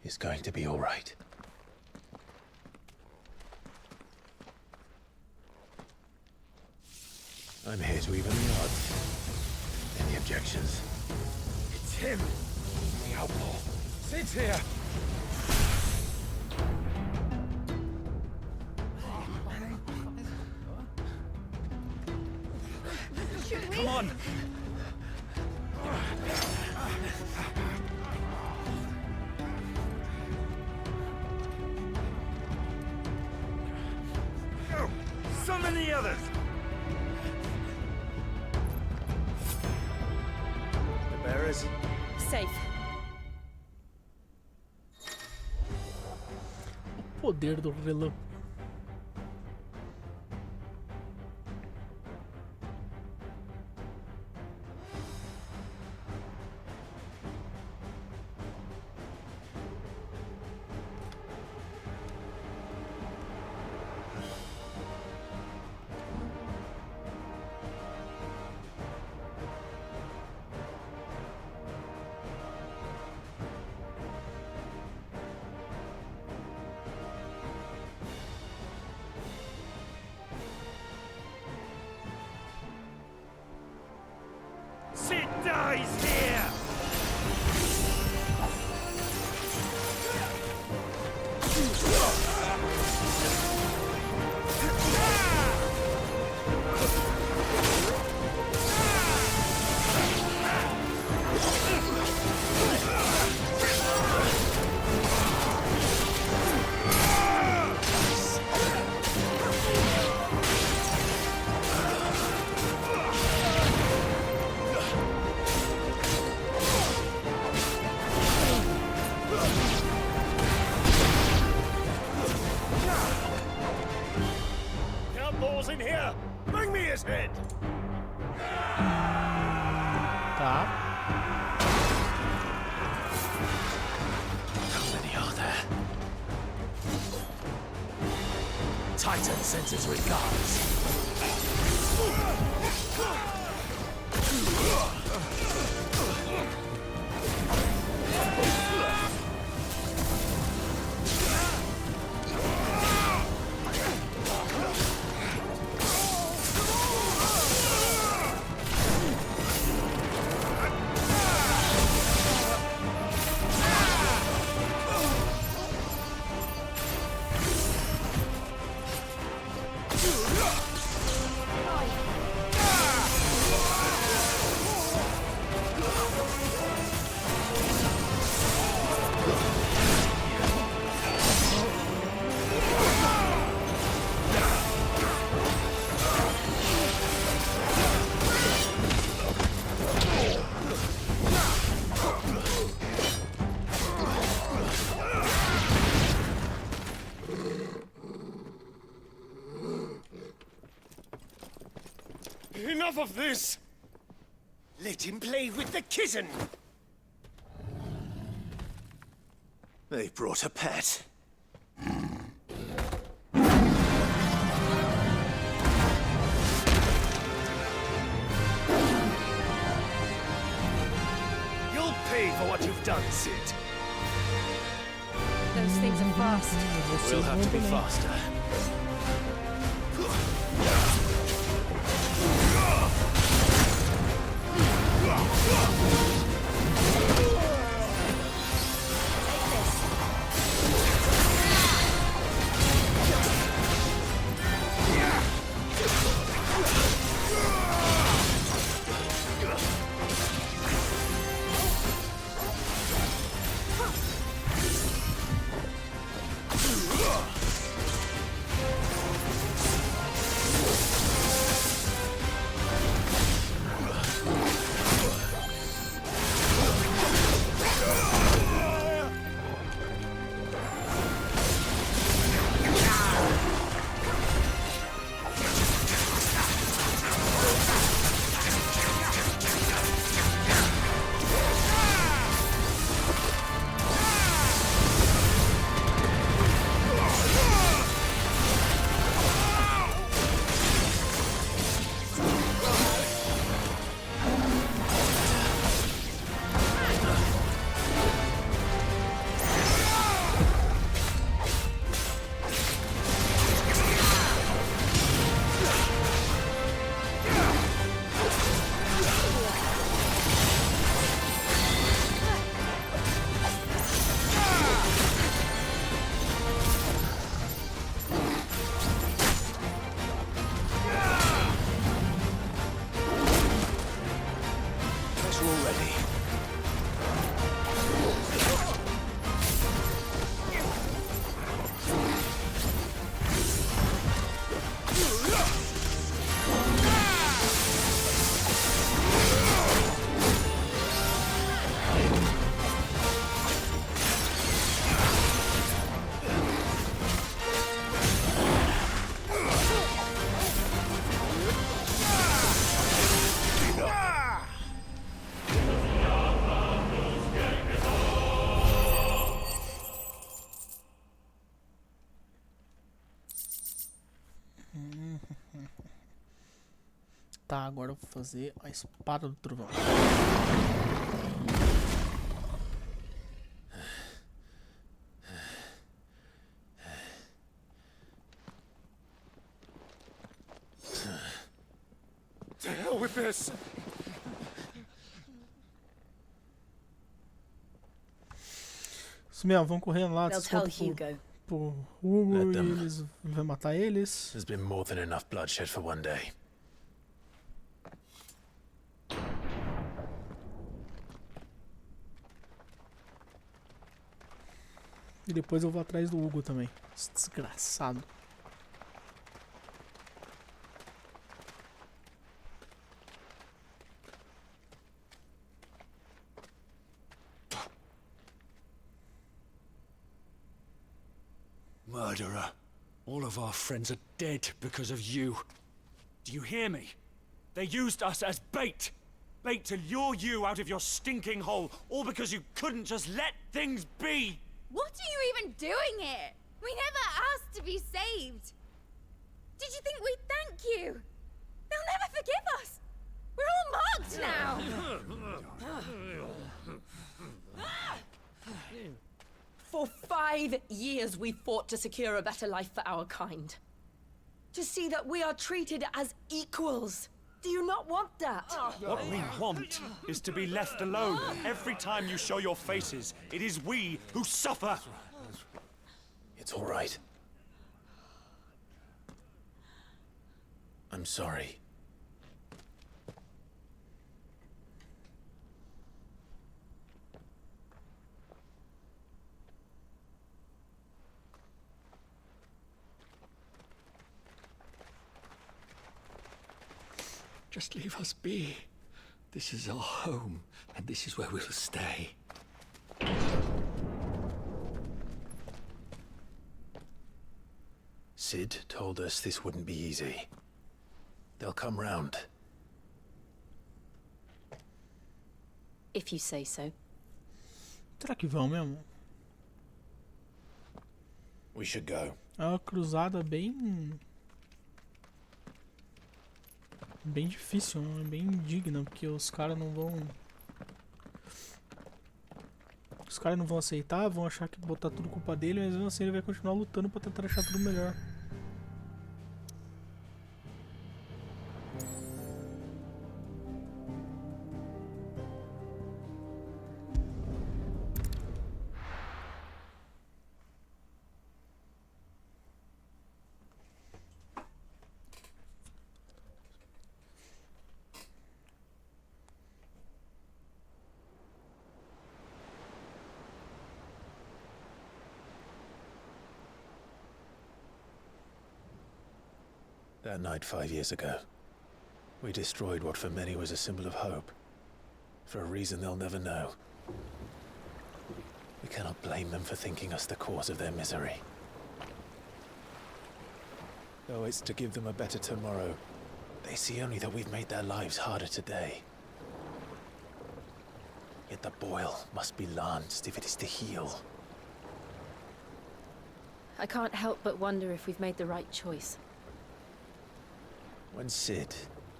It's going to be all right. I'm here to even the odds. Any objections? It's him, the outlaw. Sid's here. Come on! the others? The bearers? Safe. O poder do relâmpago. Sid dies here! Outlaws in here! Bring me his head! Tá. How many are there? Titan sends his regards. Enough of this! Let him play with the kitten! They brought a pet. You'll pay for what you've done, Sid. Those things are fast. We'll have to be faster. Tá, agora eu vou fazer a espada do trovão. To hell with this! Isso mesmo, vão correndo lá, They'll tell desconto Hugo. pro Hugo Let e them. eles vão matar eles. There's been more than enough bloodshed for one day. E depois eu vou atrás do Hugo também. Esse desgraçado. Murderer. All of our friends are dead because of you. Do you hear me? They used us as bait. Bait to lure you out of your stinking hole, all because you couldn't just let things be. What are you even doing here? We never asked to be saved. Did you think we'd thank you? They'll never forgive us. We're all marked now. For 5 years we fought to secure a better life for our kind. To see that we are treated as equals. Do you not want that? What we want is to be left alone. Every time you show your faces, it is we who suffer. It's all right. I'm sorry. Just leave us be. This is our home, and this is where we'll stay. Sid told us this wouldn't be easy. They'll come round. If you say so. Será que vão mesmo? We should go. É uma cruzada bem difícil, né? Bem indigna, porque os caras não vão aceitar, vão achar que botar tudo culpa dele, mas mesmo assim ele vai continuar lutando pra tentar achar tudo melhor. That night 5 years ago, we destroyed what for many was a symbol of hope. For a reason they'll never know. We cannot blame them for thinking us the cause of their misery. Though it's to give them a better tomorrow, they see only that we've made their lives harder today. Yet the boil must be lanced if it is to heal. I can't help but wonder if we've made the right choice. When Sid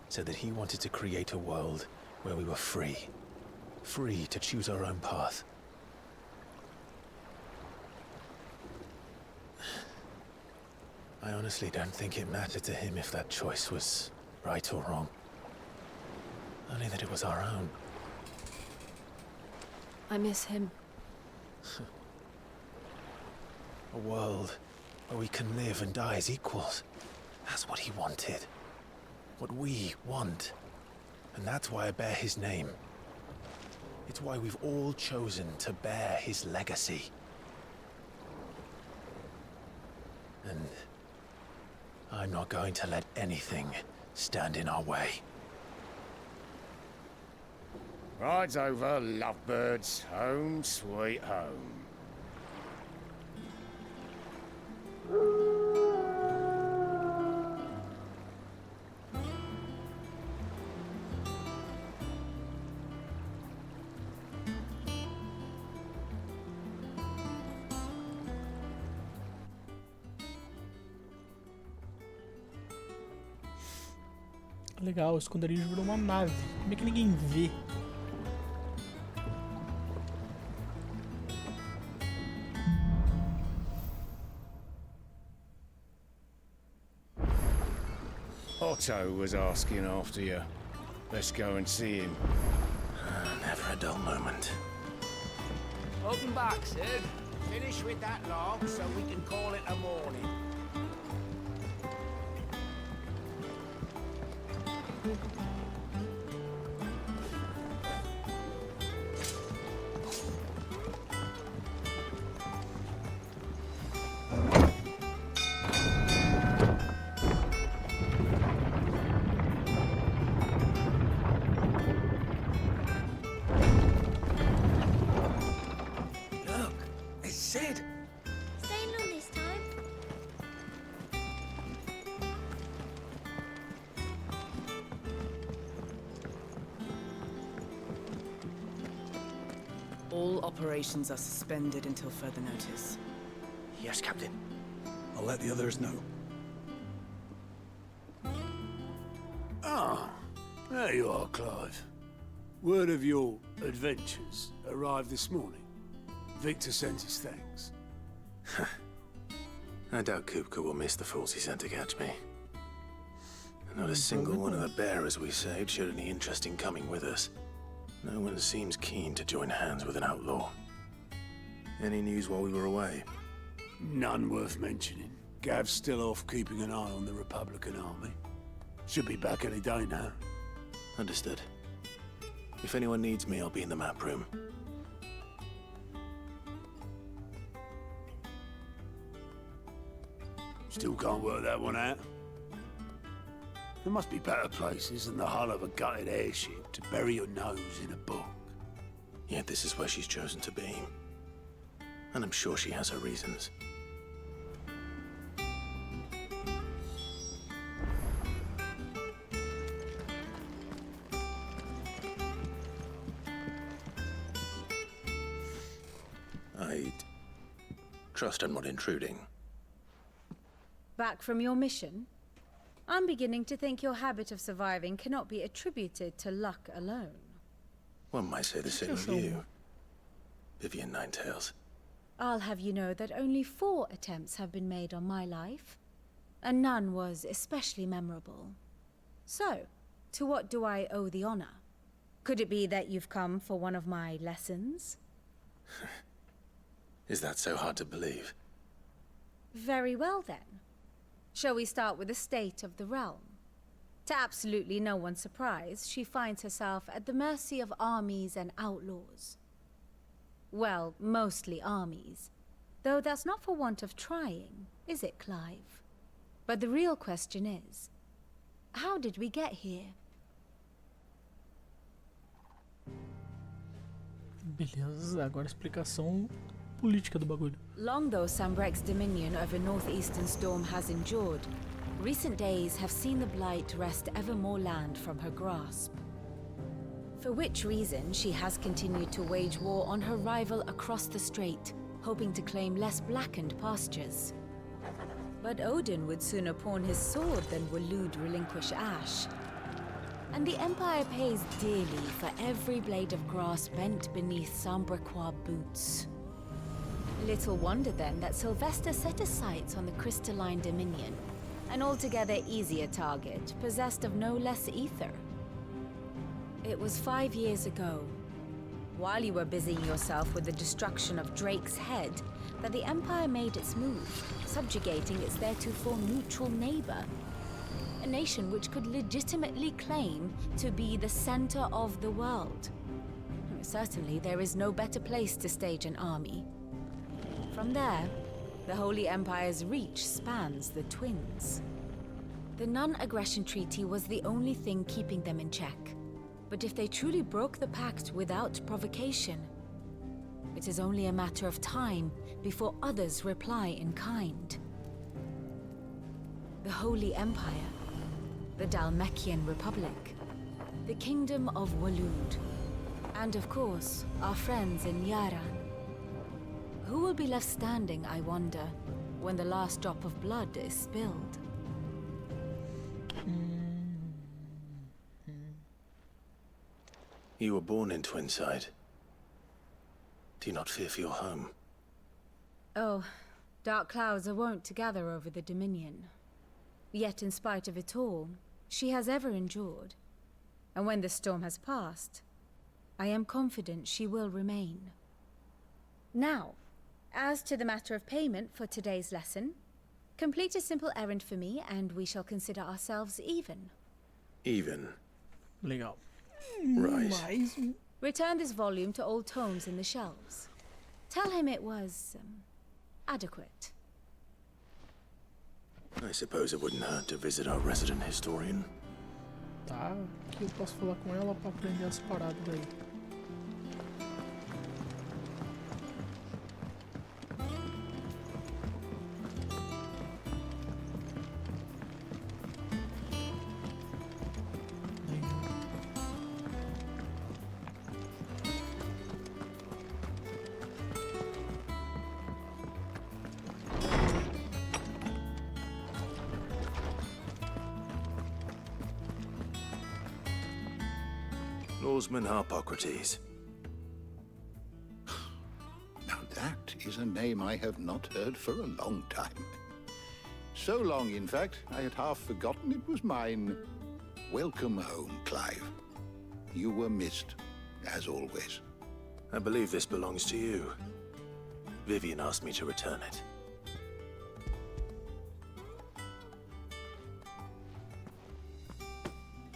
said that he wanted to create a world where we were free to choose our own path. I honestly don't think it mattered to him if that choice was right or wrong. Only that it was our own. I miss him. A world where we can live and die as equals. That's what he wanted. What we want. And that's why I bear his name. It's why we've all chosen to bear his legacy. And I'm not going to let anything stand in our way. Rides over, lovebirds. Home, sweet home. Legal, o esconderijo virou uma nave. Como é que ninguém vê? Otto was asking after you. Let's go and see him. Never a dull moment. Welcome back, Sid. Finish with that log so we can call it a morning. Look, it's Sid. Staying long this time? All operations are suspended until further notice. Yes, Captain. I'll let the others know. Ah, there you are, Clive. Word of your adventures arrived this morning. Victor sends his thanks. I doubt Kupka will miss the fools he sent to catch me. Not a single one of the bearers we saved showed any interest in coming with us. No one seems keen to join hands with an outlaw. Any news while we were away? None worth mentioning. Gav's still off keeping an eye on the Republican army. Should be back any day now. Understood. If anyone needs me, I'll be in the map room. Still can't work that one out. There must be better places than the hull of a gutted airship to bury your nose in a book. Yet this is where she's chosen to be. And I'm sure she has her reasons. I trust I'm not intruding. Back from your mission? I'm beginning to think your habit of surviving cannot be attributed to luck alone. One might say the same of you, Vivian Ninetails. I'll have you know that only 4 attempts have been made on my life, and none was especially memorable. So, to what do I owe the honor? Could it be that you've come for one of my lessons? Is that so hard to believe? Very well then. Shall we start with the state of the realm? To absolutely no one's surprise, she finds herself at the mercy of armies and outlaws. Well, mostly armies. Though that's not for want of trying, is it, Clive? But the real question is, how did we get here? Beleza, agora a explicação política do bagulho. Long though Sambrek's dominion over northeastern Storm has endured, recent days have seen the Blight wrest ever more land from her grasp. For which reason she has continued to wage war on her rival across the strait, hoping to claim less blackened pastures. But Odin would sooner pawn his sword than Waloed relinquish Ash. And the Empire pays dearly for every blade of grass bent beneath Sambrequois boots. Little wonder then that Sylvester set his sights on the crystalline dominion, an altogether easier target, possessed of no less ether. It was 5 years ago, while you were busying yourself with the destruction of Drake's head, that the Empire made its move, subjugating its theretofore neutral neighbor. A nation which could legitimately claim to be the center of the world. Certainly, there is no better place to stage an army. From there, the Holy Empire's reach spans the Twins. The non-aggression treaty was the only thing keeping them in check. But if they truly broke the pact without provocation, it is only a matter of time before others reply in kind. The Holy Empire, the Dhalmekian Republic, the Kingdom of Waloed, and of course, our friends in Yaran. Who will be left standing, I wonder, when the last drop of blood is spilled? You were born in Twinside. Do you not fear for your home? Oh, dark clouds are wont to gather over the Dominion. Yet in spite of it all, she has ever endured. And when the storm has passed, I am confident she will remain. Now, as to the matter of payment for today's lesson, complete a simple errand for me and we shall consider ourselves even. Even? Legal. Right. Return this volume to old tomes in the shelves. Tell him it was, adequate. I suppose it wouldn't hurt to visit our resident historian. Tá, que eu posso falar com ela pra aprender as paradas daí. Lawsman Harpocrates. Now that is a name I have not heard for a long time. So long, in fact, I had half forgotten it was mine. Welcome home, Clive. You were missed, as always. I believe this belongs to you. Vivian asked me to return it.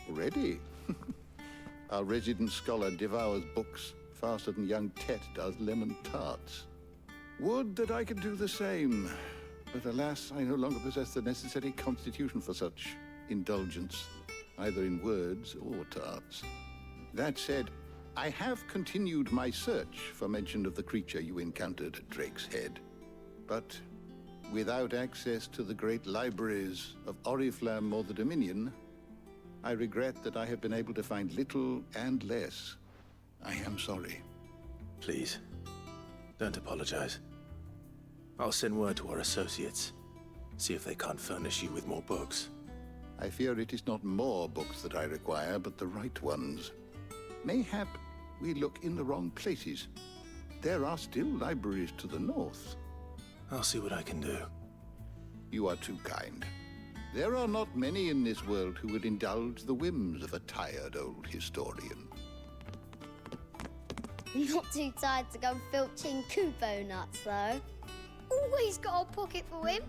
Ready? Our resident scholar devours books faster than young Tet does lemon tarts. Would that I could do the same. But alas, I no longer possess the necessary constitution for such indulgence, either in words or tarts. That said, I have continued my search for mention of the creature you encountered at Drake's Head. But without access to the great libraries of Oriflamme or the Dominion, I regret that I have been able to find little and less. I am sorry. Please, don't apologize. I'll send word to our associates. See if they can't furnish you with more books. I fear it is not more books that I require, but the right ones. Mayhap we look in the wrong places. There are still libraries to the north. I'll see what I can do. You are too kind. There are not many in this world who would indulge the whims of a tired old historian. Not too tired to go filching Kupo nuts, though. Always got a pocket for him.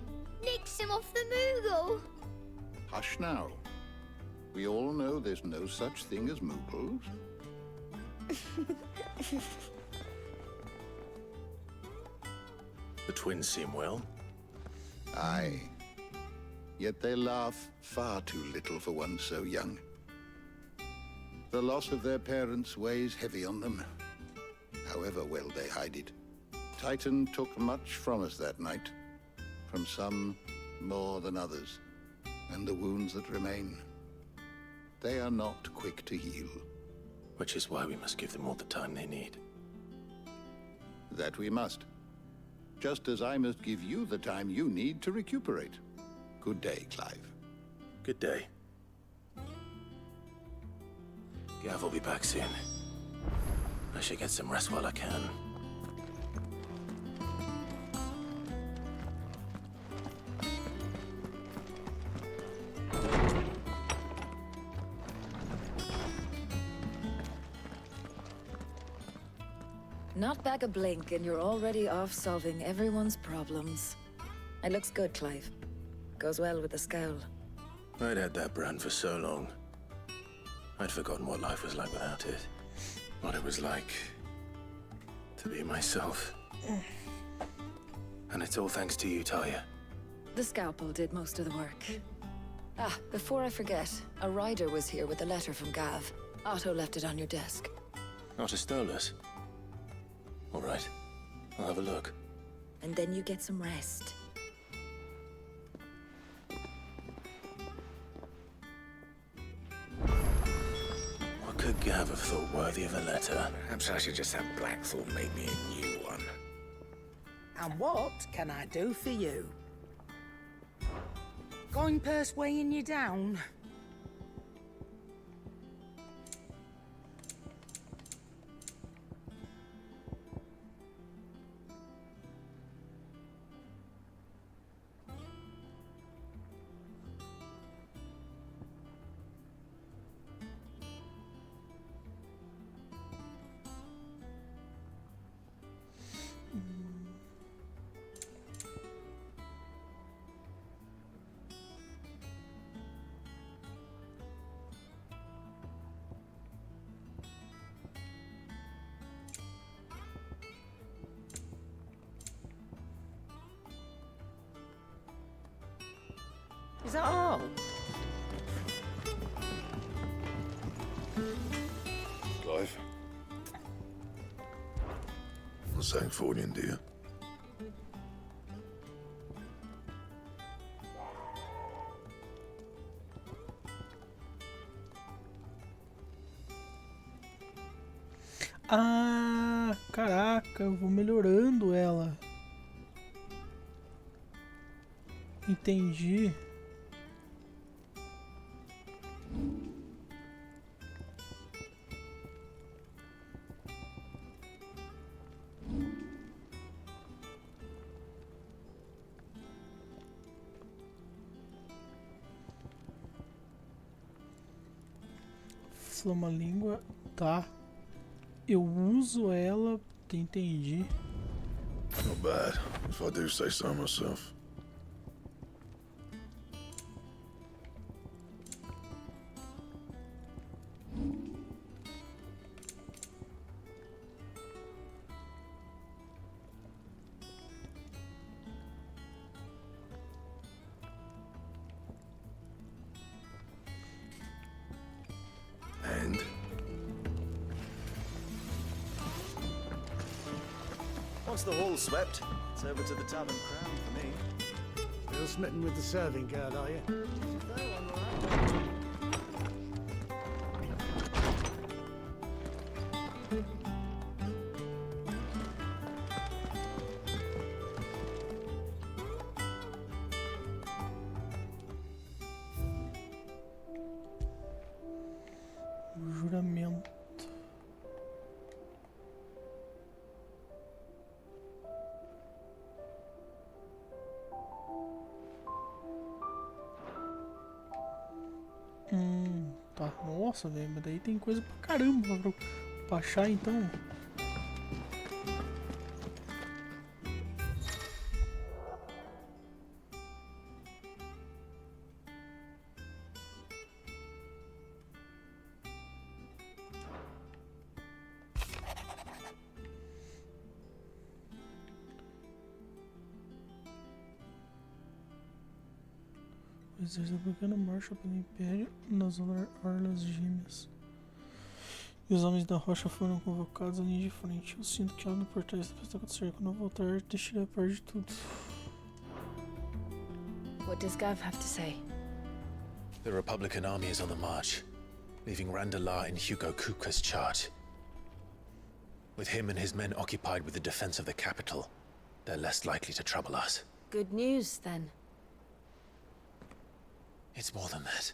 Nicks him off the Moogle. Hush now. We all know there's no such thing as Moogles. The twins seem well. Aye. Yet they laugh far too little for one so young. The loss of their parents weighs heavy on them, however well they hide it. Titan took much from us that night, from some more than others, and the wounds that remain, they are not quick to heal. Which is why we must give them all the time they need. That we must. Just as I must give you the time you need to recuperate. Good day, Clive. Good day. Gav will be back soon. I should get some rest while I can. Not back a blink and you're already off solving everyone's problems. It looks good, Clive. Goes well with the scowl. I'd had that brand for so long. I'd forgotten what life was like without it. What it was like to be myself. And it's all thanks to you, Talia. The scalpel did most of the work. Ah, before I forget, a rider was here with a letter from Gav. Otto left it on your desk. Otto stole us. All right, I'll have a look. And then you get some rest. What could Gav have thought worthy of a letter? Perhaps I should just have Blackthorn make me a new one. And what can I do for you? Going purse weighing you down? Is that all? Clive. What's that for you, dear? Ah, caraca, eu vou melhorando ela. Entendi. Flama-língua, tá. Eu uso ela, entendi. Not bad, if I do say so myself. And? Once the hall's swept, it's over to the Tavern Crown for me. Still smitten with the serving girl, are you? Juramento. Tá. Nossa, velho, mas daí tem coisa pra caramba pra achar, então. O exército africano marcha pelo Império nas Orlas Gêmeas. E os homens da rocha foram convocados à linha de frente. Eu sinto que algo por trás da festa acontecer. Quando eu voltar, deixarei a par de tudo. What does Gav have to say? The Republican army is on the march, leaving Randalar in Hugo Kupka's charge. With him and his men occupied with the defense of the capital, they're less likely to trouble us. Good news, then. It's more than that.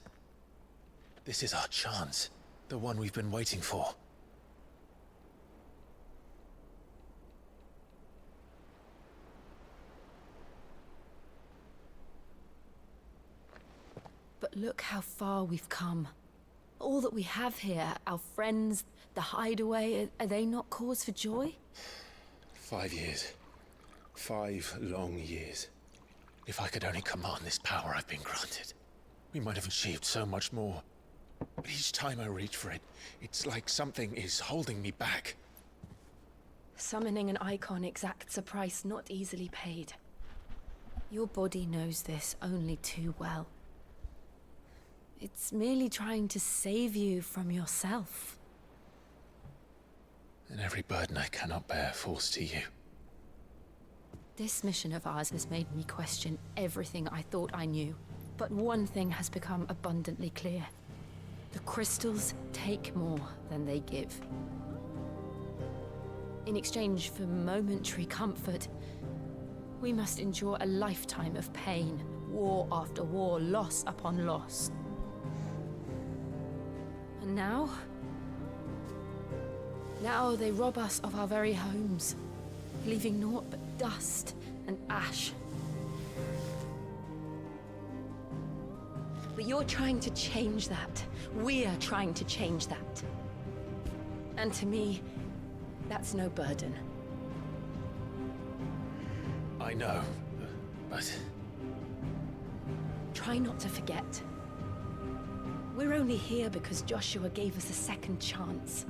This is our chance. The one we've been waiting for. But look how far we've come. All that we have here, our friends, the hideaway, are they not cause for joy? 5 years. 5 long years. If I could only command this power I've been granted, we might have achieved so much more. But each time I reach for it, it's like something is holding me back. Summoning an icon exacts a price not easily paid. Your body knows this only too well. It's merely trying to save you from yourself. And every burden I cannot bear falls to you. This mission of ours has made me question everything I thought I knew. But one thing has become abundantly clear. The crystals take more than they give. In exchange for momentary comfort, we must endure a lifetime of pain, war after war, loss upon loss. And now they rob us of our very homes, leaving naught but dust and ash. But you're trying to change that. We're trying to change that. And to me, that's no burden. I know, but... Try not to forget. We're only here because Joshua gave us a second chance.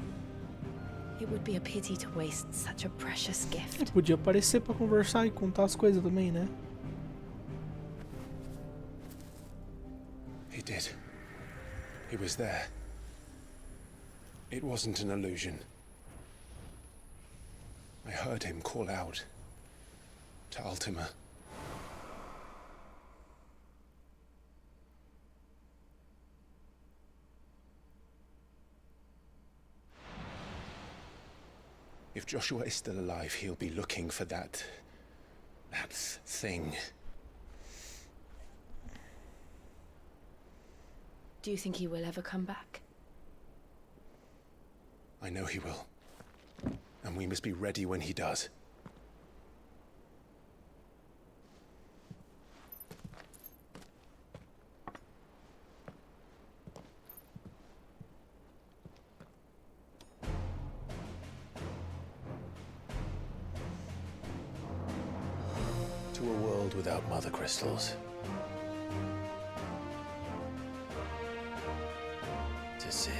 It would be a pity to waste such a precious gift. Podia aparecer pra conversar e contar as coisas também, né? He did. He was there. It wasn't an illusion. I heard him call out to Ultima. If Joshua is still alive, he'll be looking for that thing. Do you think he will ever come back? I know he will. And we must be ready when he does. To a world without mother crystals. To Sid.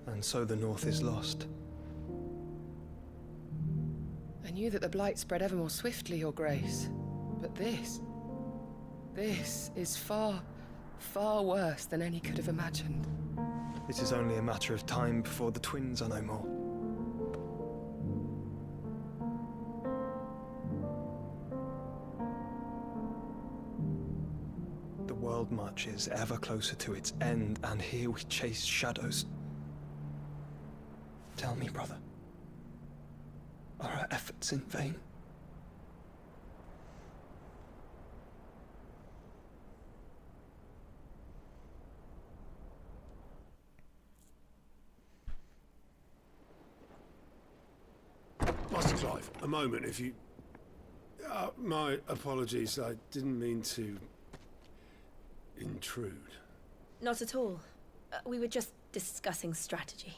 And so the North is lost. I knew that the Blight spread ever more swiftly, Your Grace. But this is far, far worse than any could have imagined. It is only a matter of time before the twins are no more. The world marches ever closer to its end, and here we chase shadows. Tell me, brother, are our efforts in vain? Master Clive, a moment, if you... my apologies, I didn't mean to... intrude. Not at all. We were just discussing strategy.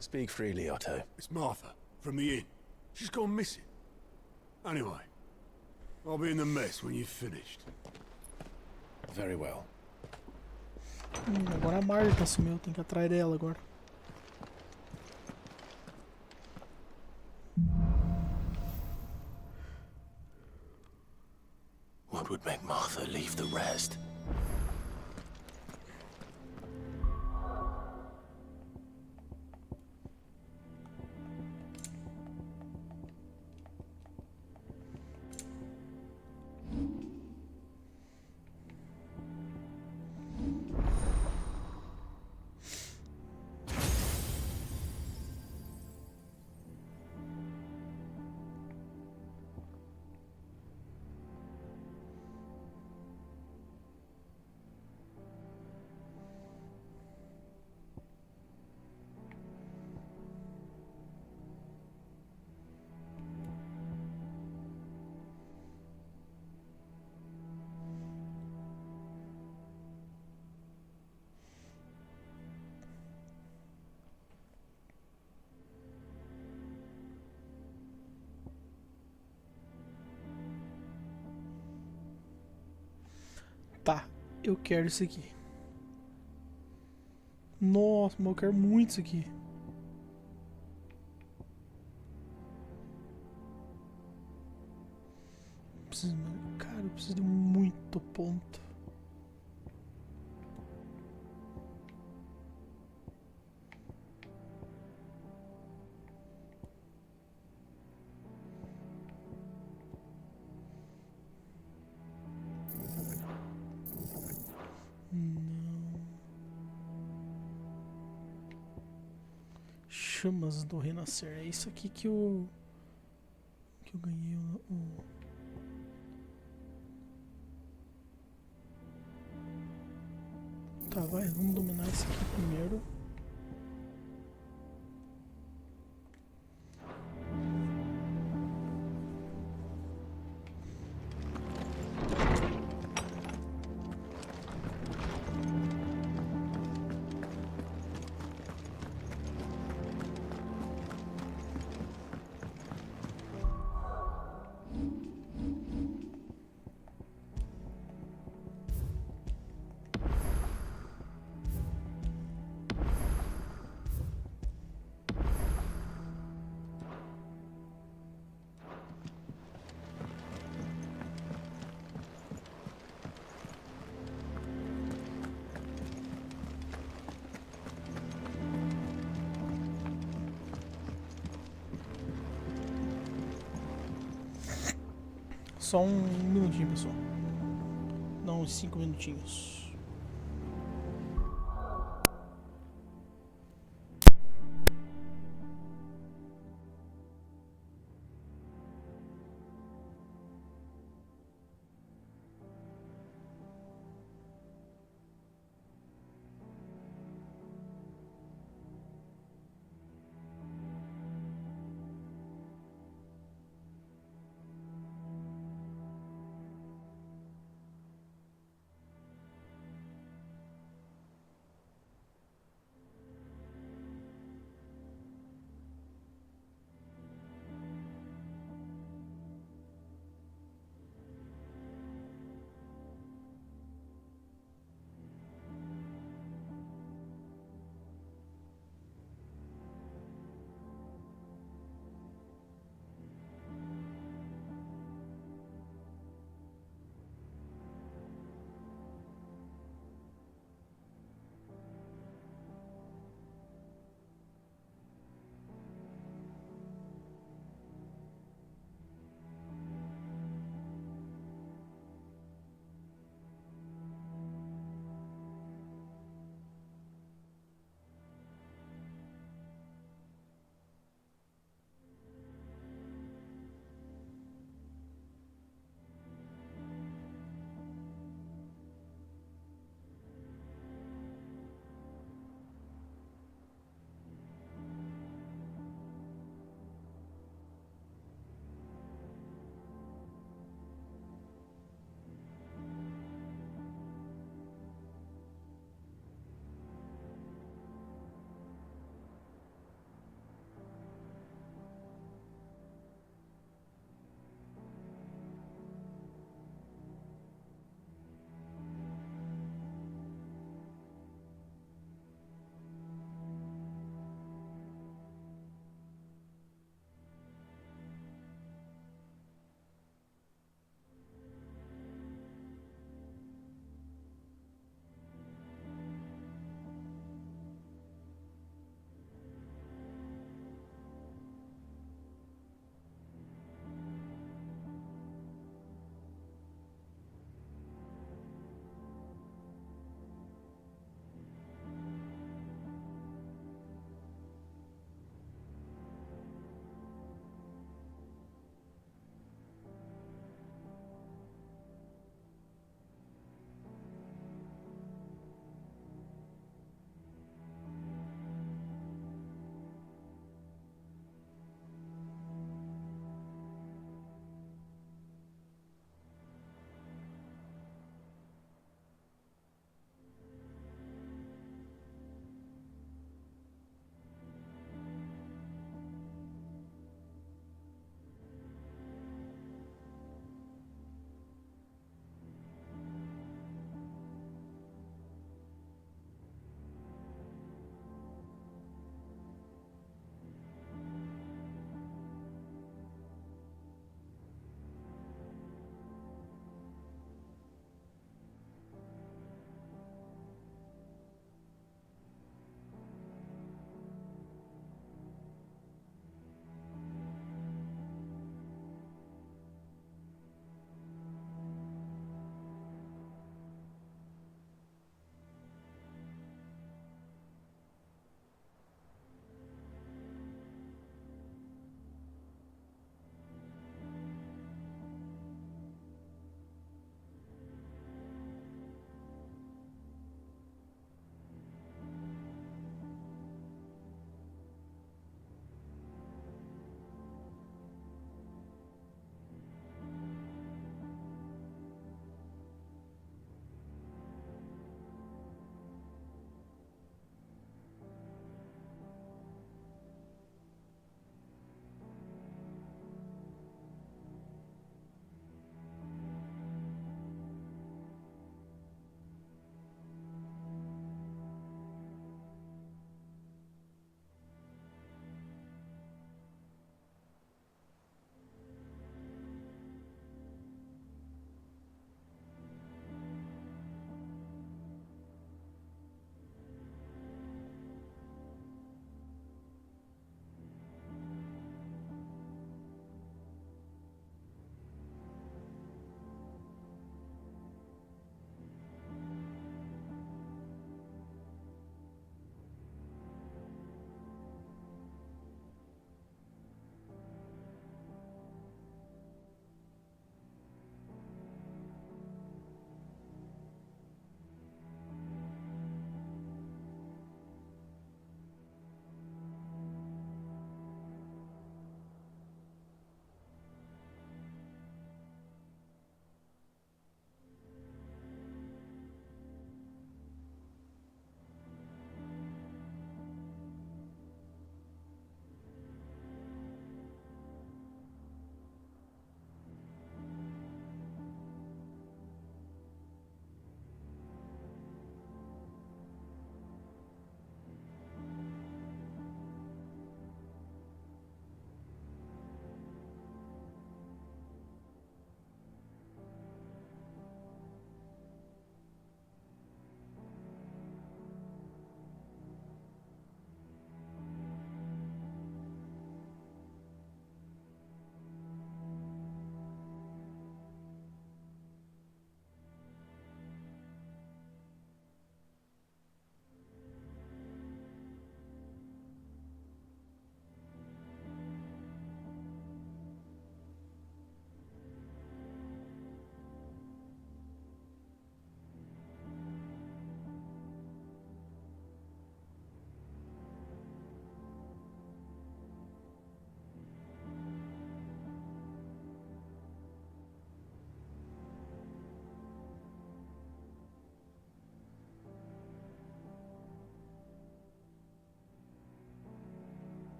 Speak freely, Otto. It's Martha, from the inn. She's gone missing. Anyway, I'll be in the mess when you've finished. Very well. Agora a Marta sumiu, tem que ir atrás dela agora. What would make Martha leave the rest? Tá, eu quero isso aqui. Nossa, mas eu quero muito isso aqui. Cara, eu preciso de muito ponto. Chamas do Renascer. É isso aqui que eu ganhei Tá, vai, vamos dominar esse aqui primeiro. Só um minutinho, pessoal. Não, uns 5 minutinhos.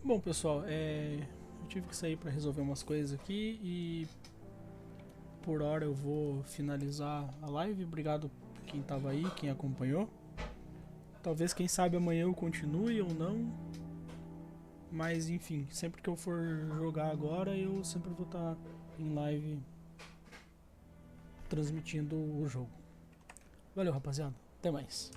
Bom, pessoal, eu tive que sair para resolver umas coisas aqui e por hora eu vou finalizar a live. Obrigado quem tava aí, quem acompanhou. Talvez, quem sabe, amanhã eu continue ou não. Mas enfim, sempre que eu for jogar agora, eu sempre vou estar em live transmitindo o jogo. Valeu, rapaziada. Até mais.